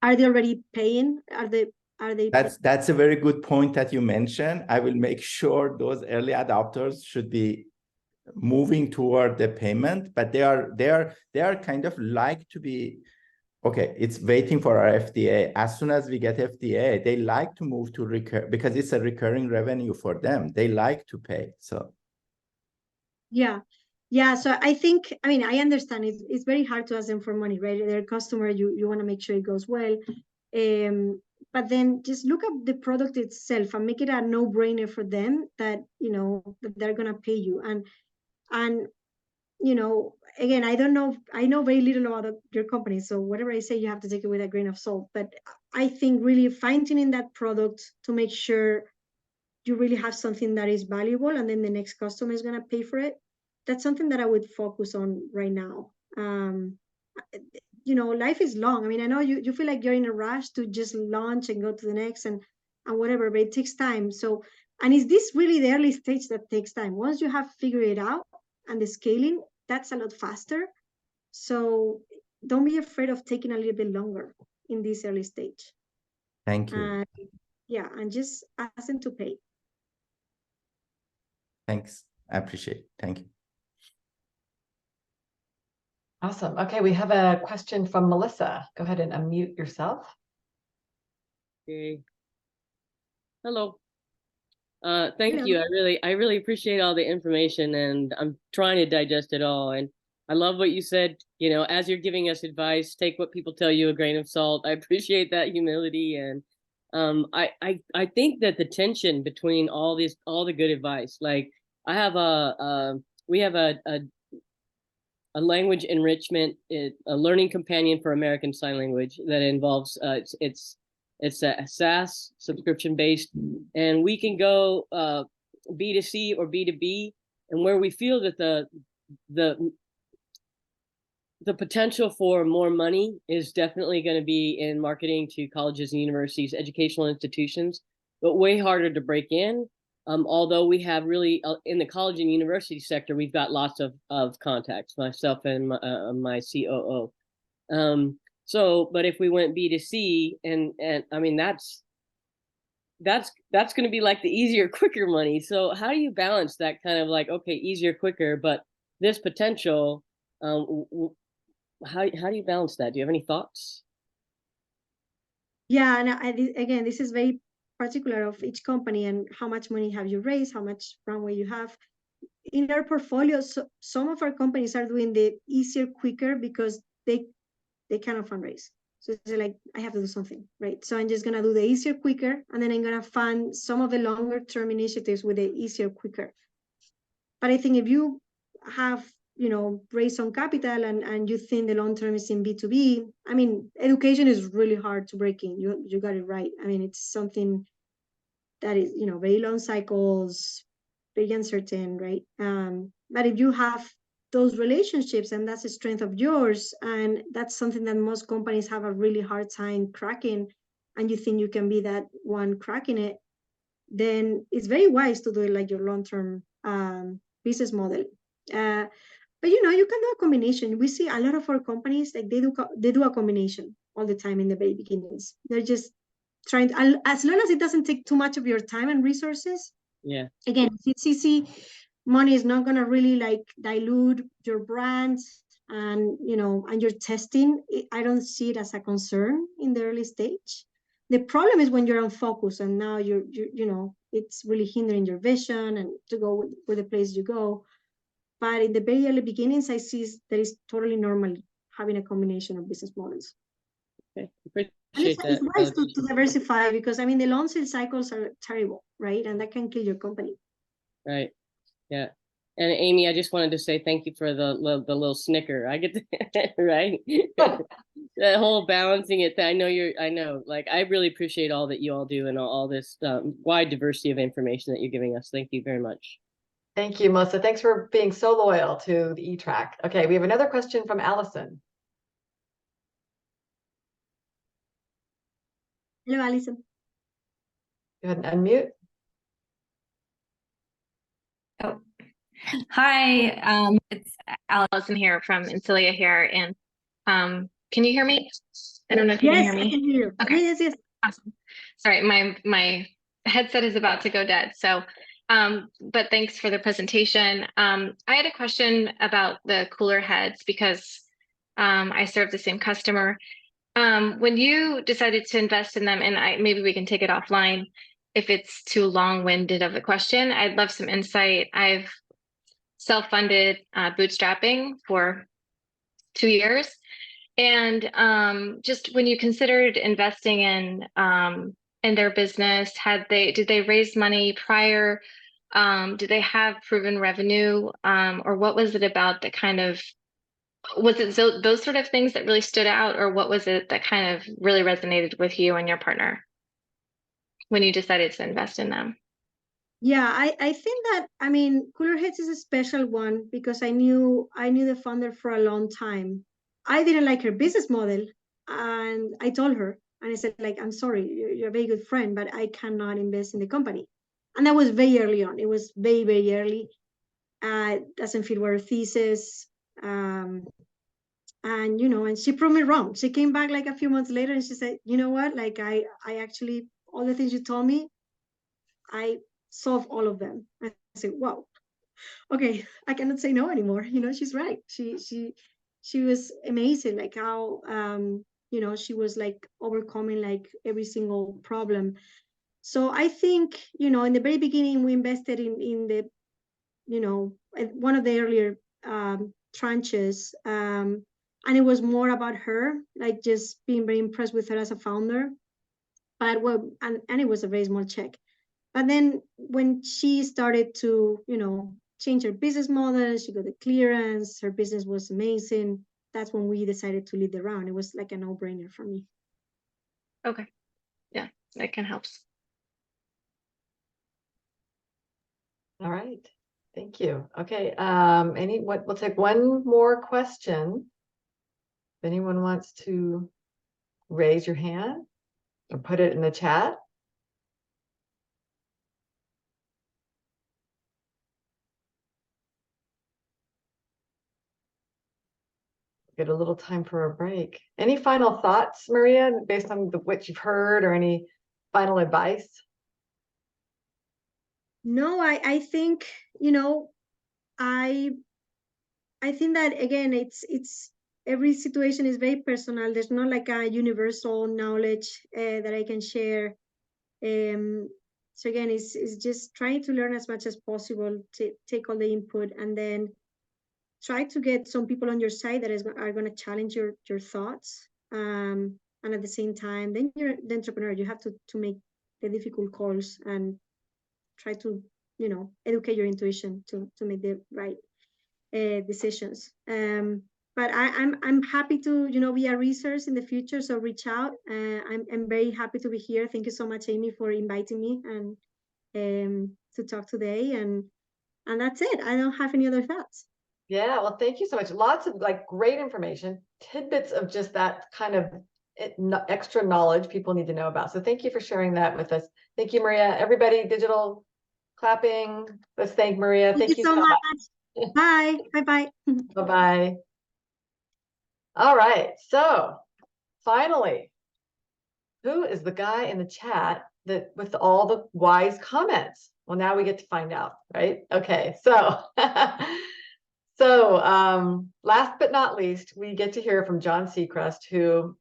are they already paying? Are they That's a very good point that you mentioned. I will make sure those early adopters should be moving toward the payment, but they are kind of like to be, okay, it's waiting for our FDA. As soon as we get FDA, they like to move to because it's a recurring revenue for them. They like to pay. So yeah. So I think, I mean, I understand it's very hard to ask them for money, right? They're a customer, you want to make sure it goes well. But then just look up the product itself and make it a no-brainer for them that, you know, that they're going to pay you. And, you know, again, I don't know, I know very little about your company. So whatever I say, you have to take it with a grain of salt. But I think really fine-tuning that product to make sure you really have something that is valuable, and then the next customer is going to pay for it. That's something that I would focus on right now. You know, life is long. I mean, I know you feel like you're in a rush to just launch and go to the next and whatever, but it takes time. So And is this really the early stage that takes time? Once you have figured it out and the scaling, that's a lot faster. So don't be afraid of taking a little bit longer in this early stage. Thank you. Yeah, and just ask them to pay. Thanks. I appreciate it. Thank you. Awesome. Okay, we have a question from Melissa. Go ahead and unmute yourself. Okay. Hello. Thank Hello. you. I really appreciate all the information, and I'm trying to digest it all. And I love what you said, you know, as you're giving us advice, take what people tell you a grain of salt. I appreciate that humility. And I think that the tension between all the good advice, like I have we have a language enrichment, a learning companion for American Sign Language that involves it's a SaaS subscription based, and we can go B2C or B2B, and where we feel that the potential for more money is definitely going to be in marketing to colleges and universities, educational institutions, but way harder to break in. Although we have really in the college and university sector, we've got lots of contacts, myself and my COO. So, but if we went B2C, and I mean that's going to be like the easier, quicker money. So how do you balance that kind of like, okay, easier, quicker, but this potential? How do you balance that? Do you have any thoughts? Yeah, and again, this is very particular of each company and how much money have you raised, how much runway you have. In our portfolio, so some of our companies are doing the easier, quicker because they cannot fundraise. So it's like, I have to do something, right? So I'm just going to do the easier, quicker, and then I'm going to fund some of the longer term initiatives with the easier, quicker. But I think if you have, you know, raised some capital and you think the long term is in B2B, I mean, education is really hard to break in. You got it right. I mean, it's something that is, you know, very long cycles, very uncertain, right? But if you have those relationships and that's a strength of yours, and that's something that most companies have a really hard time cracking, and you think you can be that one cracking it, then it's very wise to do it like your long-term business model. But you know, you can do a combination. We see a lot of our companies, like they do a combination all the time in the very beginnings. They're just trying to, as long as it doesn't take too much of your time and resources. Yeah. Again, if it's easy, money is not going to really like dilute your brand and, you know, and your testing. I don't see it as a concern in the early stage. The problem is when you're unfocused and now you know, it's really hindering your vision and to go with the place you go. But in the very early beginnings, I see that it's totally normal having a combination of business models. Okay. It's wise to diversify, because I mean the long sales cycles are terrible, right? And that can kill your company. Right. Yeah. And Amy, I just wanted to say thank you for the little snicker. I get to, right. That whole balancing it. I know. Like I really appreciate all that you all do and all this wide diversity of information that you're giving us. Thank you very much. Thank you, Melissa. Thanks for being so loyal to the E-Track. Okay, we have another question from Allison. Hello, Allison. Go ahead and unmute. Oh, hi. It's Allison here from Incilia here, and can you hear me? I don't know if you can hear me. Yes, I can hear you. Okay. Yes. Awesome. Sorry, my headset is about to go dead. So, but thanks for the presentation. I had a question about the cooler heads because I serve the same customer. When you decided to invest in them, and maybe we can take it offline if it's too long-winded of a question. I'd love some insight. I've self-funded bootstrapping for 2 years. And just when you considered investing in their business, did they raise money prior? Did they have proven revenue? Or what was it about that kind of, was it those sort of things that really stood out, or what was it that kind of really resonated with you and your partner when you decided to invest in them? Yeah, I think that, I mean, Cooler Heads is a special one because I knew the founder for a long time. I didn't like her business model, and I told her, and I said, like, I'm sorry, you're a very good friend, but I cannot invest in the company. And that was very early on. It was very, very early. Doesn't fit with her thesis. And, you know, and she proved me wrong. She came back like a few months later and she said, you know what, like I actually, all the things you told me, I solved all of them. I said, wow, okay, I cannot say no anymore. You know, she's right. She was amazing, like how, you know, she was like overcoming like every single problem. So I think, you know, in the very beginning, we invested in the, you know, one of the earlier tranches. And it was more about her, like just being very impressed with her as a founder. But well, and it was a very small check. But then when she started to, you know, change her business model, she got the clearance, her business was amazing. That's when we decided to lead the round. It was like a no-brainer for me. Okay. Yeah, that can help. All right. Thank you. Okay. We'll take one more question. If anyone wants to raise your hand or put it in the chat. Get a little time for a break. Any final thoughts, Maria, based on what you've heard, or any final advice? No, I think, you know, I think that again, it's every situation is very personal. There's not like a universal knowledge that I can share. So again, it's just trying to learn as much as possible, to take all the input, and then try to get some people on your side that are going to challenge your thoughts. And at the same time, then you're the entrepreneur. You have to make the difficult calls and try to, you know, educate your intuition to make the right decisions. But I'm happy to, you know, be a resource in the future. So reach out. I'm very happy to be here. Thank you so much, Amy, for inviting me and to talk today. And that's it. I don't have any other thoughts. Yeah, well, thank you so much. Lots of like great information, tidbits of just that kind of extra knowledge people need to know about. So thank you for sharing that with us. Thank you, Maria. Everybody, digital clapping. Let's thank Maria. Thank you so much. Bye. Bye-bye. Bye-bye. All right. So finally, who is the guy in the chat that with all the wise comments? Well, now we get to find out, right? Okay. So last but not least, we get to hear from John Seacrest, who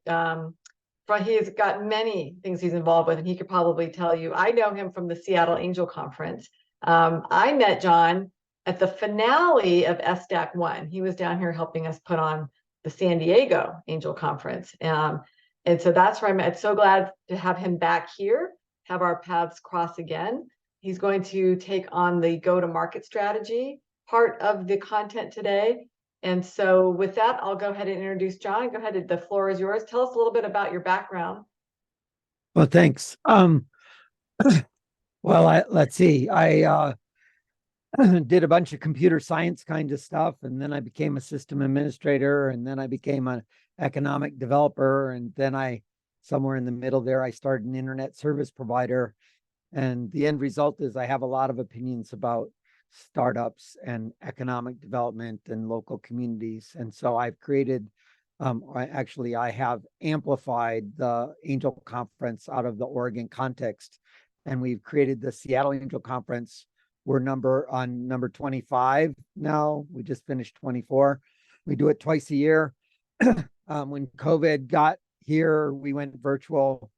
he's got many things he's involved with, and he could probably tell you. I know him from the Seattle Angel Conference. I met John at the finale of SDAC 1. He was down here helping us put on the San Diego Angel Conference. And so that's where I'm so glad to have him back here, have our paths cross again. He's going to take on the go-to-market strategy part of the content today. And so with that, I'll go ahead and introduce John. Go ahead, the floor is yours. Tell us a little bit about your background. Well, thanks. Let's see. I did a bunch of computer science kind of stuff, and then I became a system administrator, and then I became an economic developer, and then somewhere in the middle there, I started an internet service provider. And the end result is I have a lot of opinions about startups and economic development and local communities. And so I've created, I have amplified the Angel Conference out of the Oregon context. And we've created the Seattle Angel Conference. We're number 25 now. We just finished 24. We do it twice a year. When COVID got here, we went virtual.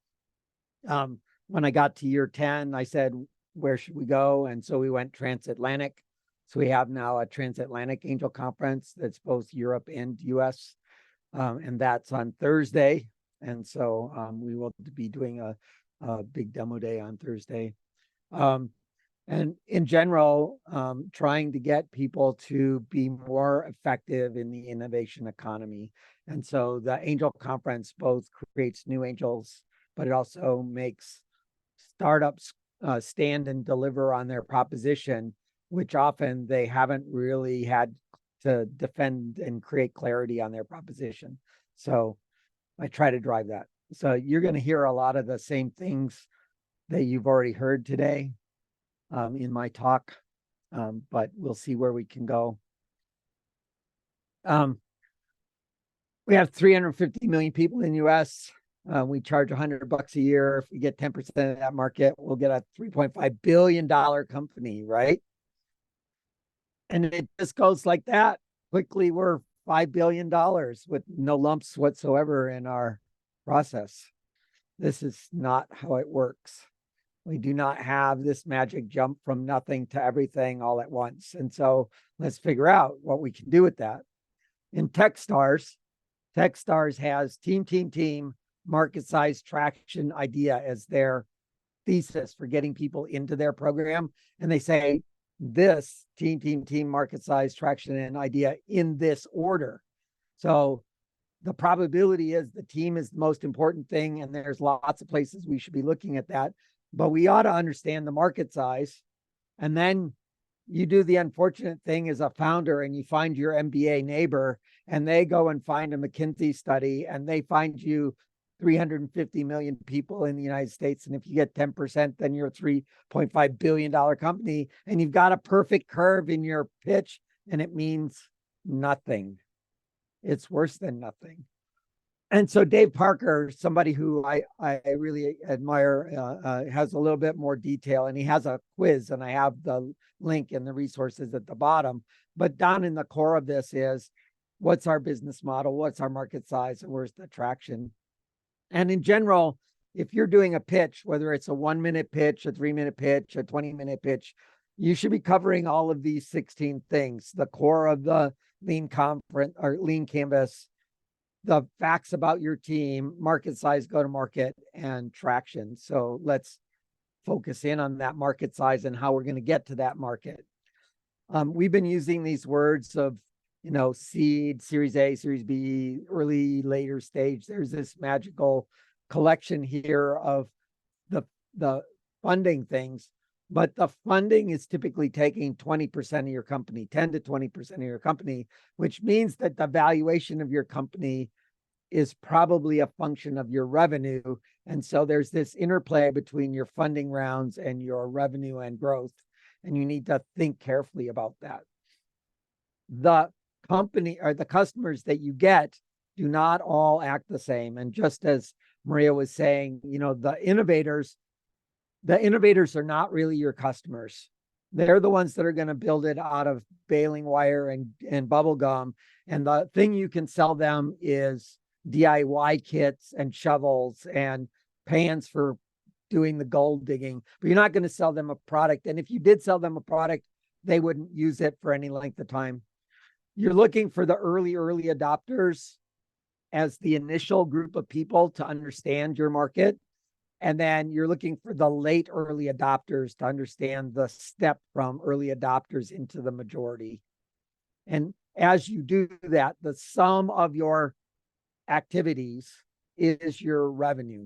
When I got to year 10, I said, where should we go? And so we went transatlantic. So we have now a transatlantic Angel Conference that's both Europe and US. And that's on Thursday. And so we will be doing a big demo day on Thursday. And in general, trying to get people to be more effective in the innovation economy. And so the Angel Conference both creates new angels, but it also makes startups stand and deliver on their proposition, which often they haven't really had to defend and create clarity on their proposition. So I try to drive that. So you're going to hear a lot of the same things that you've already heard today. in my talk, but we'll see where we can go. We have 350 million people in the US. We charge $100 a year. If we get 10% of that market, we'll get a $3.5 billion company, right? And it just goes like that. Quickly, we're $5 billion with no lumps whatsoever in our process. This is not how it works. We do not have this magic jump from nothing to everything all at once. And so let's figure out what we can do with that. In Techstars has team, market size, traction, idea as their thesis for getting people into their program. And they say this team, market size, traction, and idea in this order. So the probability is the team is the most important thing, and there's lots of places we should be looking at that. But we ought to understand the market size. And then you do the unfortunate thing as a founder and you find your MBA neighbor and they go and find a McKinsey study and they find you 350 million people in the United States. And if you get 10%, then you're a $3.5 billion company and you've got a perfect curve in your pitch and it means nothing. It's worse than nothing. And so Dave Parker, somebody who I really admire, has a little bit more detail, and he has a quiz, and I have the link and the resources at the bottom. But down in the core of this is, what's our business model? What's our market size? And where's the traction? And in general, if you're doing a pitch, whether it's a 1-minute pitch, a 3-minute pitch, a 20-minute pitch, you should be covering all of these 16 things, the core of the lean conference or lean canvas, the facts about your team, market size, go to market, and traction. So let's focus in on that market size and how we're going to get to that market. We've been using these words of, seed, Series A, Series B, early, later stage. There's this magical collection here of the funding things, but the funding is typically taking 20% of your company, 10 to 20% of your company, which means that the valuation of your company is probably a function of your revenue. And so there's this interplay between your funding rounds and your revenue and growth. And you need to think carefully about that. The company or the customers that you get do not all act the same. And just as Maria was saying, the innovators are not really your customers. They're the ones that are going to build it out of baling wire and bubble gum. And the thing you can sell them is DIY kits and shovels and pans for doing the gold digging, but you're not going to sell them a product. And if you did sell them a product, they wouldn't use it for any length of time. You're looking for the early adopters as the initial group of people to understand your market. And then you're looking for the late early adopters to understand the step from early adopters into the majority. And as you do that, the sum of your activities is your revenue.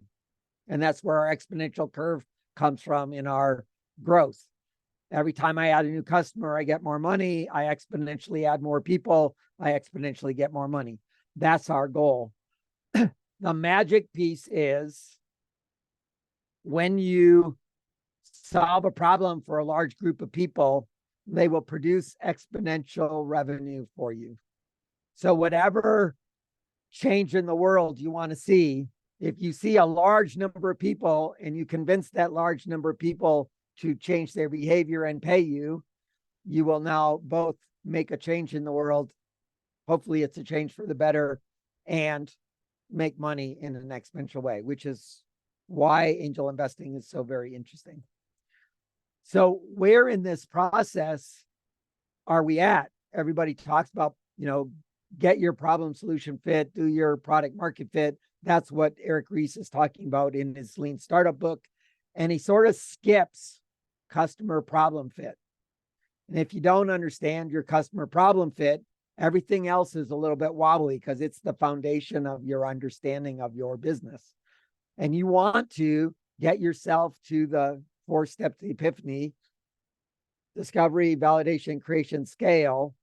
And that's where our exponential curve comes from in our growth. Every time I add a new customer, I get more money. I exponentially add more people. I exponentially get more money. That's our goal. The magic piece is when you solve a problem for a large group of people, they will produce exponential revenue for you. So whatever change in the world you want to see, if you see a large number of people and you convince that large number of people to change their behavior and pay you, you will now both make a change in the world. Hopefully it's a change for the better, and make money in an exponential way, which is why angel investing is so very interesting. So where in this process are we at? Everybody talks about, get your problem solution fit, do your product market fit. That's what Eric Ries is talking about in his Lean Startup book. And he sort of skips customer problem fit. And if you don't understand your customer problem fit, everything else is a little bit wobbly because it's the foundation of your understanding of your business. And you want to get yourself to the 4 steps to epiphany: discovery, validation, creation, scale,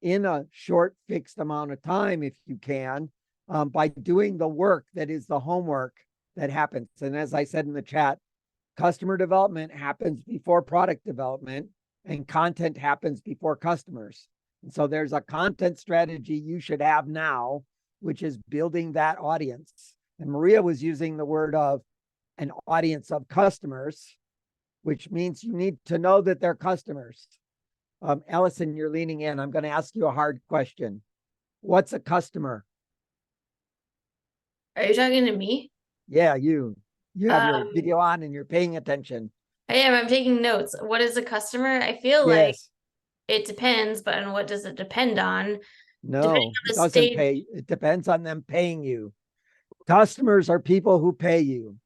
in a short fixed amount of time, if you can, by doing the work that is the homework that happens. And as I said in the chat, Customer development happens before product development, and content happens before customers. And so there's a content strategy you should have now, which is building that audience. And Maria was using the word of an audience of customers, which means you need to know that they're customers. Allison, you're leaning in. I'm going to ask you a hard question. What's a customer? Are you talking to me? Yeah, you have your video on and you're paying attention. I am. I'm taking notes. What is a customer? I feel like Yes. it depends, but on what does it depend on? No, Depending on it the doesn't stage. pay. It depends on them paying you. Customers are people who pay you.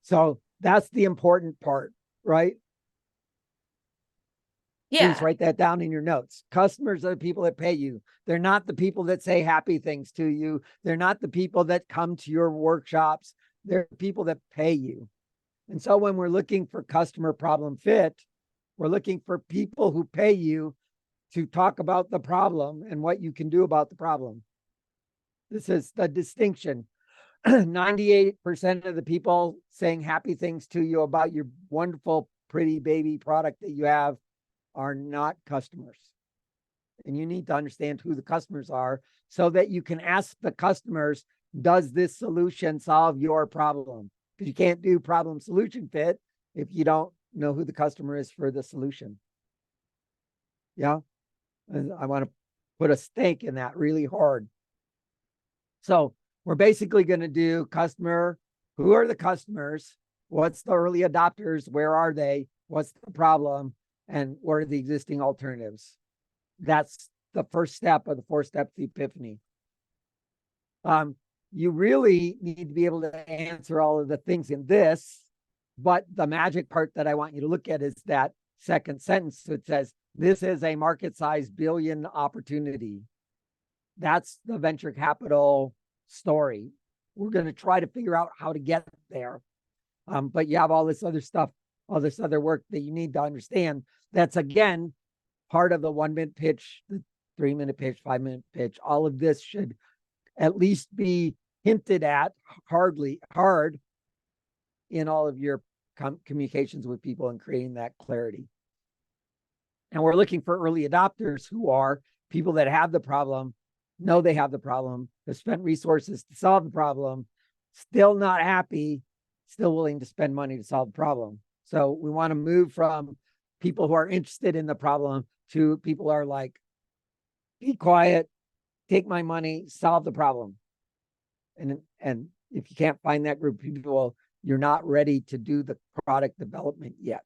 So that's the important part, right? Yeah. Please write that down in your notes. Customers are the people that pay you. They're not the people that say happy things to you. They're not the people that come to your workshops. They're people that pay you. And so when we're looking for customer problem fit, we're looking for people who pay you to talk about the problem and what you can do about the problem. This is the distinction. 98% of the people saying happy things to you about your wonderful, pretty baby product that you have are not customers. And you need to understand who the customers are so that you can ask the customers, does this solution solve your problem? Because you can't do problem solution fit if you don't know who the customer is for the solution. Yeah. And I want to put a stake in that really hard. So we're basically going to do customer. Who are the customers? What's the early adopters? Where are they? What's the problem? And what are the existing alternatives? That's the first step of the 4 steps of epiphany. You really need to be able to answer all of the things in this, but the magic part that I want you to look at is that second sentence. It says, this is a market size billion opportunity. That's the venture capital story. We're going to try to figure out how to get there. But you have all this other stuff, all this other work that you need to understand. That's, again, part of the 1-minute pitch, the 3-minute pitch, 5-minute pitch. All of this should at least be hinted at hard in all of your communications with people and creating that clarity. And we're looking for early adopters who are people that have the problem, know they have the problem, have spent resources to solve the problem, still not happy, still willing to spend money to solve the problem. So we want to move from people who are interested in the problem to people who are like, be quiet, take my money, solve the problem. And if you can't find that group of people, you're not ready to do the product development yet.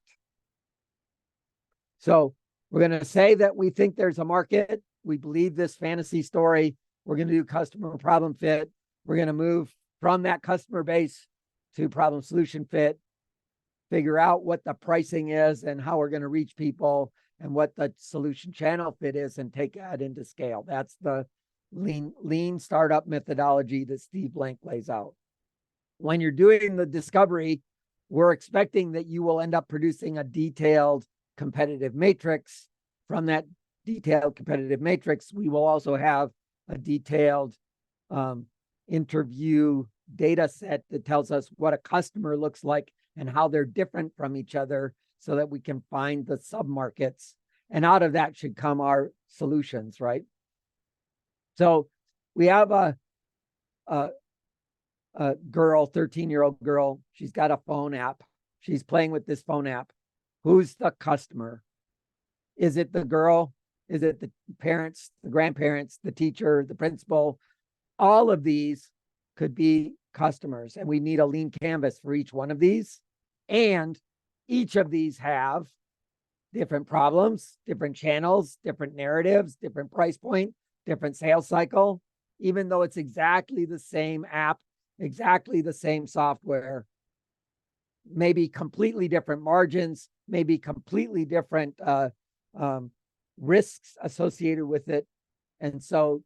So we're going to say that we think there's a market. We believe this fantasy story. We're going to do customer problem fit. We're going to move from that customer base to problem solution fit, figure out what the pricing is and how we're going to reach people and what the solution channel fit is and take that into scale. That's the lean startup methodology that Steve Blank lays out. When you're doing the discovery, we're expecting that you will end up producing a detailed competitive matrix. From that detailed competitive matrix, we will also have a detailed interview data set that tells us what a customer looks like and how they're different from each other so that we can find the submarkets. And out of that should come our solutions, right? So we have a girl, 13-year-old girl. She's got a phone app. She's playing with this phone app. Who's the customer? Is it the girl? Is it the parents, the grandparents, the teacher, the principal? All of these could be customers, and we need a lean canvas for each one of these. And each of these have different problems, different channels, different narratives, different price point, different sales cycle. Even though it's exactly the same app, exactly the same software, maybe completely different margins, maybe completely different risks associated with it. And so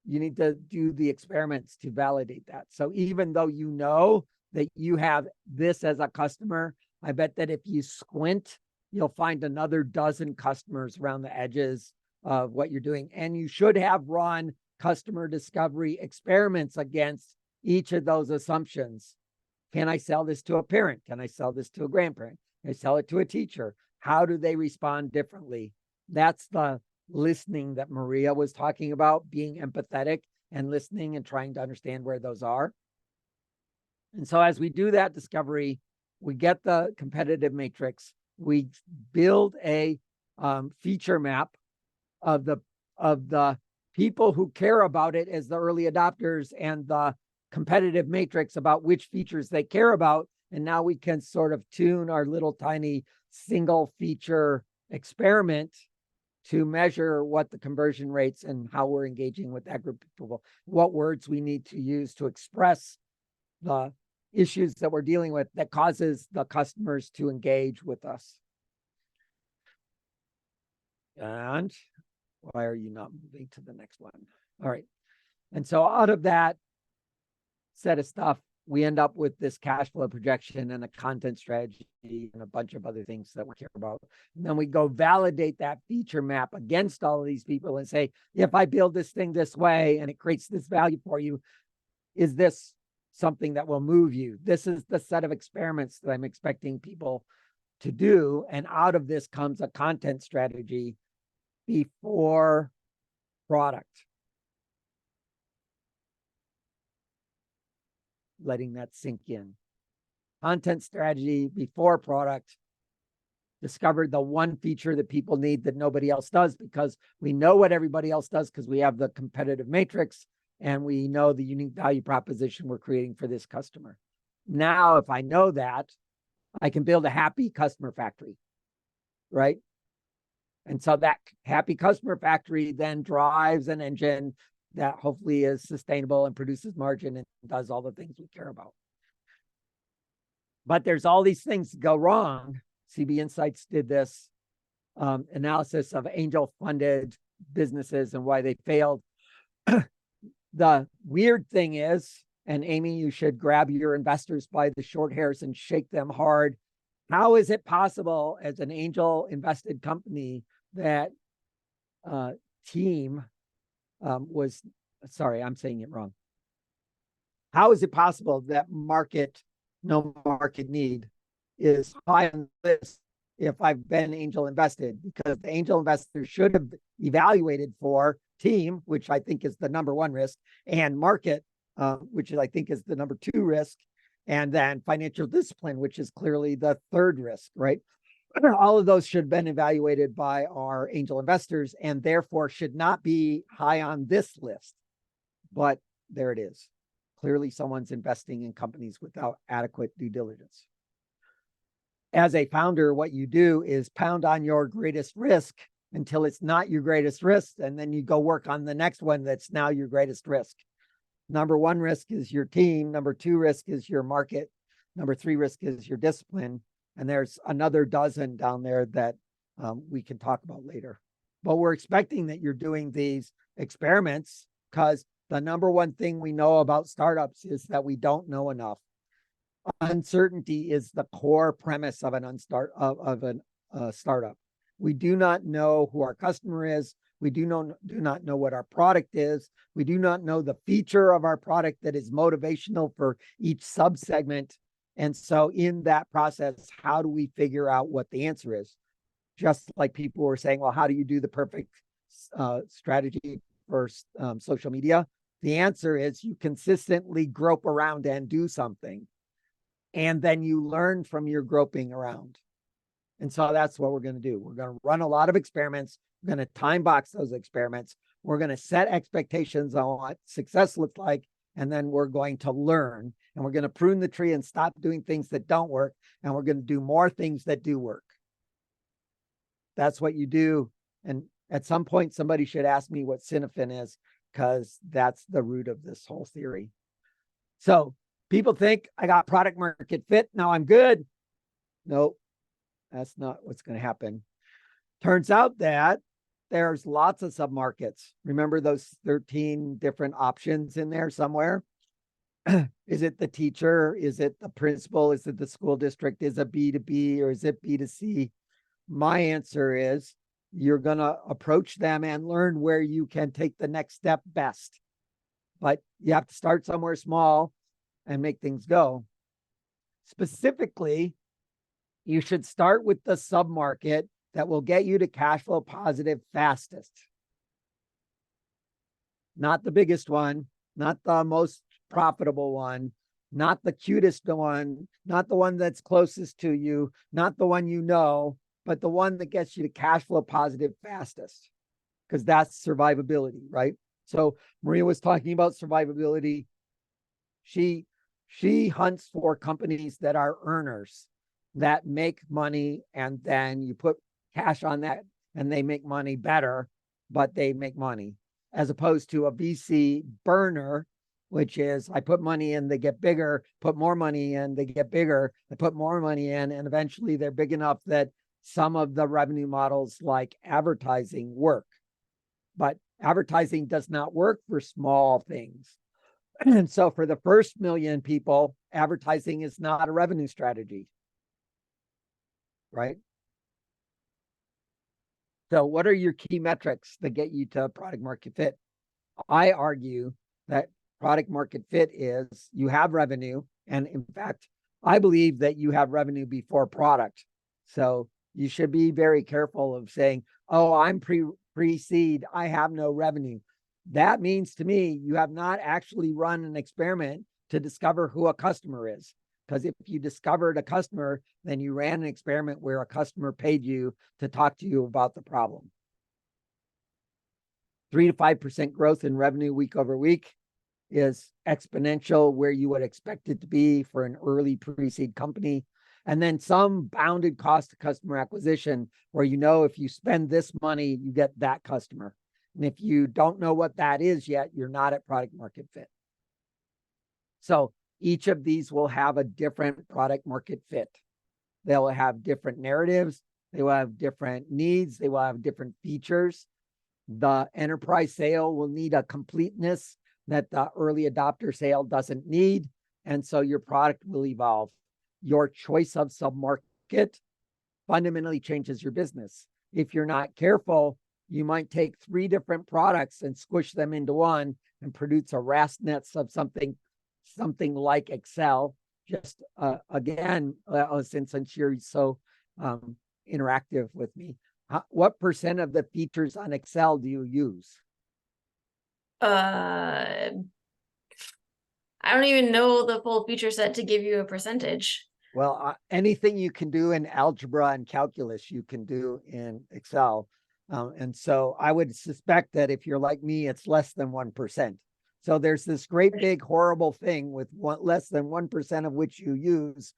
you need to do the experiments to validate that. So even though you know that you have this as a customer, I bet that if you squint, you'll find another dozen customers around the edges of what you're doing. And you should have run customer discovery experiments against each of those assumptions Can I sell this to a parent? Can I sell this to a grandparent? Can I sell it to a teacher? How do they respond differently? That's the listening that Maria was talking about, being empathetic and listening and trying to understand where those are. And so as we do that discovery, we get the competitive matrix. We build a feature map of the people who care about it as the early adopters and the competitive matrix about which features they care about. And now we can sort of tune our little tiny single feature experiment to measure what the conversion rates and how we're engaging with that group of people, what words we need to use to express the issues that we're dealing with that causes the customers to engage with us. And why are you not moving to the next one? All right. And so out of that set of stuff, we end up with this cash flow projection and a content strategy and a bunch of other things that we care about. And then we go validate that feature map against all of these people and say, if I build this thing this way and it creates this value for you, is this something that will move you? This is the set of experiments that I'm expecting people to do. And out of this comes a content strategy before product. Letting that sink in. Content strategy before product. Discovered the one feature that people need that nobody else does, because we know what everybody else does because we have the competitive matrix and we know the unique value proposition we're creating for this customer. Now, if I know that, I can build a happy customer factory, right? And so that happy customer factory then drives an engine that hopefully is sustainable and produces margin and does all the things we care about. But there's all these things that go wrong. CB Insights did this analysis of angel-funded businesses and why they failed. The weird thing is, and Amy, you should grab your investors by the short hairs and shake them hard. How is it possible as an angel invested company that team was, sorry, I'm saying it wrong. How is it possible that no market need is high on the list if I've been angel invested? Because the angel investors should have evaluated for team, which I think is the number one risk, and market, which I think is the number two risk, and then financial discipline, which is clearly the third risk, right? All of those should have been evaluated by our angel investors and therefore should not be high on this list. But there it is. Clearly, someone's investing in companies without adequate due diligence. As a founder, what you do is pound on your greatest risk until it's not your greatest risk, and then you go work on the next one that's now your greatest risk. Number one risk is your team. Number two risk is your market. Number three risk is your discipline. And there's another dozen down there that we can talk about later. But we're expecting that you're doing these experiments because the number one thing we know about startups is that we don't know enough. Uncertainty is the core premise of a startup. We do not know who our customer is. We do not know what our product is. We do not know the feature of our product that is motivational for each subsegment. And so in that process, how do we figure out what the answer is? Just like people were saying, well, how do you do the perfect strategy for social media? The answer is you consistently grope around and do something. And then you learn from your groping around. And so that's what we're going to do. We're going to run a lot of experiments. We're going to time box those experiments. We're going to set expectations on what success looks like. And then we're going to learn. And we're going to prune the tree and stop doing things that don't work. And we're going to do more things that do work. That's what you do. And at some point, somebody should ask me what Cinefin is, because that's the root of this whole theory. So people think I got product market fit. Now I'm good. Nope, that's not what's going to happen. Turns out that there's lots of submarkets. Remember those 13 different options in there somewhere? Is it the teacher? Is it the principal? Is it the school district? Is it B2B or is it B2C? My answer is you're going to approach them and learn where you can take the next step best. But you have to start somewhere small and make things go. Specifically, you should start with the submarket that will get you to cash flow positive fastest. Not the biggest one, not the most profitable one, not the cutest one, not the one that's closest to you, not the one you know, but the one that gets you to cash flow positive fastest, because that's survivability, right? So Maria was talking about survivability. She hunts for companies that are earners, that make money, and then you put cash on that and they make money better, but they make money, as opposed to a VC burner, which is I put money in, they get bigger, put more money in, they get bigger, I put more money in, and eventually they're big enough that some of the revenue models like advertising work. But advertising does not work for small things. And so for the first million people, advertising is not a revenue strategy, right? So what are your key metrics that get you to product market fit? I argue that product market fit is you have revenue. And in fact, I believe that you have revenue before product. So you should be very careful of saying, oh, I'm pre-seed, I have no revenue. That means to me, you have not actually run an experiment to discover who a customer is. Because if you discovered a customer, then you ran an experiment where a customer paid you to talk to you about the problem. 3 to 5% growth in revenue week over week is exponential, where you would expect it to be for an early pre-seed company. And then some bounded cost of customer acquisition, where you know if you spend this money, you get that customer. And if you don't know what that is yet, you're not at product market fit. So each of these will have a different product market fit. They'll have different narratives. They will have different needs. They will have different features. The enterprise sale will need a completeness that the early adopter sale doesn't need. And so your product will evolve. Your choice of submarket fundamentally changes your business. If you're not careful, you might take 3 different products and squish them into one and produce a rat's nest of something like Excel. Just again, since you're so interactive with me, what percent of the features on Excel do you use? I don't even know the full feature set to give you a percentage. Well, anything you can do in algebra and calculus, you can do in Excel. And so I would suspect that if you're like me, it's less than 1%. So there's this great big horrible thing with less than 1% of which you use,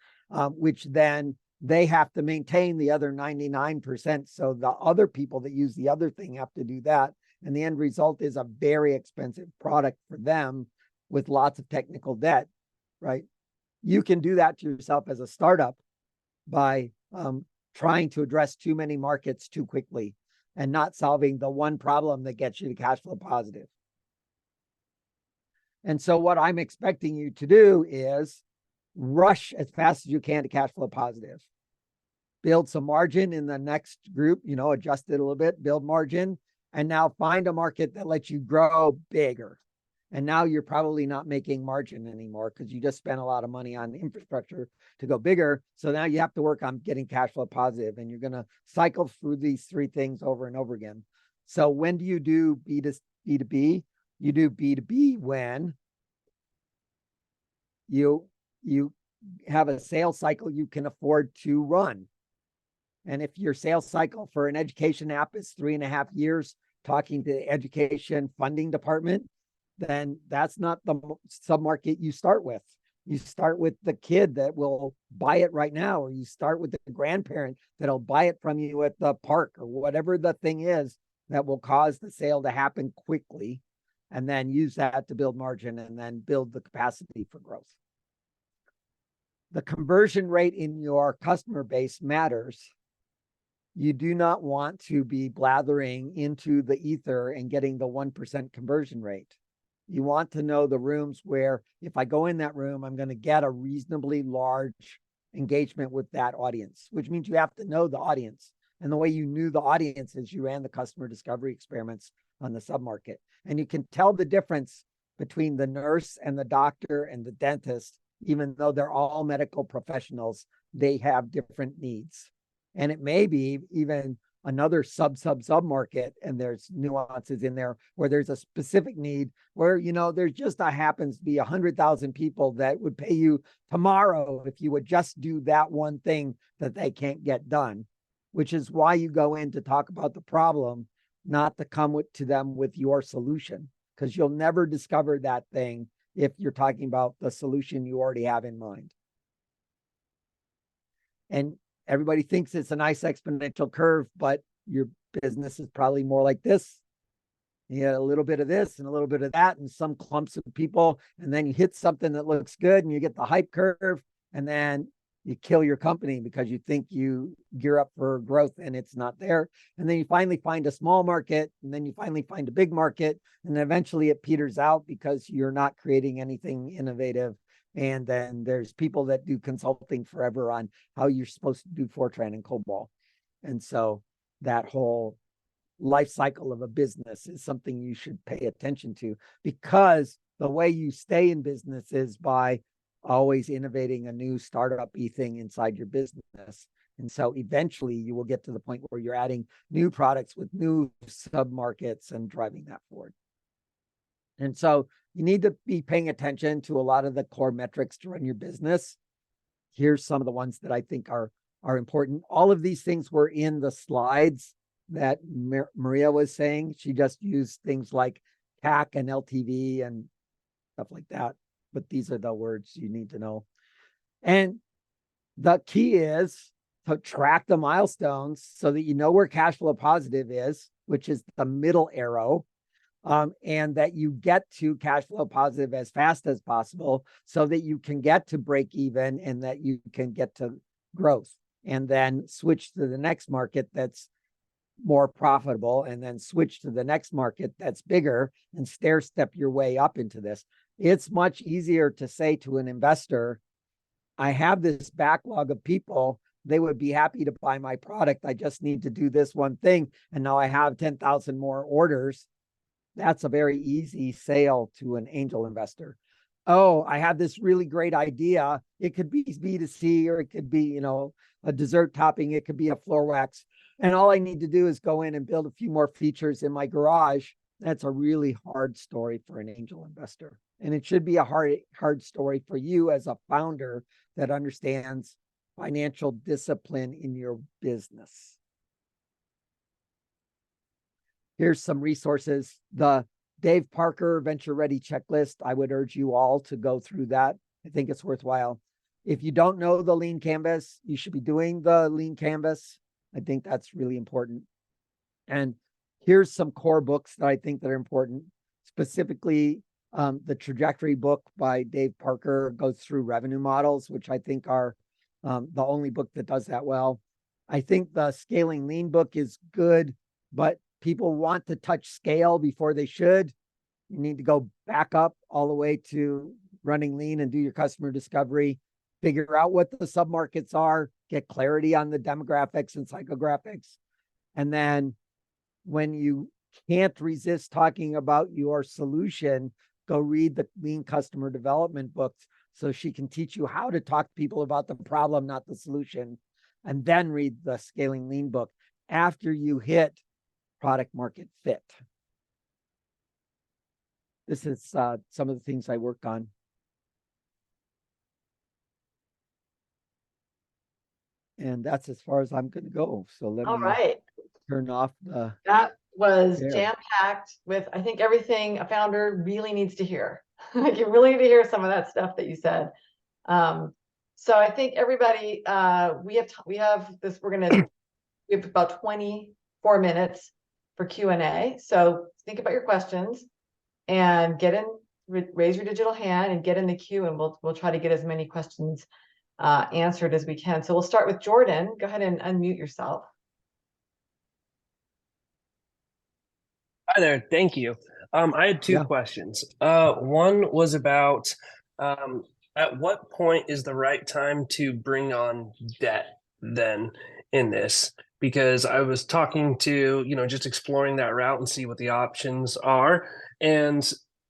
which then they have to maintain the other 99%. So the other people that use the other thing have to do that. And the end result is a very expensive product for them with lots of technical debt, right? You can do that to yourself as a startup by trying to address too many markets too quickly and not solving the one problem that gets you to cash flow positive. And so what I'm expecting you to do is rush as fast as you can to cash flow positive. Build some margin in the next group, adjust it a little bit, build margin, and now find a market that lets you grow bigger. And now you're probably not making margin anymore because you just spent a lot of money on infrastructure to go bigger. So now you have to work on getting cash flow positive, and you're going to cycle through these 3 things over and over again. So when do you do B2B? You do B2B when you have a sales cycle you can afford to run. And if your sales cycle for an education app is 3.5 years, talking to the education funding department, then that's not the submarket you start with. You start with the kid that will buy it right now, or you start with the grandparent that'll buy it from you at the park, or whatever the thing is that will cause the sale to happen quickly, and then use that to build margin and then build the capacity for growth. The conversion rate in your customer base matters. You do not want to be blathering into the ether and getting the 1% conversion rate. You want to know the rooms where if I go in that room, I'm going to get a reasonably large engagement with that audience, which means you have to know the audience. And the way you knew the audience is you ran the customer discovery experiments on the submarket. And you can tell the difference between the nurse and the doctor and the dentist even though they're all medical professionals, they have different needs. And it may be even another sub market, and there's nuances in there where there's a specific need where, there's just happens to be 100,000 people that would pay you tomorrow if you would just do that one thing that they can't get done, which is why you go in to talk about the problem, not to come to them with your solution, because you'll never discover that thing if you're talking about the solution you already have in mind. And everybody thinks it's a nice exponential curve, but your business is probably more like this. You get a little bit of this and a little bit of that and some clumps of people, and then you hit something that looks good and you get the hype curve, and then you kill your company because you think you gear up for growth and it's not there. And then you finally find a small market, and then you finally find a big market, and then eventually it peters out because you're not creating anything innovative. And then there's people that do consulting forever on how you're supposed to do Fortran and COBOL. And so that whole life cycle of a business is something you should pay attention to, because the way you stay in business is by always innovating a new startup-y thing inside your business. And so eventually you will get to the point where you're adding new products with new sub-markets and driving that forward. And so you need to be paying attention to a lot of the core metrics to run your business. Here's some of the ones that I think are important. All of these things were in the slides that Maria was saying. She just used things like CAC and LTV and stuff like that. But these are the words you need to know. And the key is to track the milestones so that you know where cash flow positive is, which is the middle arrow. And that you get to cash flow positive as fast as possible so that you can get to break even and that you can get to growth, and then switch to the next market that's more profitable, and then switch to the next market that's bigger, and stair step your way up into this. It's much easier to say to an investor, I have this backlog of people, they would be happy to buy my product. I just need to do this one thing. And now I have 10,000 more orders. That's a very easy sale to an angel investor. Oh, I have this really great idea. It could be B2C, or it could be, a dessert topping. It could be a floor wax. And all I need to do is go in and build a few more features in my garage. That's a really hard story for an angel investor. And it should be a hard story for you as a founder that understands financial discipline in your business. Here's some resources. The Dave Parker Venture Ready Checklist. I would urge you all to go through that. I think it's worthwhile. If you don't know the Lean Canvas, you should be doing the Lean Canvas. I think that's really important. And here's some core books that I think that are important. Specifically, the Trajectory book by Dave Parker goes through revenue models, which I think are the only book that does that well. I think the Scaling Lean book is good, but people want to touch scale before they should. You need to go back up all the way to running lean and do your customer discovery, figure out what the submarkets are, get clarity on the demographics and psychographics. And then when you can't resist talking about your solution, go read the Lean Customer Development books so she can teach you how to talk to people about the problem, not the solution. And then read the Scaling Lean book after you hit product market fit. This is some of the things I work on. And that's as far as I'm going to go. So let me turn off the. That was jam-packed with, I think, everything a founder really needs to hear. Like, you really need to hear some of that stuff that you said. So I think everybody, we have this. We have about 24 minutes for Q&A. So think about your questions and raise your digital hand and get in the queue, and we'll try to get as many questions answered as we can. So we'll start with Jordan. Go ahead and unmute yourself. Hi there. Thank you. I had two questions. One was about at what point is the right time to bring on debt then in this? Because I was talking to, just exploring that route and see what the options are. And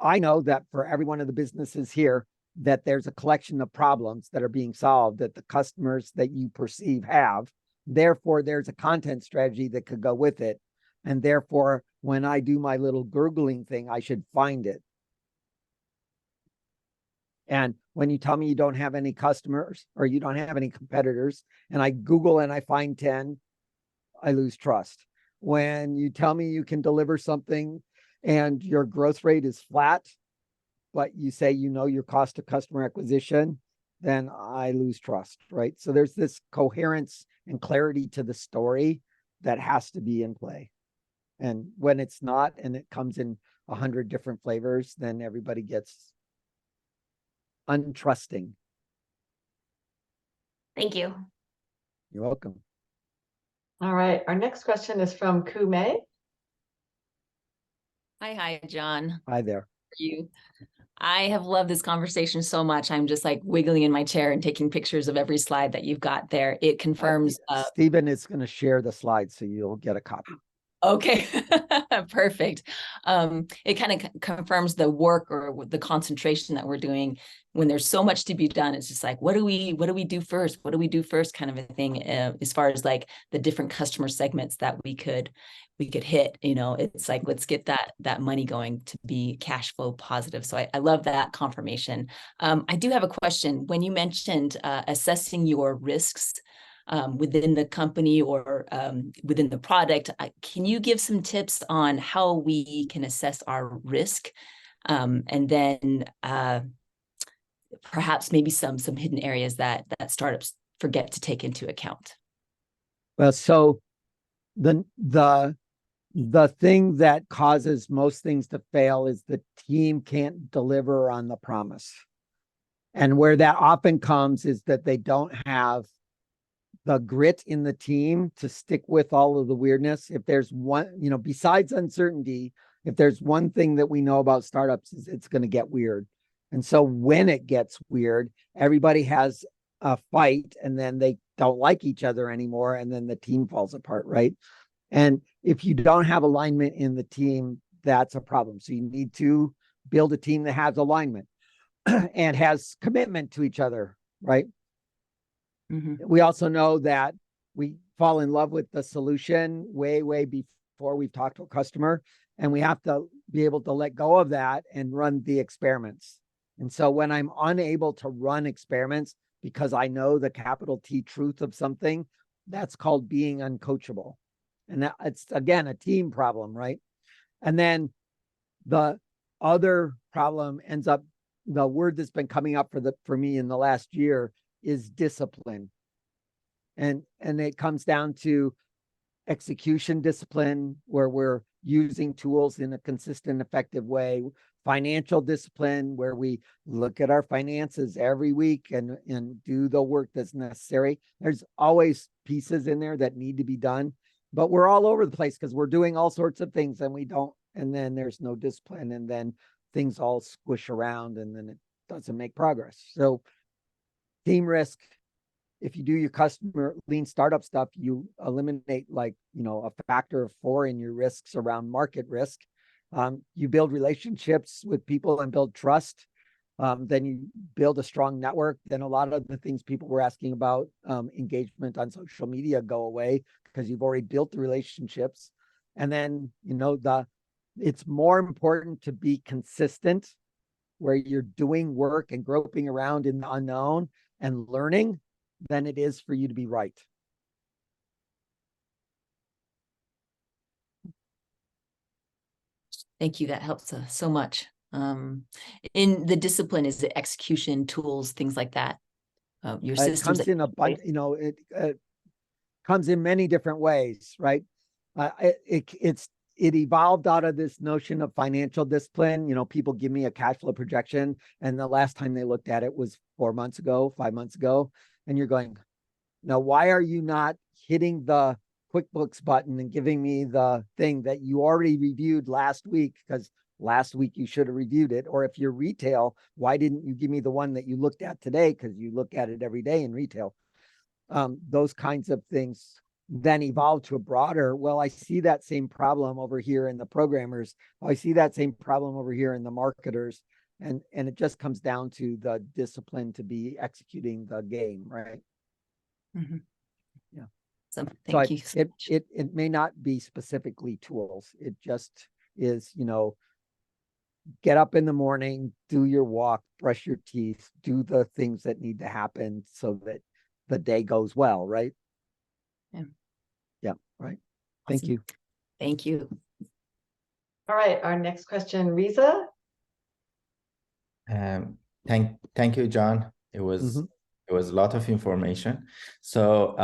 I know that for every one of the businesses here, that there's a collection of problems that are being solved that the customers that you perceive have. Therefore, there's a content strategy that could go with it. And therefore, when I do my little Googling thing, I should find it. And when you tell me you don't have any customers or you don't have any competitors, and I Google and I find 10, I lose trust. When you tell me you can deliver something and your growth rate is flat, but you say you know your cost of customer acquisition, then I lose trust, right? So there's this coherence and clarity to the story that has to be in play. And when it's not, and it comes in 100 different flavors, then everybody gets untrusting. Thank you. You're welcome. All right, our next question is from Kume. Hi, John. Hi there. You. I have loved this conversation so much. I'm just like wiggling in my chair and taking pictures of every slide that you've got there. It confirms. Stephen is going to share the slides, so you'll get a copy. Okay, perfect. It kind of confirms the work or the concentration that we're doing when there's so much to be done. It's just like, what do we do first? What do we do first kind of a thing, as far as like the different customer segments that we could hit. It's like, let's get that money going to be cash flow positive. So I love that confirmation. I do have a question. When you mentioned assessing your risks within the company or within the product, can you give some tips on how we can assess our risk, and then perhaps maybe some hidden areas that startups forget to take into account? Well, so the thing that causes most things to fail is the team can't deliver on the promise. And where that often comes is that they don't have the grit in the team to stick with all of the weirdness. If there's one, besides uncertainty, if there's one thing that we know about startups is it's going to get weird. And so when it gets weird, everybody has a fight and then they don't like each other anymore. And then the team falls apart, right? And if you don't have alignment in the team, that's a problem. So you need to build a team that has alignment and has commitment to each other, right? Mm-hmm. We also know that we fall in love with the solution way before we've talked to a customer, and we have to be able to let go of that and run the experiments. And so when I'm unable to run experiments because I know the capital T truth of something, that's called being uncoachable. And that it's, again, a team problem, right? And then the other problem ends up, the word that's been coming up for me in the last year is discipline. And it comes down to execution discipline, where we're using tools in a consistent, effective way, financial discipline, where we look at our finances every week and do the work that's necessary. There's always pieces in there that need to be done, but we're all over the place because we're doing all sorts of things and then there's no discipline, and then things all squish around and then it doesn't make progress. So team risk, if you do your customer lean startup stuff, you eliminate a factor of 4 in your risks around market risk. You build relationships with people and build trust. Then you build a strong network. Then a lot of the things people were asking about, engagement on social media, go away because you've already built the relationships. And then, it's more important to be consistent, where you're doing work and groping around in the unknown and learning, than it is for you to be right. Thank you. That helps so much. In the discipline, is it execution tools, things like that? Your systems. It comes in a bunch, it comes in many different ways, right? It evolved out of this notion of financial discipline. People give me a cash flow projection, and the last time they looked at it was 4 months ago, 5 months ago. And you're going, now, why are you not hitting the QuickBooks button and giving me the thing that you already reviewed last week? Because last week you should have reviewed it. Or if you're retail, why didn't you give me the one that you looked at today? Because you look at it every day in retail. Those kinds of things then evolve to a broader, well, I see that same problem over here in the programmers. I see that same problem over here in the marketers. And it just comes down to the discipline to be executing the game, right? Mhm. Yeah. So So thank you. so much. it may not be specifically tools. It just is, get up in the morning, do your walk, brush your teeth, do the things that need to happen so that the day goes well, right? Yeah. Yeah, right. Thank Awesome. you. Thank you. All right, our next question, Riza. Thank you, John. It was a lot of information. So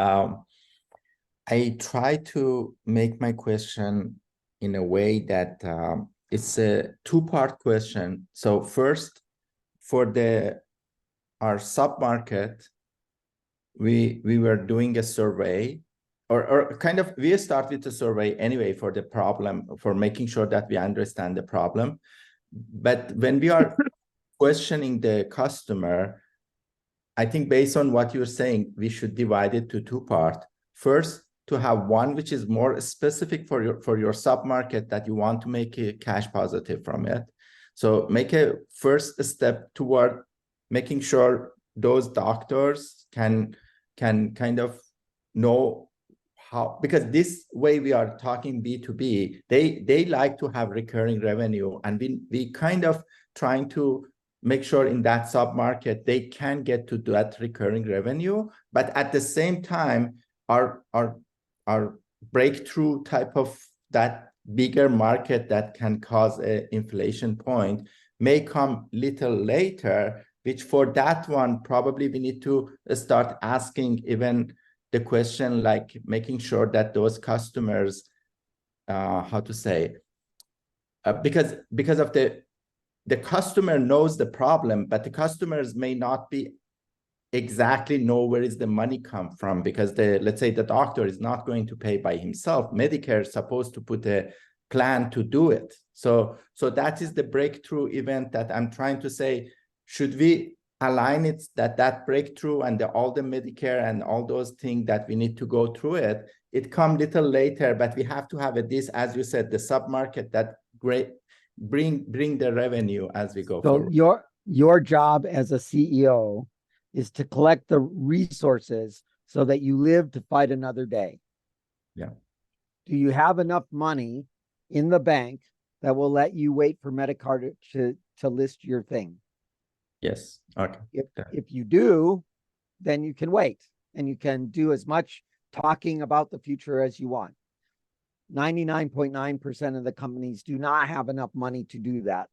I try to make my question in a way that it's a two-part question. So first, for our sub-market, we were doing a survey, or kind of, we start with a survey anyway for the problem, for making sure that we understand the problem. But when we are questioning the customer, I think based on what you're saying, we should divide it to two parts. First, to have one which is more specific for your sub-market that you want to make a cash positive from it. So make a first step toward making sure those doctors can kind of know how, because this way we are talking B2B, they like to have recurring revenue, and we kind of trying to make sure in that sub-market they can get to that recurring revenue, but at the same time, our breakthrough type of that bigger market that can cause an inflation point may come little later, which for that one, probably we need to start asking even the question, like making sure that those customers, because of the customer knows the problem, but the customers may not be exactly know where is the money come from, because let's say the doctor is not going to pay by himself. Medicare is supposed to put a plan to do it. So that is the breakthrough event that I'm trying to say. Should we align it that breakthrough and all the Medicare and all those things that we need to go through it come little later, but we have to have this, as you said, the sub-market that bring the revenue as we go forward. Your job as a CEO is to collect the resources so that you live to fight another day. Yeah. Do you have enough money in the bank that will let you wait for Medicare to list your thing? Yes. Okay. If you do, then you can wait and you can do as much talking about the future as you want. 99.9% of the companies do not have enough money to do that.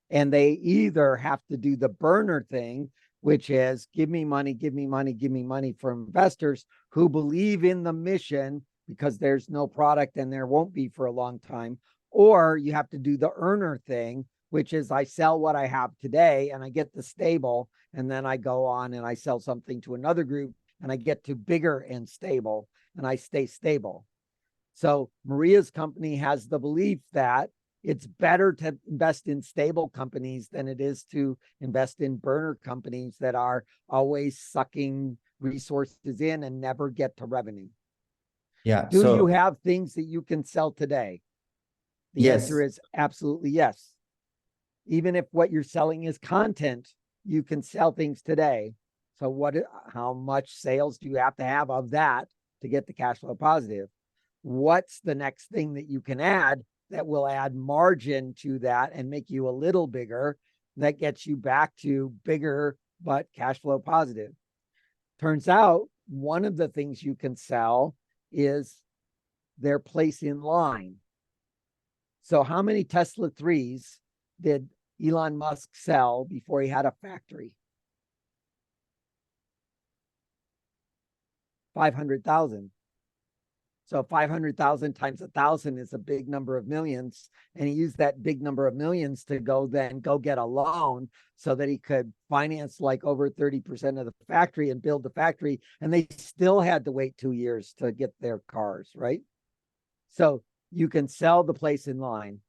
And they either have to do the burner thing, which is give me money, give me money, give me money from investors who believe in the mission, because there's no product and there won't be for a long time. Or you have to do the earner thing, which is I sell what I have today and I get the stable, and then I go on and I sell something to another group and I get to bigger and stable and I stay stable. So Maria's company has the belief that it's better to invest in stable companies than it is to invest in burner companies that are always sucking resources in and never get to revenue. Yeah. Do you have things that you can sell today? The answer is absolutely yes. Even if what you're selling is content, you can sell things today. So how much sales do you have to have of that to get the cash flow positive? What's the next thing that you can add that will add margin to that and make you a little bigger, that gets you back to bigger but cash flow positive? Turns out one of the things you can sell is their place in line. So how many Tesla 3s did Elon Musk sell before he had a factory? 500,000. So 500,000 times 1,000 is a big number of millions. And he used that big number of millions to go get a loan so that he could finance like over 30% of the factory and build the factory. And they still had to wait 2 years to get their cars, right? So you can sell the place in line.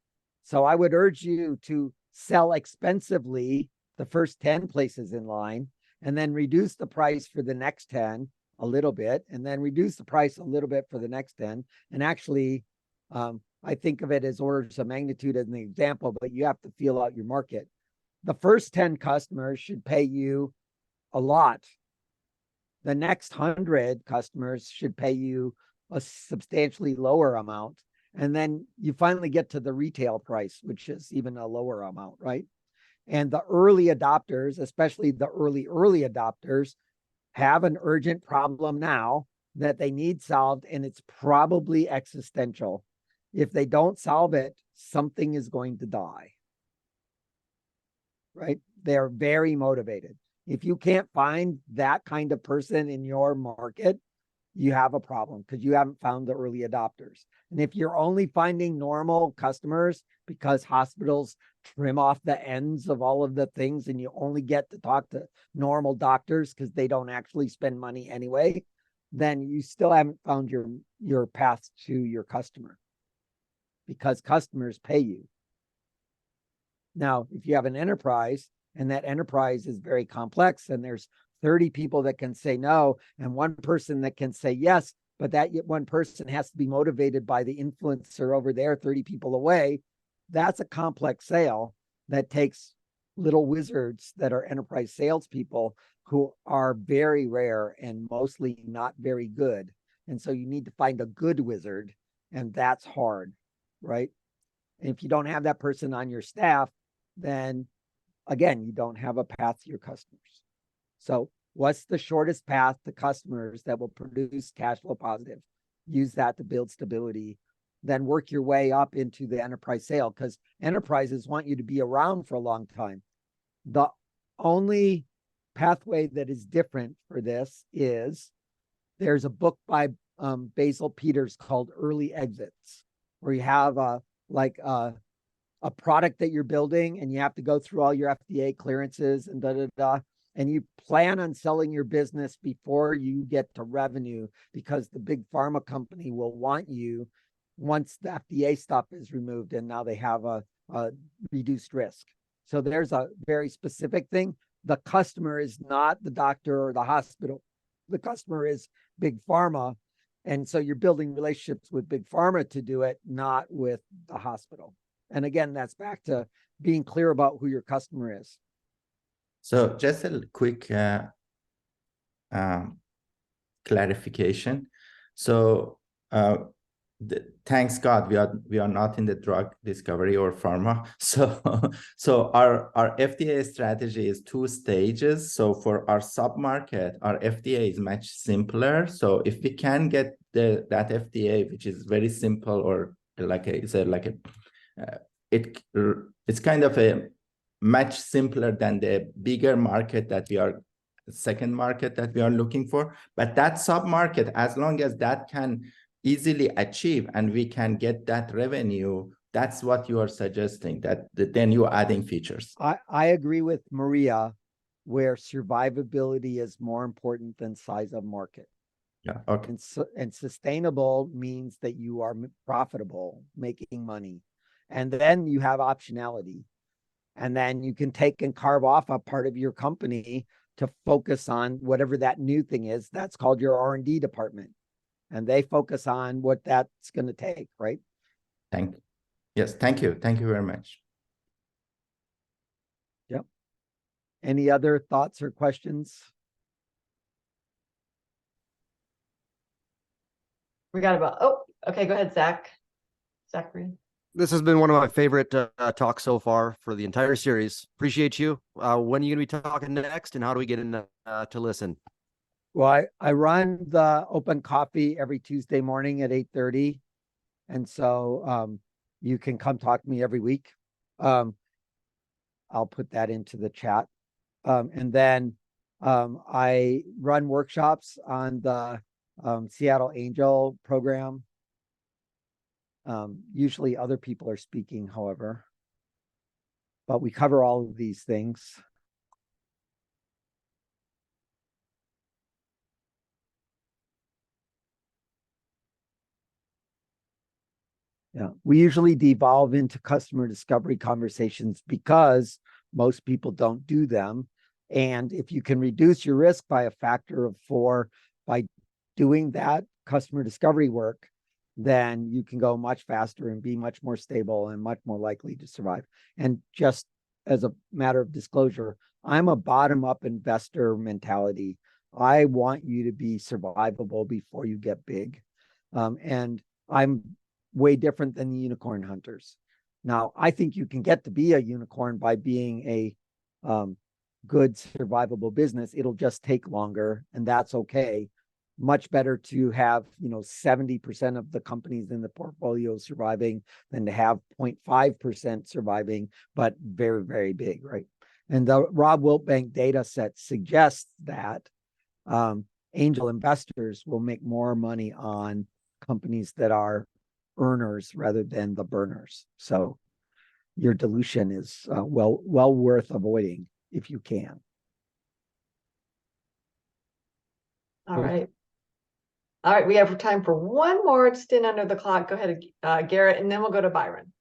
So I would urge you to sell expensively the first 10 places in line and then reduce the price for the next 10 a little bit and then reduce the price a little bit for the next 10. And actually, I think of it as orders of magnitude as an example, but you have to feel out your market. The first 10 customers should pay you a lot. The next 100 customers should pay you a substantially lower amount. And then you finally get to the retail price, which is even a lower amount, right? And the early adopters, especially the early adopters, have an urgent problem now that they need solved, and it's probably existential. If they don't solve it, something is going to die, right? They're very motivated. If you can't find that kind of person in your market, you have a problem because you haven't found the early adopters. And if you're only finding normal customers because hospitals trim off the ends of all of the things and you only get to talk to normal doctors because they don't actually spend money anyway, then you still haven't found your path to your customer because customers pay you. Now, if you have an enterprise and that enterprise is very complex and there's 30 people that can say no and one person that can say yes, but that one person has to be motivated by the influencer over there 30 people away, that's a complex sale that takes little wizards that are enterprise salespeople who are very rare and mostly not very good. And so you need to find a good wizard, and that's hard, right? And if you don't have that person on your staff, then again, you don't have a path to your customers. So what's the shortest path to customers that will produce cash flow positive? Use that to build stability, then work your way up into the enterprise sale because enterprises want you to be around for a long time. The only pathway that is different for this is there's a book by Basil Peters called Early Exits, where you have a product that you're building and you have to go through all your FDA clearances and and you plan on selling your business before you get to revenue because the big pharma company will want you once the FDA stuff is removed and now they have a reduced risk. So there's a very specific thing. The customer is not the doctor or the hospital. The customer is big pharma. And so you're building relationships with big pharma to do it, not with the hospital. And again, that's back to being clear about who your customer is. So just a quick clarification. So thanks God we are not in the drug discovery or pharma. So our FDA strategy is 2 stages. So for our sub-market, our FDA is much simpler. So if we can get that FDA, which is very simple, or it's kind of a much simpler than the bigger market that we are, second market that we are looking for. But that sub-market, as long as that can easily achieve and we can get that revenue, that's what you are suggesting, that then you're adding features. I agree with Maria, where survivability is more important than size of market. Yeah, okay. And sustainable means that you are profitable, making money. And then you have optionality. And then you can take and carve off a part of your company to focus on whatever that new thing is. That's called your R&D department. And they focus on what that's going to take, right? Thank you. Thank you very much. Yep. Any other thoughts or questions? We got okay, go ahead, Zachary. This has been one of my favorite talks so far for the entire series. Appreciate you. When are you going to be talking next, and how do we get in to listen? Well, I run the open coffee every Tuesday morning at 8:30. And so you can come talk to me every week. I'll put that into the chat. And then I run workshops on the Seattle Angel program. Usually other people are speaking, however, but we cover all of these things. Yeah, we usually devolve into customer discovery conversations because most people don't do them. And if you can reduce your risk by a factor of 4, by doing that customer discovery work, then you can go much faster and be much more stable and much more likely to survive. And just as a matter of disclosure, I'm a bottom-up investor mentality. I want you to be survivable before you get big. And I'm way different than the unicorn hunters. Now, I think you can get to be a unicorn by being a good survivable business. It'll just take longer, and that's okay. Much better to have, 70% of the companies in the portfolio surviving than to have 0.5% surviving, but very, very big, right? And the Rob Wiltbank data set suggests that angel investors will make more money on companies that are earners rather than the burners. So your dilution is well worth avoiding if you can. All right. All right, we have time for one more stint under the clock. Go ahead, Garrett, and then we'll go to Byron.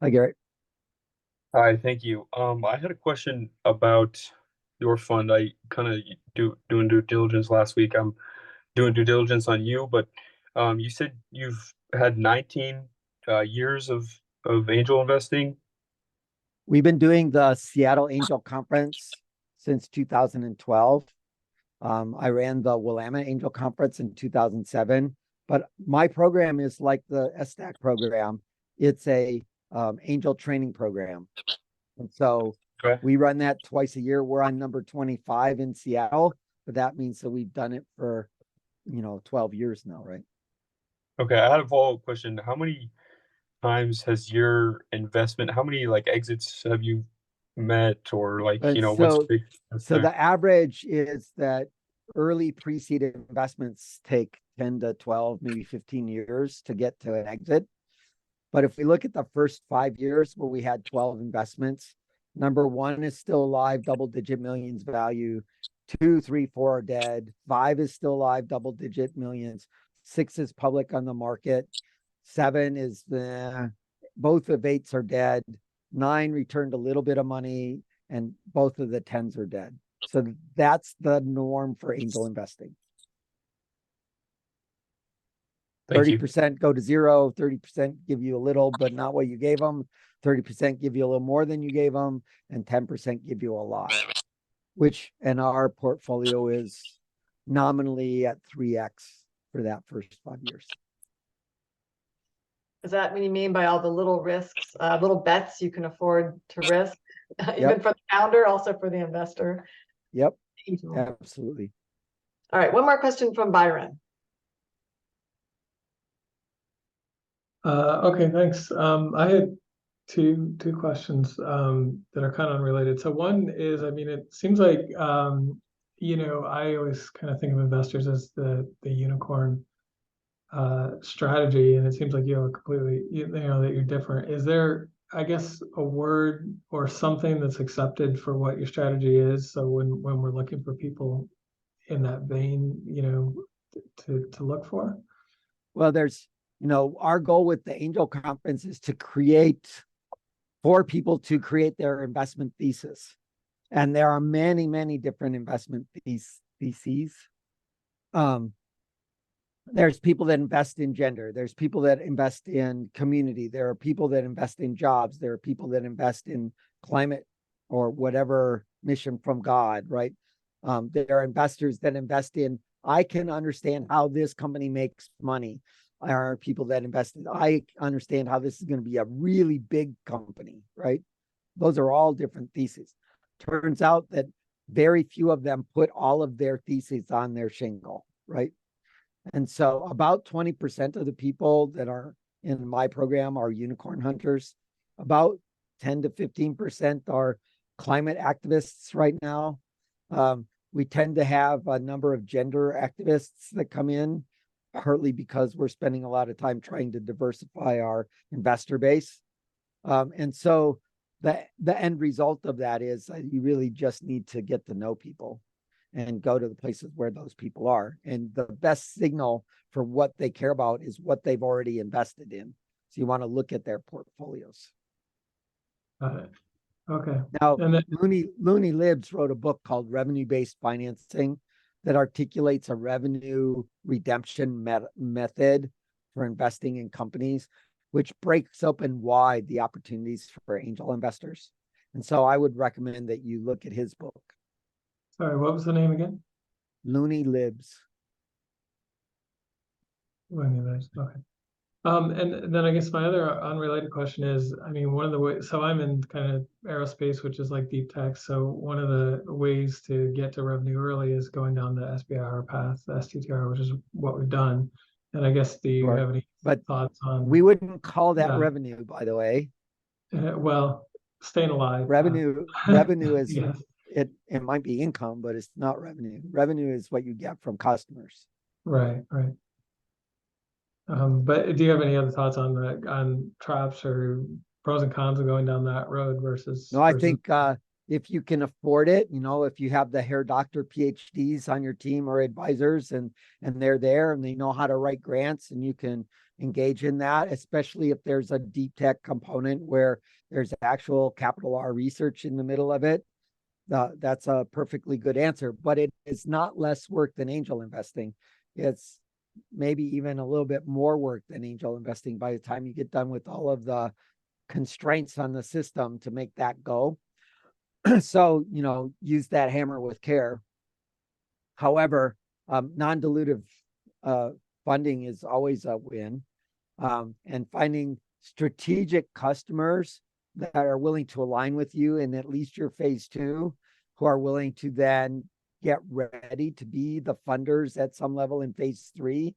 Hi, Garrett. Hi, thank you. I had a question about your fund. I kind of doing due diligence last week. I'm doing due diligence on you, but you said you've had 19 years of angel investing. We've been doing the Seattle Angel Conference since 2012. I ran the Willamette Angel Conference in 2007, but my program is like the SDAC program. It's a angel training program. And so we run that twice a year. We're on number 25 in Seattle, but that means that we've done it for, 12 years now, right? Okay, I had a follow-up question. How many times has your investment, how many like exits have you met, or like, what's the big So the average is that early pre-seed investments take 10 to 12, maybe 15 years to get to an exit. But if we look at the first 5 years where we had 12 investments, number one is still alive, double-digit millions value. 2, 3, 4 are dead. 5 is still alive, double-digit millions. 6 is public on the market. 7 is both of 8s are dead. 9 returned a little bit of money, and both of the 10s are dead. So that's the norm for angel investing. 30% go to zero, 30% give you a little, but not what you gave them. 30% give you a little more than you gave them, and 10% give you a lot, which in our portfolio is nominally at 3x for that first 5 years. Is that what you mean by all the little risks, little bets you can afford to risk, even for the founder, also for the investor? Yep, absolutely. All right, one more question from Byron. Okay, thanks. I had two questions that are kind of unrelated. So one is, it seems like I always kind of think of investors as the unicorn strategy, and it seems like you have a completely, that you're different. Is there, I guess, a word or something that's accepted for what your strategy is? So when we're looking for people in that vein, to look for? Well, there's, our goal with the Angel Conference is to for people to create their investment thesis. And there are many, many different investment theses. There's people that invest in gender. There's people that invest in community. There are people that invest in jobs. There are people that invest in climate or whatever mission from God, right? There are investors that invest in, I can understand how this company makes money. There are people that invest in, I understand how this is going to be a really big company, right? Those are all different theses. Turns out that very few of them put all of their theses on their shingle, right? And so about 20% of the people that are in my program are unicorn hunters. About 10 to 15% are climate activists right now. We tend to have a number of gender activists that come in, partly because we're spending a lot of time trying to diversify our investor base. And so the end result of that is you really just need to get to know people and go to the places where those people are. And the best signal for what they care about is what they've already invested in. So you want to look at their portfolios. Got it. Okay. Now, And then, Looney Libs wrote a book called Revenue-Based Financing that articulates a revenue redemption method for investing in companies, which breaks open wide the opportunities for angel investors. And so I would recommend that you look at his book. sorry, what was the name again? Looney Libs. Okay. And then I guess my other unrelated question is, I mean, one of the ways, so I'm in kind of aerospace, which is like deep tech. So one of the ways to get to revenue early is going down the SBIR path, the STTR, which is what we've done. And I guess, do you have any thoughts on? We wouldn't call that revenue, by the way. Well, staying alive. Revenue is Yes. it might be income, but it's not revenue. Revenue is what you get from customers. Right. But do you have any other thoughts on traps or pros and cons of going down that road versus? No, I think if you can afford it, if you have the hair doctor PhDs on your team or advisors and they're there and they know how to write grants and you can engage in that, especially if there's a deep tech component where there's actual capital R research in the middle of it, that's a perfectly good answer. But it is not less work than angel investing. It's maybe even a little bit more work than angel investing by the time you get done with all of the constraints on the system to make that go. So, use that hammer with care. However, non-dilutive funding is always a win. And finding strategic customers that are willing to align with you in at least your phase 2, who are willing to then get ready to be the funders at some level in phase 3,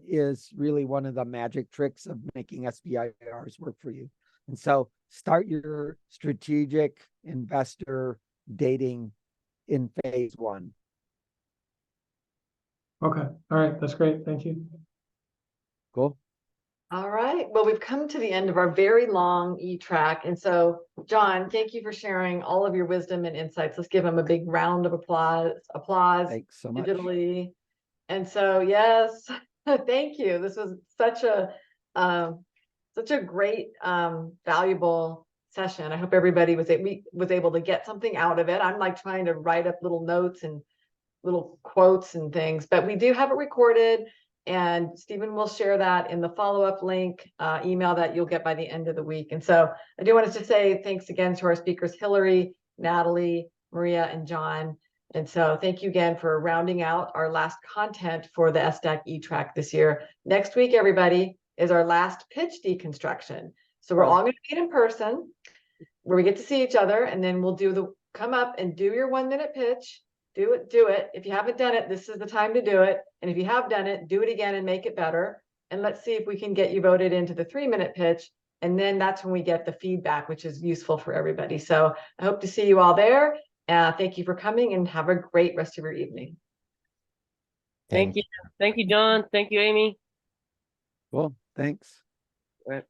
is really one of the magic tricks of making SBIRs work for you. And so start your strategic investor dating in phase 1. Okay. All right. That's great. Thank you. Cool. All right. Well, we've come to the end of our very long e-track. And so, John, thank you for sharing all of your wisdom and insights. Let's give him a big round of applause. Thanks so much. Digitally. And so, yes, thank you. This was such a great, valuable session. I hope everybody was able to get something out of it. I'm like trying to write up little notes and little quotes and things, but we do have it recorded. And Stephen will share that in the follow-up link email that you'll get by the end of the week. And so I do want us to say thanks again to our speakers, Hillary, Natalie, Maria, and John. And so thank you again for rounding out our last content for the SDAC e-track this year. Next week, everybody, is our last pitch deconstruction. So we're all going to meet in person where we get to see each other, and then we'll come up and do your 1-minute pitch. Do it. If you haven't done it, this is the time to do it. And if you have done it, do it again and make it better. And let's see if we can get you voted into the 3-minute pitch. And then that's when we get the feedback, which is useful for everybody. So I hope to see you all there. Thank you for coming and have a great rest of your evening. Thank you. Thank you, John. Thank you, Amy. Cool. Thanks. All right.